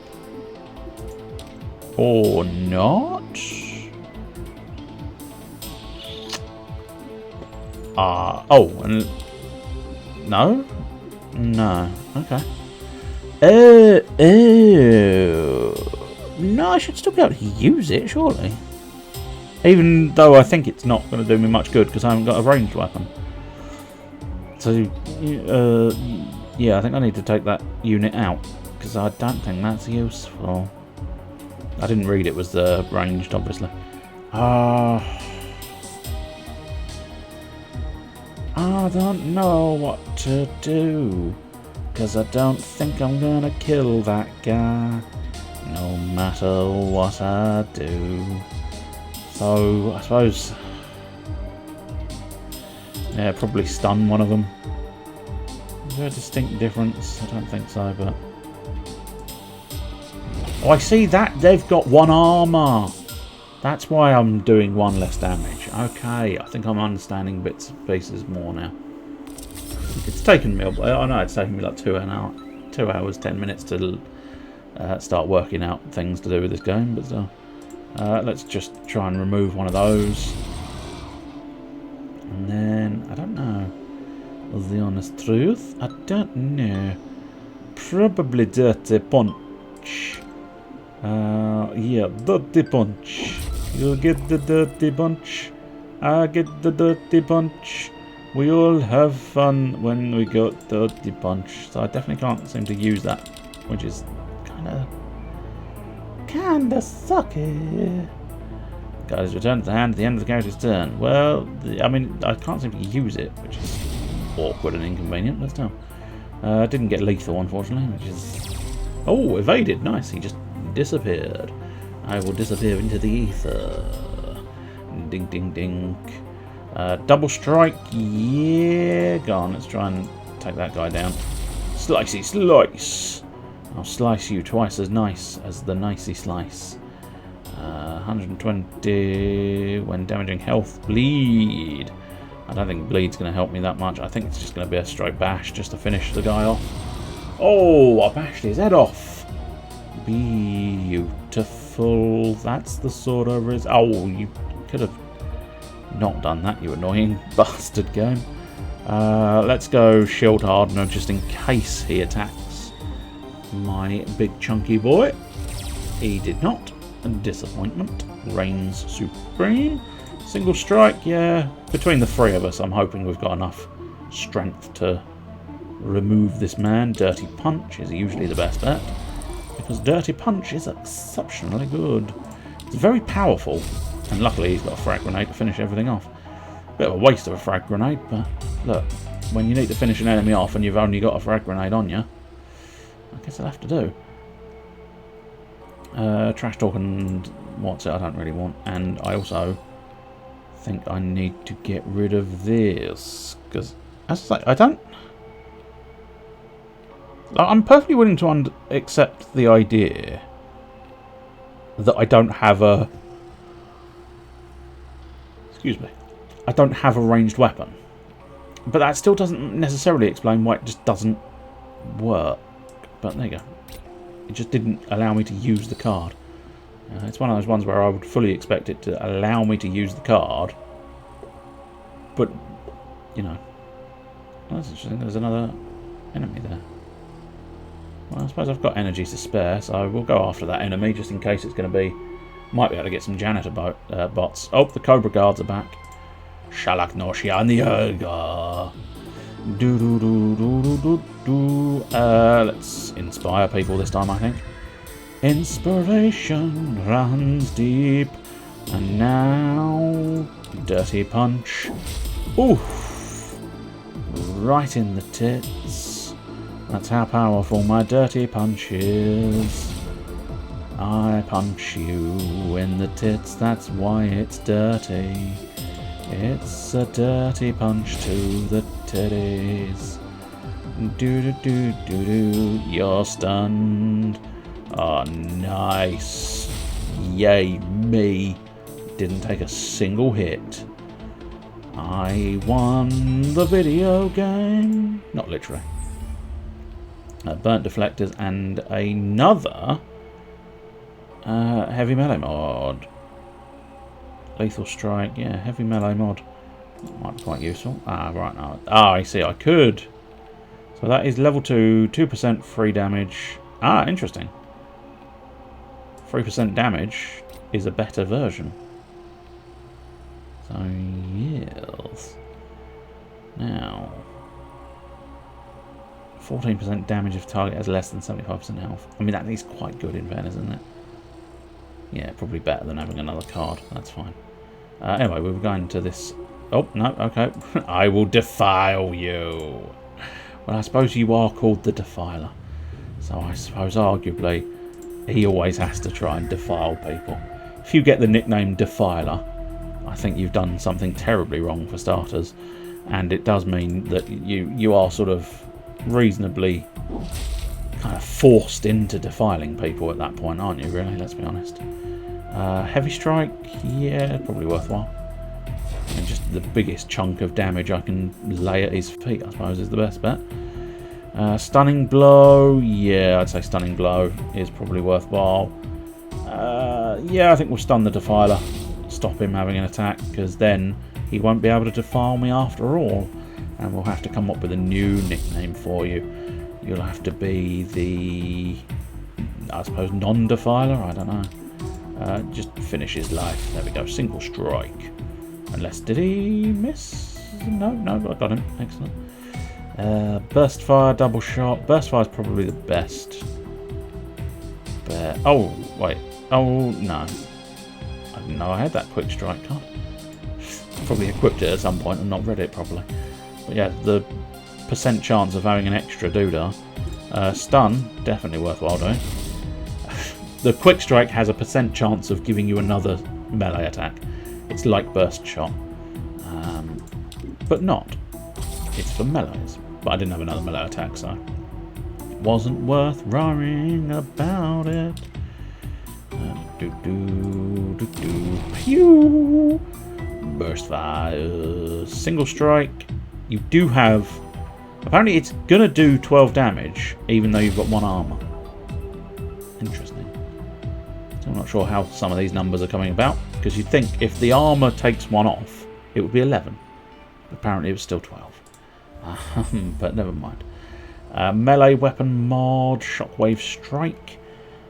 Or not? Oh, and no? No. Okay. No, I should still be able to use it, surely. Even though I think it's not going to do me much good because I haven't got a ranged weapon. So, yeah, I think I need to take that unit out because I don't think that's useful. I didn't read it was ranged, obviously. I don't know what to do, because I don't think I'm gonna kill that guy, no matter what I do. So, I suppose... Yeah, probably stun one of them. Is there a distinct difference? I don't think so, but... Oh, I see that! They've got 1 armour! That's why I'm doing 1 less damage. Okay, I think I'm understanding bits and pieces more now. It's taken me... I know it's taken me like 2 hours, 10 minutes to start working out things to do with this game, but still. Let's just try and remove one of those. And then, I don't know. Was the honest truth? I don't know. Probably Dirty Punch. Yeah, Dirty Punch. You get the Dirty Punch. I get the Dirty Punch. We all have fun when we got Dirty Punch. So I definitely can't seem to use that, which is kinda sucky. Guys, return to the hand at the end of the character's turn. Well, I mean, I can't seem to use it, which is awkward and inconvenient, but still. Didn't get lethal, unfortunately, which is... Oh, evaded. Nice. He just disappeared. I will disappear into the ether. Ding, ding, ding. Double strike, yeah. Go on, let's try and take that guy down. Slicey slice. I'll slice you twice as nice as the nicey slice. 120 when damaging health. Bleed. I don't think bleed's going to help me that much. I think it's just going to be a straight bash just to finish the guy off. Oh, I bashed his head off. Beautiful. That's the sort of... Oh, you could have not done that, you annoying bastard game. Let's go Shield Hardener just in case he attacks my big chunky boy. He did not. Disappointment. Reigns supreme. Single strike, yeah. Between the three of us, I'm hoping we've got enough strength to remove this man. Dirty Punch is usually the best bet, because Dirty Punch is exceptionally good. It's very powerful, and luckily he's got a frag grenade to finish everything off. Bit of a waste of a frag grenade, but look, when you need to finish an enemy off and you've only got a frag grenade on you, I guess I'll have to do. Trash talk and what's it I don't really want, and I also think I need to get rid of this, because as I say, I'm perfectly willing to accept the idea that I don't have a... Excuse me. I don't have a ranged weapon. But that still doesn't necessarily explain why it just doesn't work. But there you go. It just didn't allow me to use the card. It's one of those ones where I would fully expect it to allow me to use the card. But, you know. That's interesting. There's another enemy there. Well, I suppose I've got energy to spare, so we'll go after that enemy just in case it's going to be... Might be able to get some janitor bots. Oh, the Cobra Guards are back. Shalak Noshia and the Urga. Let's inspire people this time, I think. Inspiration runs deep. And now... Dirty Punch. Oof. Right in the tits. That's how powerful my Dirty Punch is. I punch you in the tits, that's why it's dirty. It's a dirty punch to the titties. Do-do-do-do-do, you're stunned. Oh, nice. Yay, me. Didn't take a single hit. I won the video game. Not literally. Burnt deflectors and another heavy melee mod. Lethal strike, yeah, heavy melee mod. That might be quite useful. Ah, right now. Ah, I see, I could. So that is level 2, 2% free damage. Ah, interesting. 3% damage is a better version. So, yes. Now, 14% damage if target has less than 75% health. I mean, that is quite good in fairness, isn't it? Yeah, probably better than having another card. That's fine. Anyway, we were going to this... Oh, no, okay. I will defile you. Well, I suppose you are called the Defiler. So I suppose, arguably, he always has to try and defile people. If you get the nickname Defiler, I think you've done something terribly wrong for starters. And it does mean that you are sort of reasonably kind of forced into defiling people at that point, aren't you, really? Let's be honest. Heavy strike, yeah, probably worthwhile. And just the biggest chunk of damage I can lay at his feet, I suppose, is the best bet. Stunning blow, yeah, I'd say stunning blow is probably worthwhile. Yeah, I think we'll stun the Defiler. Stop him having an attack, because then he won't be able to defile me after all. And we'll have to come up with a new nickname for you. You'll have to be the, I suppose, non-defiler, I don't know. Just finish his life. There we go, single strike. Unless, did he miss? No, I got him. Excellent. Burst fire, double shot. Burst fire is probably the best. But, oh, wait. Oh, no. I didn't know I had that quick strike card. Probably equipped it at some point and not read it properly. But yeah, the percent chance of having an extra doodah. Stun, definitely worthwhile doing. the quick strike has a % chance of giving you another melee attack. It's like burst shot, but not. It's for melees. But I didn't have another melee attack, so it wasn't worth worrying about it. Pew! Burst fire. Single strike. You do have... Apparently it's going to do 12 damage, even though you've got 1 armor. Interesting. So I'm not sure how some of these numbers are coming about, because you'd think if the armor takes 1 off, it would be 11. Apparently it was still 12. But never mind. Melee weapon mod, shockwave strike.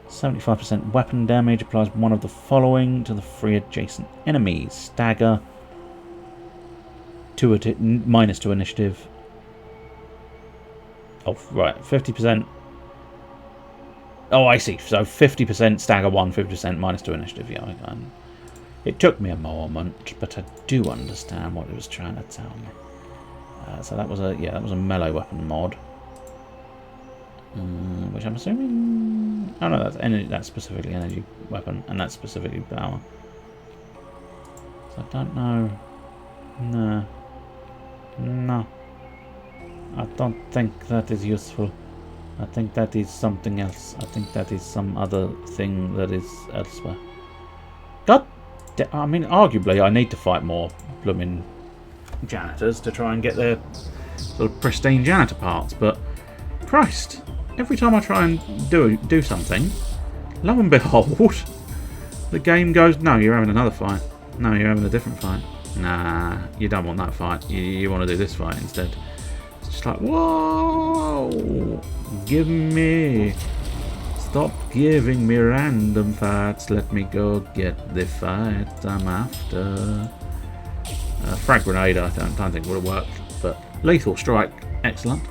75% weapon damage, applies one of the following to the 3 adjacent enemies. Stagger. -2 initiative. Oh, right, 50%. Oh, I see. So 50% stagger 1, 50% -2 initiative. Yeah, it took me a moment, but I do understand what it was trying to tell me. So that was a melee weapon mod, which I'm assuming. Oh no, that's specifically energy weapon, and that's specifically power. So I don't know. No. I don't think that is useful. I think that is something else. I think that is some other thing that is elsewhere. I mean, arguably, I need to fight more blooming janitors to try and get their sort of pristine janitor parts, but Christ, every time I try and do something, lo and behold, the game goes, no, you're having another fight. No, you're having a different fight. Nah, you don't want that fight. You want to do this fight instead. It's just like, whoa, give me, stop giving me random fights. Let me go get the fight I'm after. Frag grenade, I don't think would have worked, but lethal strike, excellent.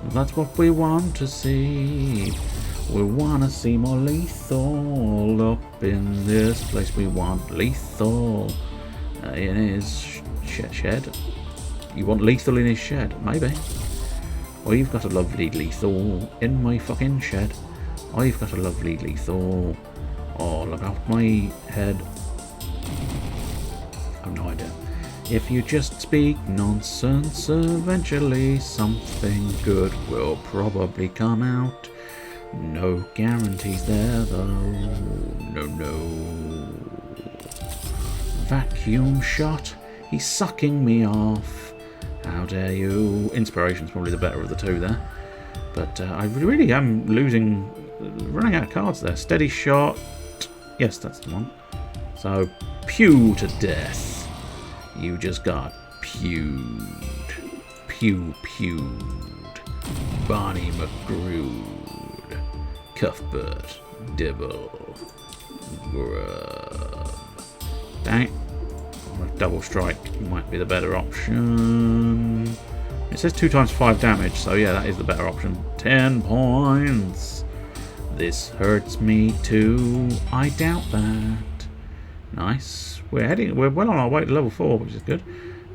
That's what we want to see. We want to see more lethal up in this place. We want lethal in his shed. You want lethal in his shed? Maybe. I've got a lovely lethal in my fucking shed. I've got a lovely lethal all about my head. I've no idea. If you just speak nonsense, eventually something good will probably come out. No guarantees there, though. No. Vacuum shot. He's sucking me off. How dare you? Inspiration's probably the better of the two there. But I really am running out of cards there. Steady shot. Yes, that's the one. So, pew to death. You just got pewed. Pewed. Barney McGrude. Cuthbert. Dibble. Grub. Dang it. Double strike might be the better option. It says 2 times 5 damage, so yeah, that is the better option. 10 points. This hurts me too. I doubt that. Nice. We're well on our way to level 4, which is good.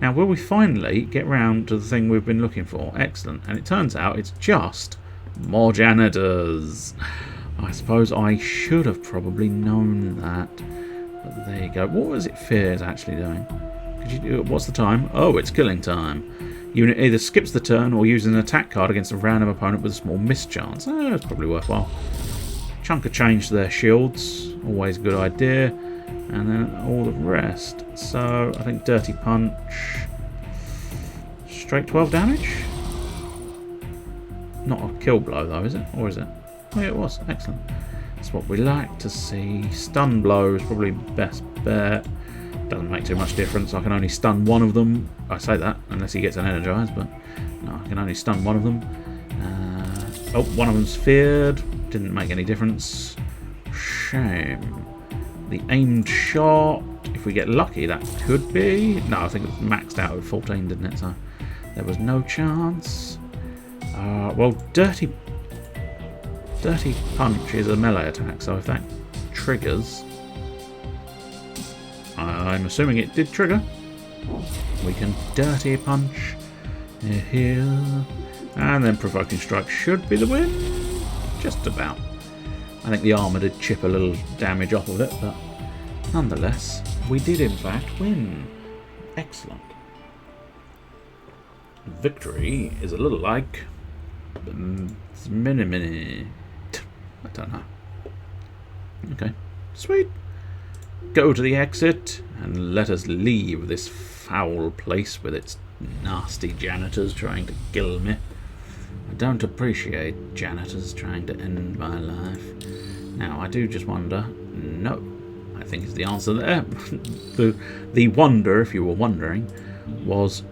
Now, will we finally get round to the thing we've been looking for? Excellent. And it turns out it's just more janitors. I suppose I should have probably known that. But there you go. What was it Fear's actually doing? What's the time? Oh, it's killing time. Unit either skips the turn or uses an attack card against a random opponent with a small mischance. Oh, it's probably worthwhile. Chunk of change to their shields. Always a good idea. And then all the rest. So, I think Dirty Punch. Straight 12 damage? Not a kill blow though, is it? Or is it? Oh yeah, it was. Excellent. That's what we like to see. Stun blow is probably best bet. Doesn't make too much difference. I can only stun one of them. I say that, unless he gets an energized, but no, I can only stun one of them. Oh, one of them's feared. Didn't make any difference. Shame. The aimed shot, if we get lucky, that could be. No, I think it was maxed out at 14, didn't it? So there was no chance. Well, Dirty Punch is a melee attack, so if that triggers, I'm assuming it did trigger. We can Dirty Punch here, and then Provoking Strike should be the win. Just about. I think the armour did chip a little damage off of it, but nonetheless, we did in fact win. Excellent. Victory is a little like... mini. I don't know. Okay, sweet. Go to the exit and let us leave this foul place with its nasty janitors trying to kill me. I don't appreciate janitors trying to end my life. Now, I do just wonder... No, I think is the answer there. the wonder, if you were wondering, was...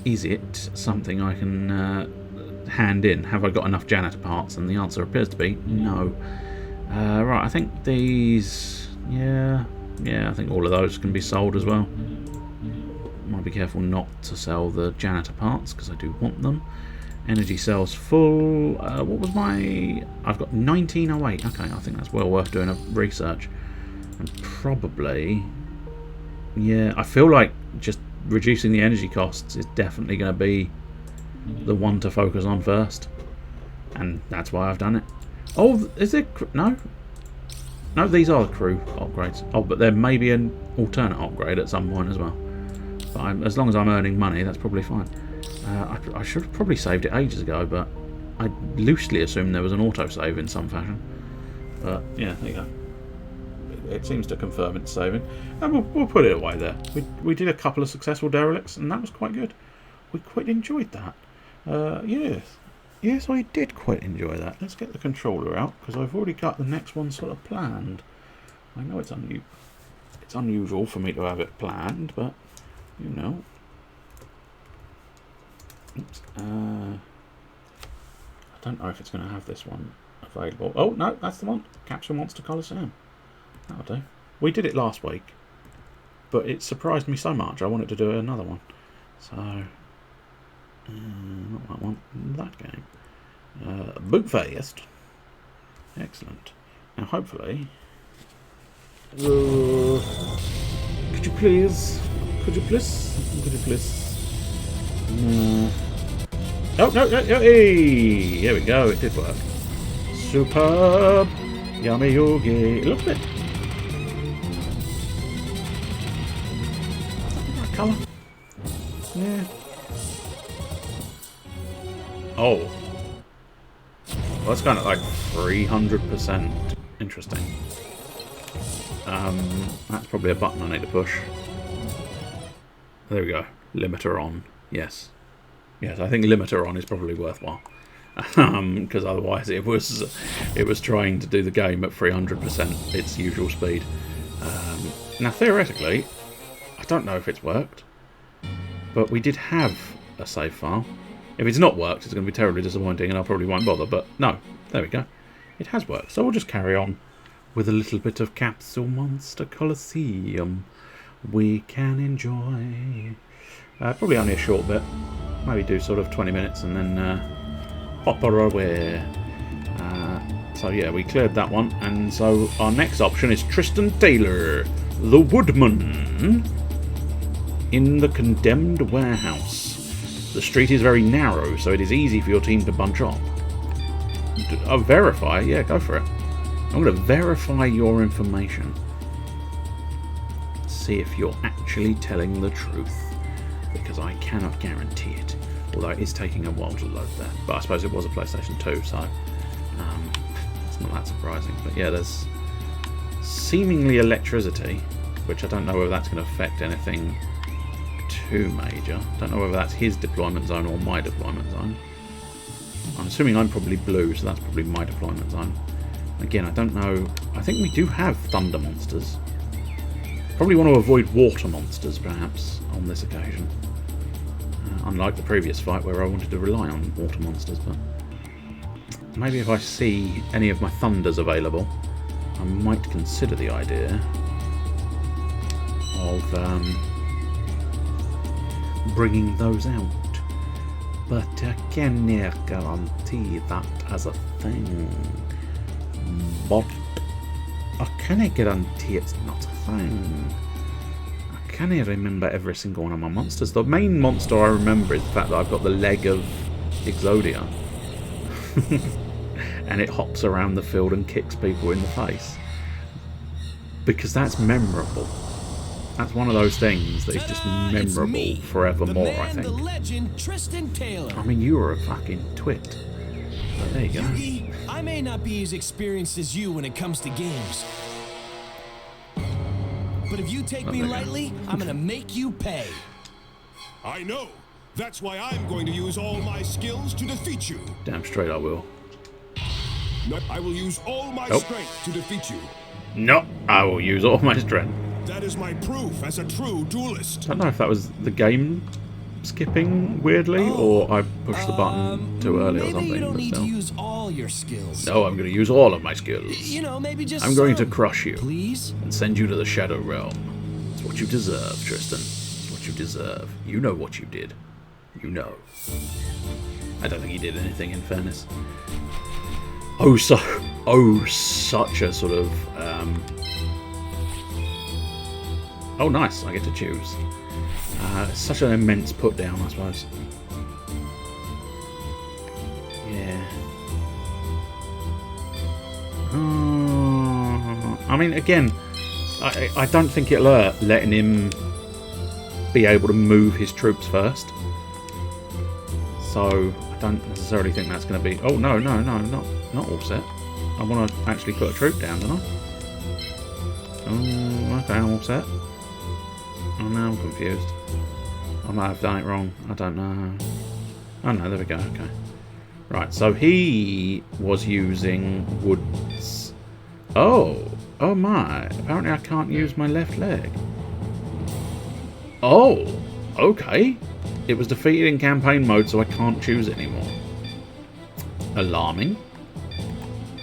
Is it something I can hand in? Have I got enough janitor parts? And the answer appears to be no. Right, I think these... Yeah, I think all of those can be sold as well. Might be careful not to sell the janitor parts, because I do want them. Energy cells full. What was my... I've got 1908. Okay, I think that's well worth doing a research. And probably... Yeah, I feel like just reducing the energy costs is definitely going to be the one to focus on first. And that's why I've done it. Oh, is there... No? No, these are the crew upgrades. Oh, but there may be an alternate upgrade at some point as well. But as long as I'm earning money, that's probably fine. I should have probably saved it ages ago, but I loosely assumed there was an autosave in some fashion. But yeah, there you go. It seems to confirm it's saving. And we'll put it away there. We did a couple of successful derelicts, and that was quite good. We quite enjoyed that. Yes, I did quite enjoy that. Let's get the controller out, because I've already got the next one sort of planned. I know it's unusual for me to have it planned, but, you know. Oops. I don't know if it's going to have this one available. Oh, no, that's the one. Capsule Monster Colosseum. That'll do. We did it last week, but it surprised me so much I wanted to do another one. So, not that one, that game. Bootfaced. Excellent. Now, hopefully... could you please... No. Oh, no, hey! There we go, it did work. Superb! Yummy yogi. It looks a bit... That colour? Yeah. Oh. Well, that's kind of like 300%. Interesting. That's probably a button I need to push. There we go. Limiter on. Yes. Yes, I think limiter on is probably worthwhile. Because otherwise it was trying to do the game at 300% its usual speed. Now theoretically, I don't know if it's worked, but we did have a save file. If it's not worked, it's going to be terribly disappointing and I probably won't bother, but no, there we go. It has worked, so we'll just carry on with a little bit of Capsule Monster Colosseum we can enjoy. Probably only a short bit, maybe do sort of 20 minutes and then hop her away. So yeah, we cleared that one, and so our next option is Tristan Taylor, the Woodman, in the Condemned Warehouse. The street is very narrow, so it is easy for your team to bunch off. Verify? Yeah, go for it. I'm going to verify your information. See if you're actually telling the truth, because I cannot guarantee it. Although it is taking a while to load there. But I suppose it was a PlayStation 2, so it's not that surprising. But yeah, there's seemingly electricity, which I don't know whether that's going to affect anything too major. Don't know whether that's his deployment zone or my deployment zone. I'm assuming I'm probably blue, so that's probably my deployment zone. Again, I don't know. I think we do have thunder monsters. Probably want to avoid water monsters, perhaps, on this occasion. Unlike the previous fight where I wanted to rely on water monsters, but maybe if I see any of my thunders available, I might consider the idea of bringing those out. But I cannot guarantee that as a thing. But I cannot guarantee it's not a thing. I cannot remember every single one of my monsters. The main monster I remember is the fact that I've got the leg of Exodia. and it hops around the field and kicks people in the face. Because that's memorable. That's one of those things that is just memorable forevermore, I think. The legend, Tristan Taylor. I mean, you were a fucking twit. But there you go. Yugi, I may not be as experienced as you when it comes to games. But if you take me lightly, I'm gonna make you pay. I know. That's why I'm going to use all my skills to defeat you. Damn straight I will. No, I will use all my strength to defeat you. No, I will use all my strength. That is my proof as a true duelist. I don't know if that was the game skipping weirdly, or I pushed the button too early or something. Maybe you don't need still. to use all your skills. No, I'm going to use all of my skills. You know, maybe just I'm going to crush you. Please? And send you to the Shadow Realm. It's what you deserve, Tristan. It's what you deserve. You know what you did. You know. I don't think he did anything, in fairness. Oh, such a sort of... Oh, nice. I get to choose. Such an immense put down, I suppose. Yeah. I mean, again, I don't think it'll hurt letting him be able to move his troops first. So I don't necessarily think that's going to be... Oh, no, not all set. I want to actually put a troop down, don't I? Oh, okay, I'm all set. Oh, now I'm confused. I might have done it wrong. I don't know. Oh, no, there we go, okay. Right, so he was using woods. Oh my. Apparently I can't use my left leg. Oh, okay. It was defeated in campaign mode, so I can't choose it anymore. Alarming.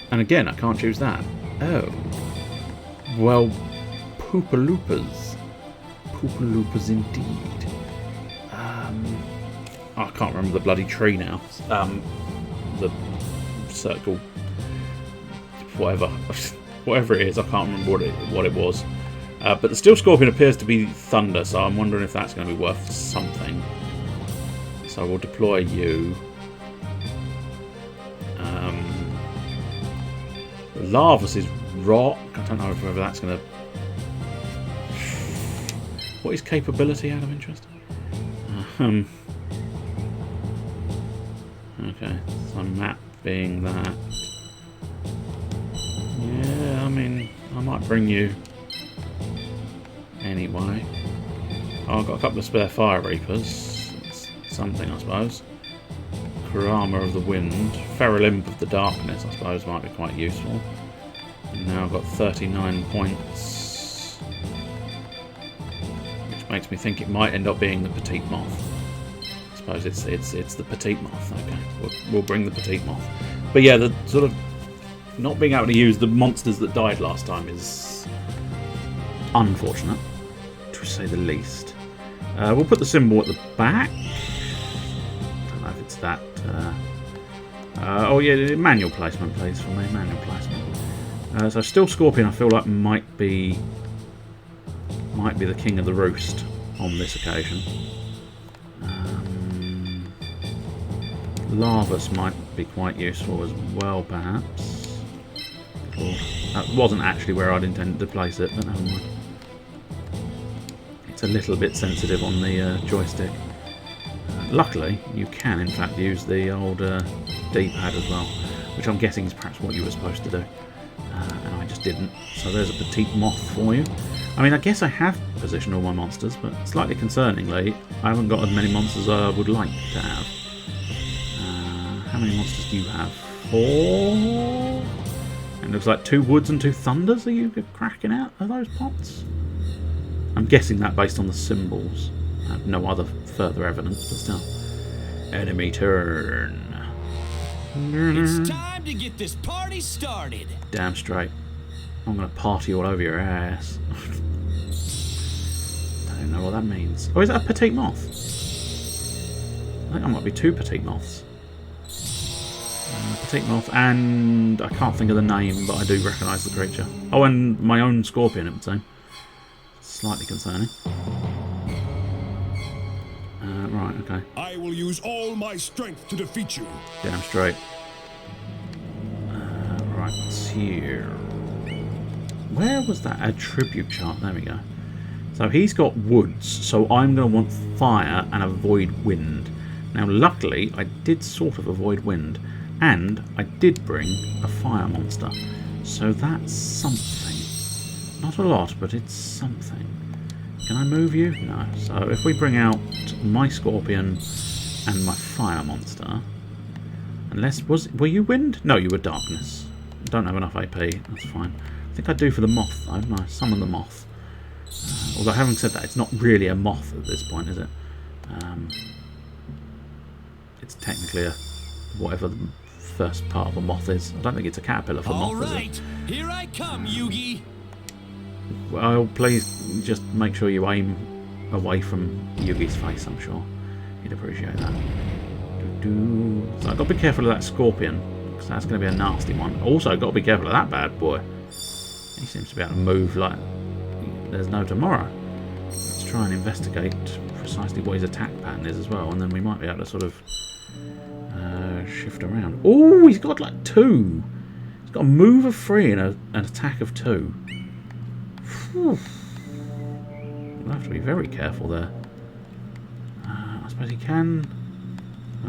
And again, I can't choose that. Oh. Well, poopaloopas. Poopaloopas indeed. I can't remember the bloody tree now. The circle. Whatever it is, I can't remember what it was. But the Steel Scorpion appears to be thunder, so I'm wondering if that's going to be worth something. So we'll deploy you. Lavas is rock. I don't know whether that's going to... What is capability out of interest? Okay, so map being that. Yeah, I mean, I might bring you anyway. Oh, I've got a couple of spare Fire Reapers. It's something, I suppose. Kurama of the Wind. Feral Imp of the Darkness, I suppose, might be quite useful. And now I've got 39 points. Which makes me think it might end up being the Petite Moth. I suppose it's the Petite Moth. Okay, we'll bring the Petite Moth. But yeah, the sort of not being able to use the monsters that died last time is unfortunate, to say the least. We'll put the symbol at the back. I don't know if it's that. Oh yeah, manual placement, please, for me. Manual placement. So Steel Scorpion, I feel like might be the king of the roost on this occasion. Lavas might be quite useful as well, perhaps. Or, that wasn't actually where I'd intended to place it, but never mind. It's a little bit sensitive on the joystick. Luckily, you can in fact use the old D-pad as well, which I'm guessing is perhaps what you were supposed to do. And I just didn't. So there's a Petite Moth for you. I mean, I guess I have positioned all my monsters, but slightly concerningly, I haven't got as many monsters as I would like to have. How many monsters do you have? 4? And it looks like 2 woods and 2 thunders. Are you cracking out of those pots? I'm guessing that based on the symbols. I have no other further evidence, but still. Enemy turn. It's time to get this party started. Damn straight. I'm going to party all over your ass. Don't know what that means. Oh, is that a Petite Moth? I think that might be 2 Petite Moths. Petite Moth, and I can't think of the name, but I do recognise the creature. Oh, and my own Scorpion, it would seem. Slightly concerning. Right, okay. I will use all my strength to defeat you. Damn straight. here. Where was that attribute chart? There we go. So he's got woods, so I'm going to want fire and avoid wind. Now luckily I did sort of avoid wind, and I did bring a fire monster. So that's something. Not a lot, but it's something. Can I move you? No. So if we bring out my scorpion and my fire monster... Unless... Were you wind? No, you were darkness. Don't have enough AP. That's fine. I think I do for the moth, though. No, summon the moth. Although having said that, it's not really a moth at this point, is it? It's technically a... whatever the first part of a moth is. I don't think it's a caterpillar for moth, is it? Here I come, Yugi. Well, please just make sure you aim away from Yugi's face, I'm sure. He'd appreciate that. So I've got to be careful of that scorpion, because that's going to be a nasty one. Also, got to be careful of that bad boy. He seems to be able to move like there's no tomorrow. Let's try and investigate precisely what his attack pattern is as well, and then we might be able to sort of shift around. Oh, he's got like 2. He's got a move of 3 and an attack of 2. Whew. We'll have to be very careful there. I suppose he can...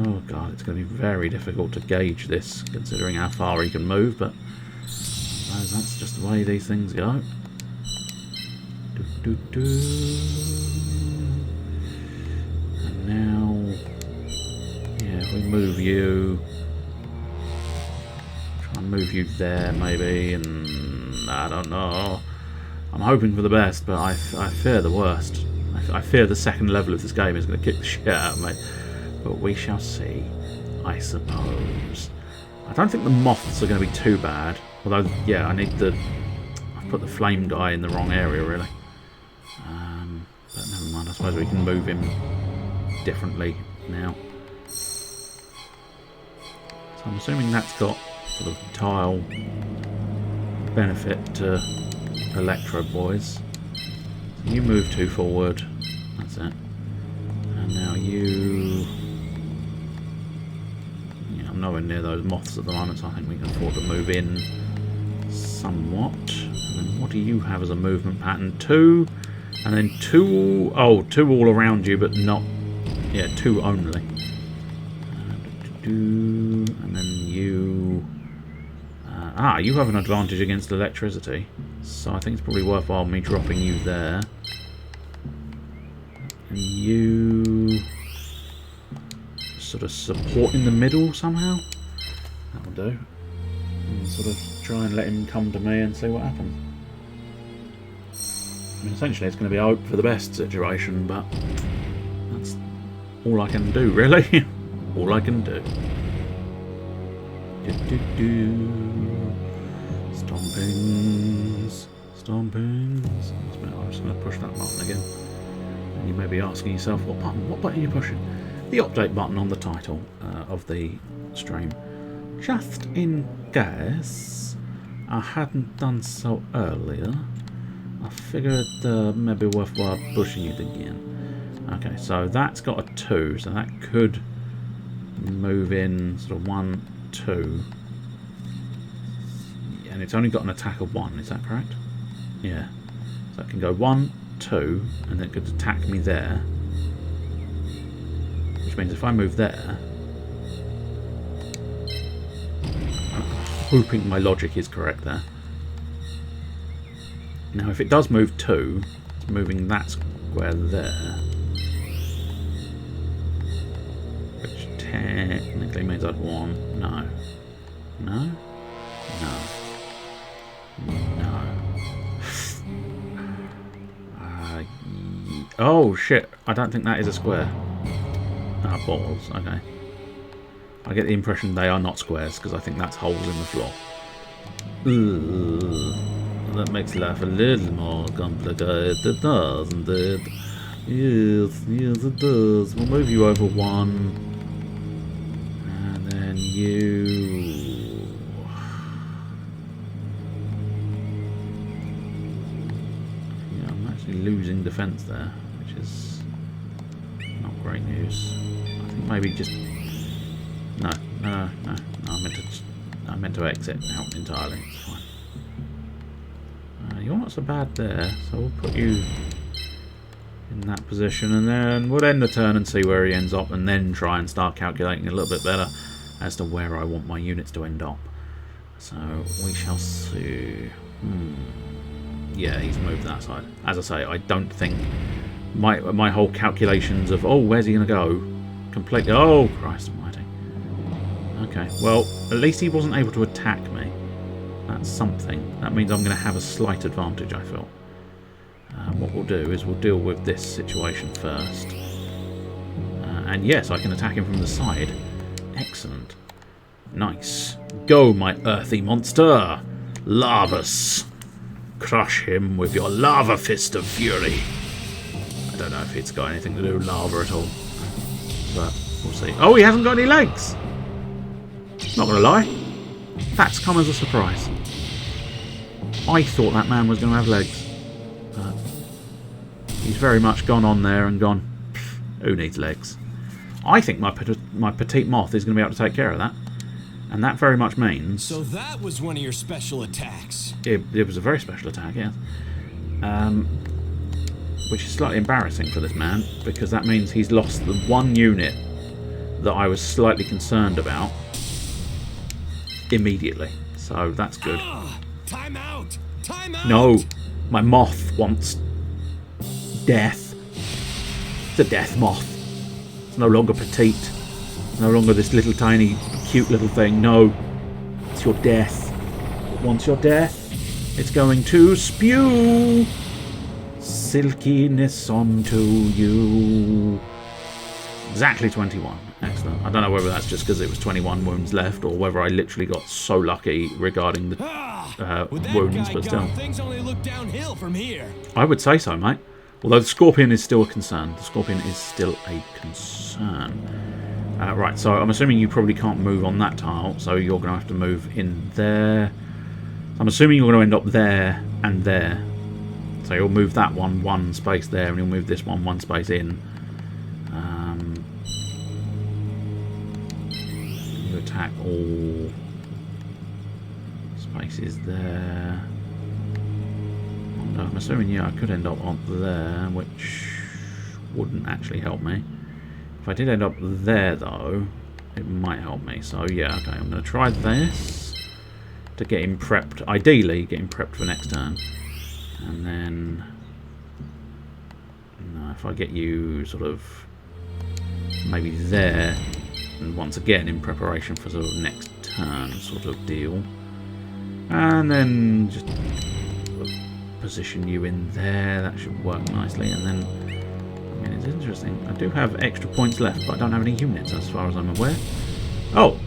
Oh god, it's going to be very difficult to gauge this, considering how far he can move, but I suppose that's just the way these things go. And now... Yeah, if we move you... Try and move you there, maybe, and... I don't know. I'm hoping for the best, but I fear the worst. I fear the second level of this game is going to kick the shit out of me. But we shall see, I suppose. I don't think the moths are going to be too bad. Although, yeah, I need the... I've put the flame guy in the wrong area, really. But never mind, I suppose we can move him differently now. So I'm assuming that's got sort of tile benefit to Electro boys. So you move 2 forward. That's it. And now you... Yeah, I'm nowhere near those moths at the moment, so I think we can afford to move in somewhat. And then what do you have as a movement pattern? 2, and then 2... Oh, 2 all around you, but not... Yeah, 2 only. And then you... you have an advantage against electricity, so I think it's probably worthwhile me dropping you there. And you... sort of support in the middle somehow? That'll do. And sort of try and let him come to me and see what happens. I mean, essentially it's going to be a hope for the best situation, but that's all I can do, really. All I can do. Stompings. Stompings. I'm just going to push that button again. And you may be asking yourself, what button? What button are you pushing? The update button on the title of the stream. Just in case I hadn't done so earlier, I figured maybe worthwhile pushing it again. Okay, so that's got a 2, so that could move in sort of 1, 2. And it's only got an attack of 1, is that correct? Yeah. So it can go 1, 2, and then it could attack me there. Which means if I move there... I'm hoping my logic is correct there. Now if it does move 2, it's moving that square there. Which technically means I'd want... No. No? No. No. Oh shit, I don't think that is a square. Ah, balls, okay. I get the impression they are not squares, because I think that's holes in the floor. Ugh. That makes life a little more complicated, doesn't it? Yes, yes it does. We'll move you over 1. And then you... Yeah, I'm actually losing defense there, which is not great news. I think maybe just... No, I meant to I meant to exit out entirely. It's fine. You're not so bad there, so we'll put you in that position, and then we'll end the turn and see where he ends up, and then try and start calculating a little bit better as to where I want my units to end up. So we shall see. Yeah, he's moved that side. As I say, I don't think my whole calculations of, oh, where's he going to go, completely... Oh, Christ almighty. Okay, well, at least he wasn't able to attack me. That's something. That means I'm going to have a slight advantage, I feel. What we'll do is we'll deal with this situation first. And yes, I can attack him from the side. Excellent. Nice. Go, my earthy monster! Lavus! Crush him with your lava fist of fury. I don't know if it's got anything to do with lava at all. But we'll see. Oh, he hasn't got any legs! Not gonna lie. That's come as a surprise. I thought that man was going to have legs. But he's very much gone on there and gone, who needs legs? I think my petite moth is going to be able to take care of that. And that very much means... So that was one of your special attacks. It was a very special attack, yes. Which is slightly embarrassing for this man, because that means he's lost the one unit that I was slightly concerned about immediately. So that's good. Time out! Time out! No, my moth wants death. It's a death moth. It's no longer petite. It's no longer this little tiny cute little thing. No, it's your death. It wants your death. It's going to spew silkiness onto you. Exactly 21. Excellent. I don't know whether that's just because it was 21 wounds left, or whether I literally got so lucky regarding the wounds, but still. Things only look downhill from here. I would say so, mate. Although the scorpion is still a concern. The scorpion is still a concern. Right, so I'm assuming you probably can't move on that tile, so you're going to have to move in there. I'm assuming you're going to end up there and there. So you'll move that one space there, and you'll move this one space in. You attack all spaces there. I'm assuming, yeah, I could end up up there, which wouldn't actually help me. If I did end up there, though, it might help me. So, yeah, okay, I'm going to try this to get him prepped. Ideally, get him prepped for next turn. And then, if I get you sort of maybe there, and once again in preparation for sort of next turn sort of deal. And then just position you in there. That should work nicely. And then, I mean, it's interesting. I do have extra points left, but I don't have any units as far as I'm aware. Oh!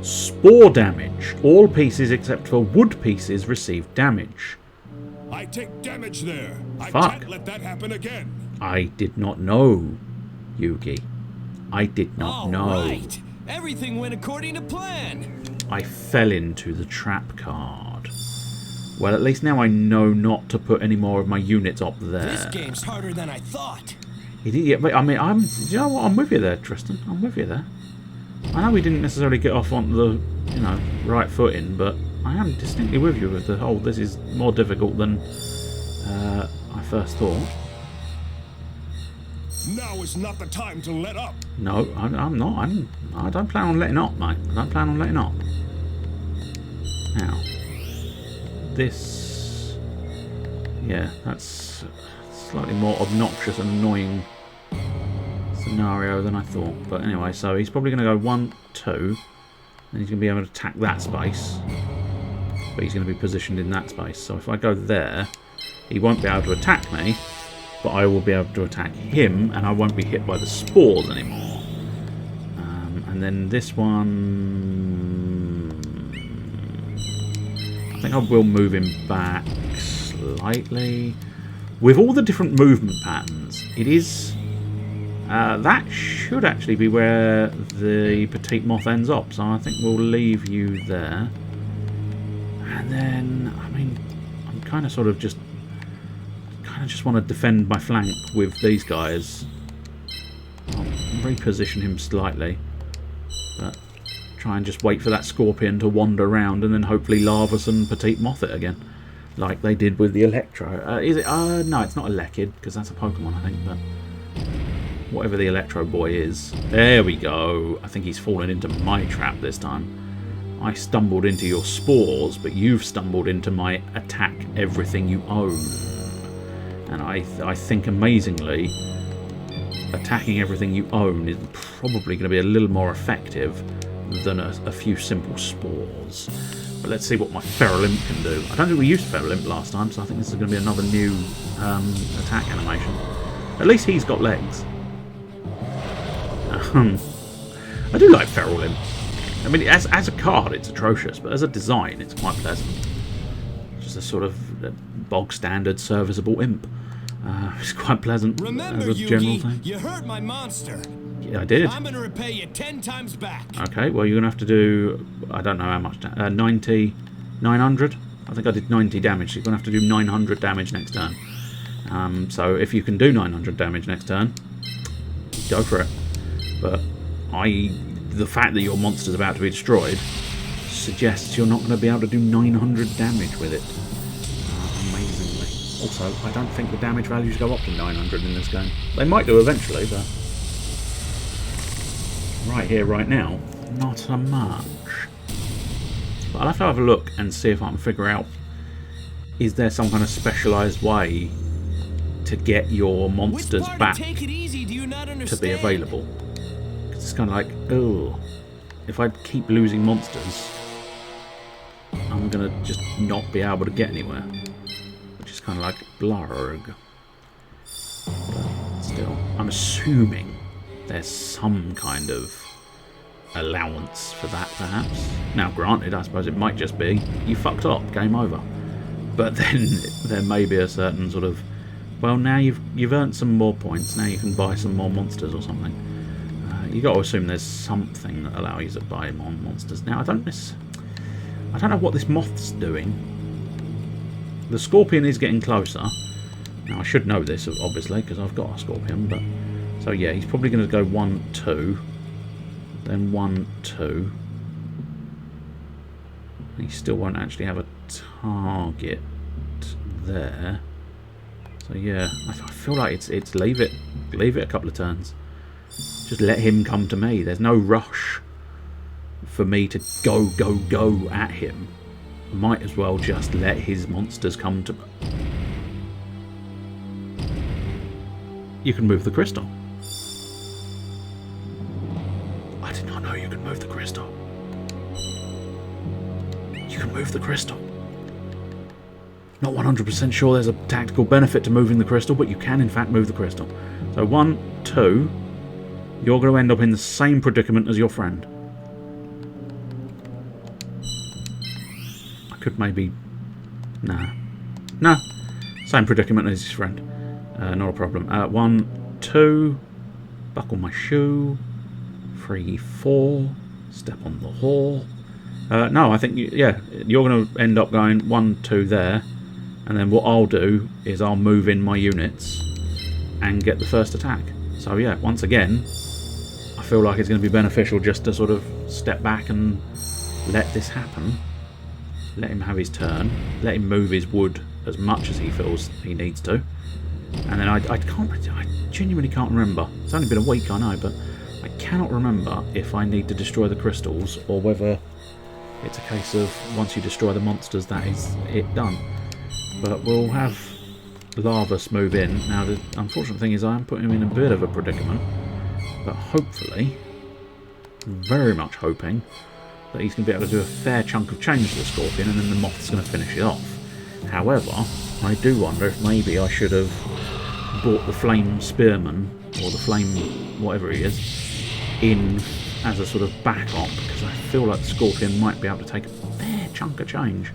Spore damage. All pieces except for wood pieces receive damage. I take damage there. I Fuck. can't let that happen again. I did not know, Yugi. I did not know. All right. Everything went according to plan. I fell into the trap card. Well, at least now I know not to put any more of my units up there. This game's harder than I thought. Yeah, but I mean, you know what? I'm with you there, Tristan. I'm with you there. I know we didn't necessarily get off on the, right footing, but I am distinctly with you with the whole. This is more difficult than I first thought. Now is not the time to let up. No, I'm not. I don't plan on letting up, mate. I don't plan on letting up. Now, this, yeah, that's slightly more obnoxious and annoying scenario than I thought. But anyway, so he's probably going to go 1, 2, and he's going to be able to attack that space. But he's going to be positioned in that space. So if I go there, he won't be able to attack me, but I will be able to attack him, and I won't be hit by the spores anymore. And then this one, I think I will move him back slightly. With all the different movement patterns, it is... that should actually be where the petite moth ends up, so I think we'll leave you there. And then, I mean, I'm kind of sort of just... I just want to defend my flank with these guys. I'm reposition him slightly. But try and just wait for that scorpion to wander around and then hopefully Larvus and Petite Moth it again. Like they did with the Electro. Is it? No, it's not a Lekid, because that's a Pokemon, I think, but whatever the Electro Boy is. There we go. I think he's fallen into my trap this time. I stumbled into your spores, but you've stumbled into my attack everything you own. And I think, amazingly, attacking everything you own is probably going to be a little more effective than a few simple spores. But let's see what my Ferolimp can do. I don't think we used Ferolimp last time, so I think this is going to be another new attack animation. At least he's got legs. I do like Ferolimp. I mean, as a card, it's atrocious, but as a design, it's quite pleasant. Just a sort of bog-standard, serviceable imp. It's quite pleasant. Remember, as a general Yugi, thing. you hurt my monster. Yeah, I did. I'm going to repay you 10 times back. Okay, well, you're going to have to do, I don't know how much, 900? I think I did 90 damage, so you're going to have to do 900 damage next turn. So if you can do 900 damage next turn, go for it. But the fact that your monster's about to be destroyed suggests you're not going to be able to do 900 damage with it. Amazingly. Also, I don't think the damage values go up to 900 in this game. They might do eventually, but right here, right now, not so much. But I'll have to have a look and see if I can figure out, is there some kind of specialised way to get your monsters back to be available? Because it's kind of like, oh, if I keep losing monsters, I'm going to just not be able to get anywhere. Which is kind of like blarg. But still, I'm assuming there's some kind of allowance for that, perhaps. Now, granted, I suppose it might just be, you fucked up, game over. But then there may be a certain sort of, well, now you've earned some more points, now you can buy some more monsters or something. You got to assume there's something that allows you to buy more monsters. Now, I don't know what this moth's doing. The scorpion is getting closer. Now, I should know this, obviously, because I've got a scorpion, but so yeah, he's probably going to go 1, 2, then 1, 2. He still won't actually have a target there. So yeah, I feel like it's leave it a couple of turns. Just let him come to me. There's no rush for me to go at him. Might as well just let his monsters come to me. You can move the crystal. I did not know you could move the crystal. You can move the crystal. Not 100% sure there's a tactical benefit to moving the crystal, but you can in fact move the crystal. So 1, 2, you're going to end up in the same predicament as your friend. I could maybe... Nah. No. Same predicament as his friend. Not a problem. 1, 2, buckle my shoe. 3, 4, step on the hall. No, I think, yeah, you're going to end up going 1, 2 there. And then what I'll do is I'll move in my units and get the first attack. So yeah, once again, I feel like it's going to be beneficial just to sort of step back and let this happen. Let him have his turn. Let him move his wood as much as he feels he needs to. And then I genuinely can't remember. It's only been a week, I know, but I cannot remember if I need to destroy the crystals or whether it's a case of once you destroy the monsters, that is it done. But we'll have Larvus move in. Now, the unfortunate thing is I am putting him in a bit of a predicament. But hopefully, very much hoping, that he's going to be able to do a fair chunk of change to the Scorpion and then the Moth's going to finish it off. However, I do wonder if maybe I should have brought the Flame Spearman, or the Flame whatever he is, in as a sort of backup, because I feel like the Scorpion might be able to take a fair chunk of change.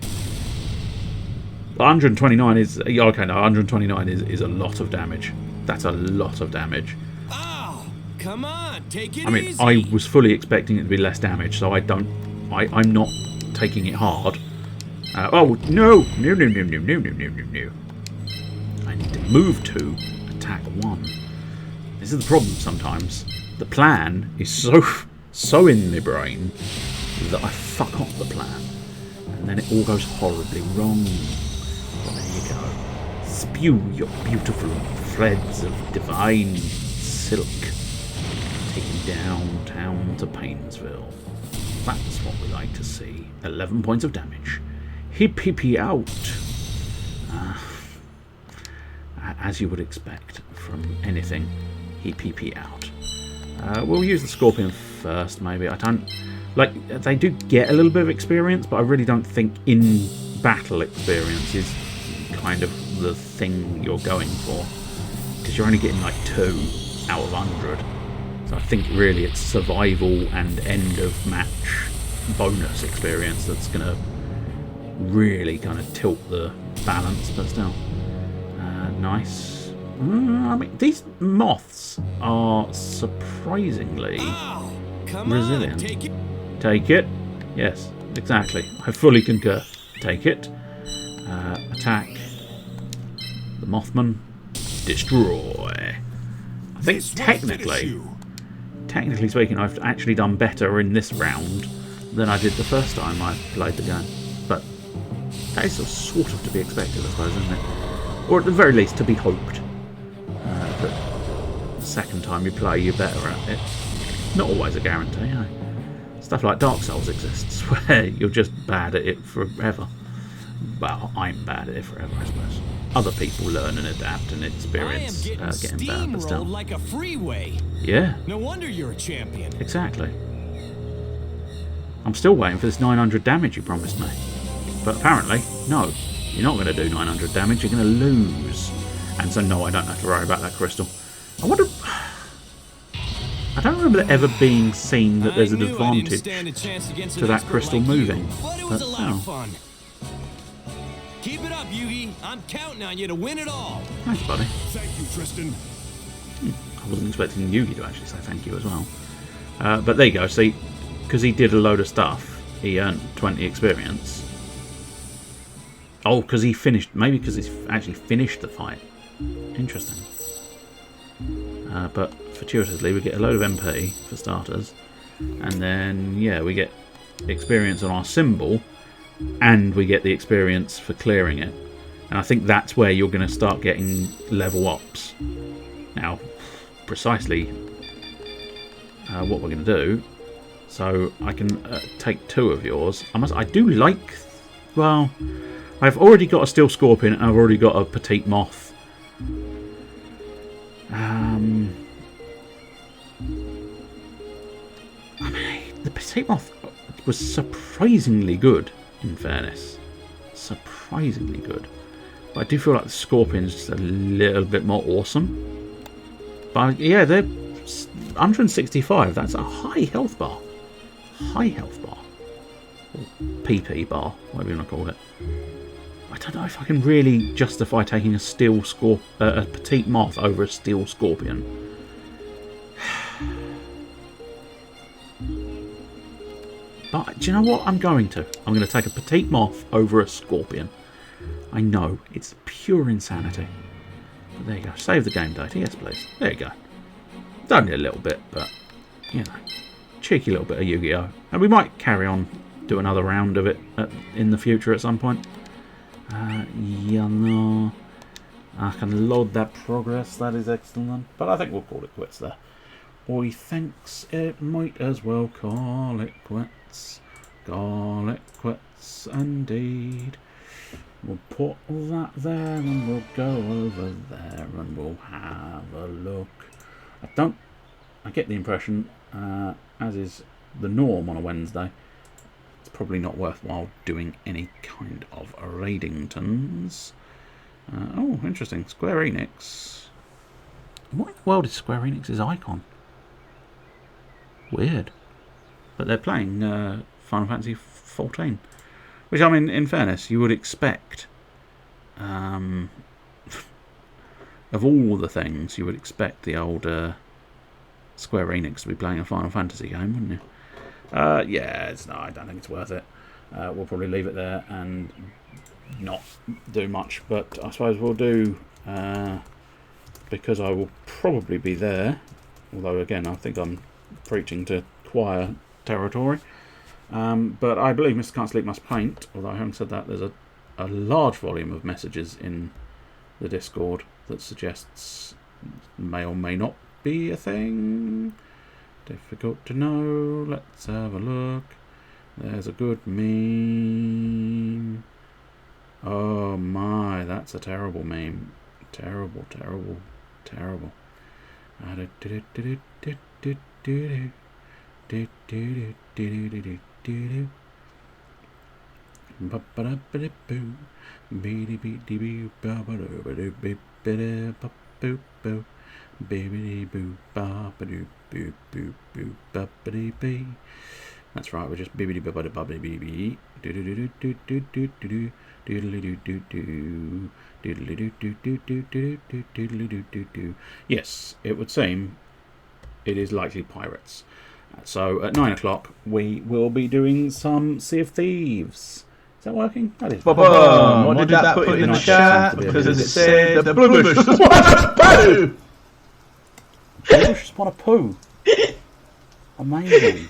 129 is... Okay, no, 129 is a lot of damage. That's a lot of damage. Oh, come on, take it I mean, easy. I was fully expecting it to be less damage, so I'm not taking it hard. Oh, no! No. I need to move to attack 1. This is the problem sometimes. The plan is so in my brain that I fuck up the plan. And then it all goes horribly wrong. But there you go. Spew your beautiful threads of divine silk. Taking downtown to Painesville. That's what we like to see. 11 points of damage. Hip hippie out. As you would expect from anything, hip hippie out. We'll use the Scorpion first, maybe. I don't... Like, they do get a little bit of experience, but I really don't think in battle experience is kind of the thing you're going for. Because you're only getting like 2 out of 100. So I think really it's survival and end of match bonus experience that's going to really kind of tilt the balance, but still. Nice. I mean, these moths are surprisingly resilient. Take it. Yes, exactly. I fully concur. Take it. Attack. The Mothman. Destroy. I think technically speaking, I've actually done better in this round than I did the first time I played the game. But that is sort of to be expected, I suppose, isn't it? Or at the very least, to be hoped. That the second time you play, you're better at it. Not always a guarantee, eh? Stuff like Dark Souls exists, where you're just bad at it forever. Well, I'm bad at it forever, I suppose. Other people learn and adapt and experience getting bad, but still. Like a freeway. Yeah. No wonder you're a champion. Exactly. I'm still waiting for this 900 damage you promised me. But apparently, no. You're not going to do 900 damage, you're going to lose. And so, no, I don't have to worry about that crystal. I wonder... I don't remember there ever being seen that there's an advantage to that crystal moving. But it was a lot of fun. Keep it up, Yugi. I'm counting on you to win it all. Thanks, buddy. Thank you, Tristan. I wasn't expecting Yugi to actually say thank you as well. But there you go. See, because he did a load of stuff, he earned 20 experience. Oh, because he finished... Maybe because he's actually finished the fight. Interesting. But fortuitously, we get a load of MP, for starters. And then, yeah, we get experience on our symbol. And we get the experience for clearing it. And I think that's where you're going to start getting level ups. Now, precisely what we're going to do. So, I can take 2 of yours. I do like... Well... I've already got a Steel Scorpion and I've already got a Petite Moth. I mean, the Petite Moth was surprisingly good, in fairness. Surprisingly good. But I do feel like the Scorpion's just a little bit more awesome. But yeah, they're 165. That's a high health bar. High health bar. Or PP bar, whatever you want to call it. I don't know if I can really justify taking a a Petite Moth over a Steel Scorpion. But do you know what? I'm going to take a Petite Moth over a Scorpion. I know, it's pure insanity. But there you go. Save the game data. Yes, please. There you go. It's only a little bit, but, you know, cheeky little bit of Yu-Gi-Oh! And we might carry on, do another round of it in the future at some point. Yeah, no. I can load that progress. That is excellent. But I think we'll call it quits there. Oi, thanks. It might as well call it quits. Call it quits, indeed. We'll put that there and we'll go over there and we'll have a look. I get the impression, as is the norm on a Wednesday, it's probably not worthwhile doing any kind of Raidingtons. Oh, interesting. Square Enix. What in the world is Square Enix's icon? Weird. But they're playing Final Fantasy XIV. Which, I mean, in fairness, you would expect... of all the things, you would expect the old Square Enix to be playing a Final Fantasy game, wouldn't you? Yeah, no, I don't think it's worth it. We'll probably leave it there and not do much. But I suppose we'll do... because I will probably be there Although, again, I think I'm preaching to choir territory. But I believe Mr. Can't Sleep Must Paint, although having said that, there's a large volume of messages in the Discord that suggests may or may not be a thing. Difficult to know. Let's have a look. There's a good meme. Oh my, that's a terrible meme. Terrible, terrible, terrible. That's right, we're just bibbidi bobbidi bobbidi bee. Yes, it would seem it is likely pirates. So at 9 o'clock we will be doing some Sea of Thieves. Is that working? That is. What did that put in the chat? Because it said the Blubush just want to poo! Blubush just want to poo. Amazing.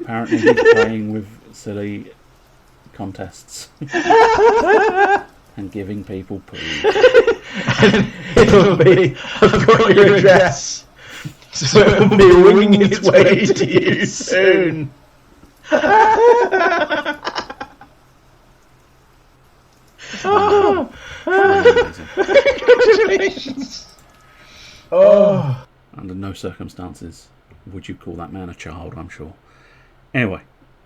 Apparently he's playing with silly contests and giving people poo. It'll be, I've got your address, so it'll be winging its way to you soon. Congratulations. Oh. Under no circumstances would you call that man a child, I'm sure. Anyway,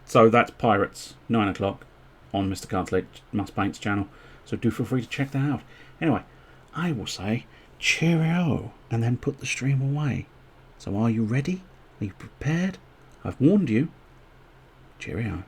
so that's Pirates, 9 o'clock on Mr. Can't Sleep Must Paint's channel. So do feel free to check that out. Anyway, I will say cheerio and then put the stream away. So are you ready? Are you prepared? I've warned you. Cheerio.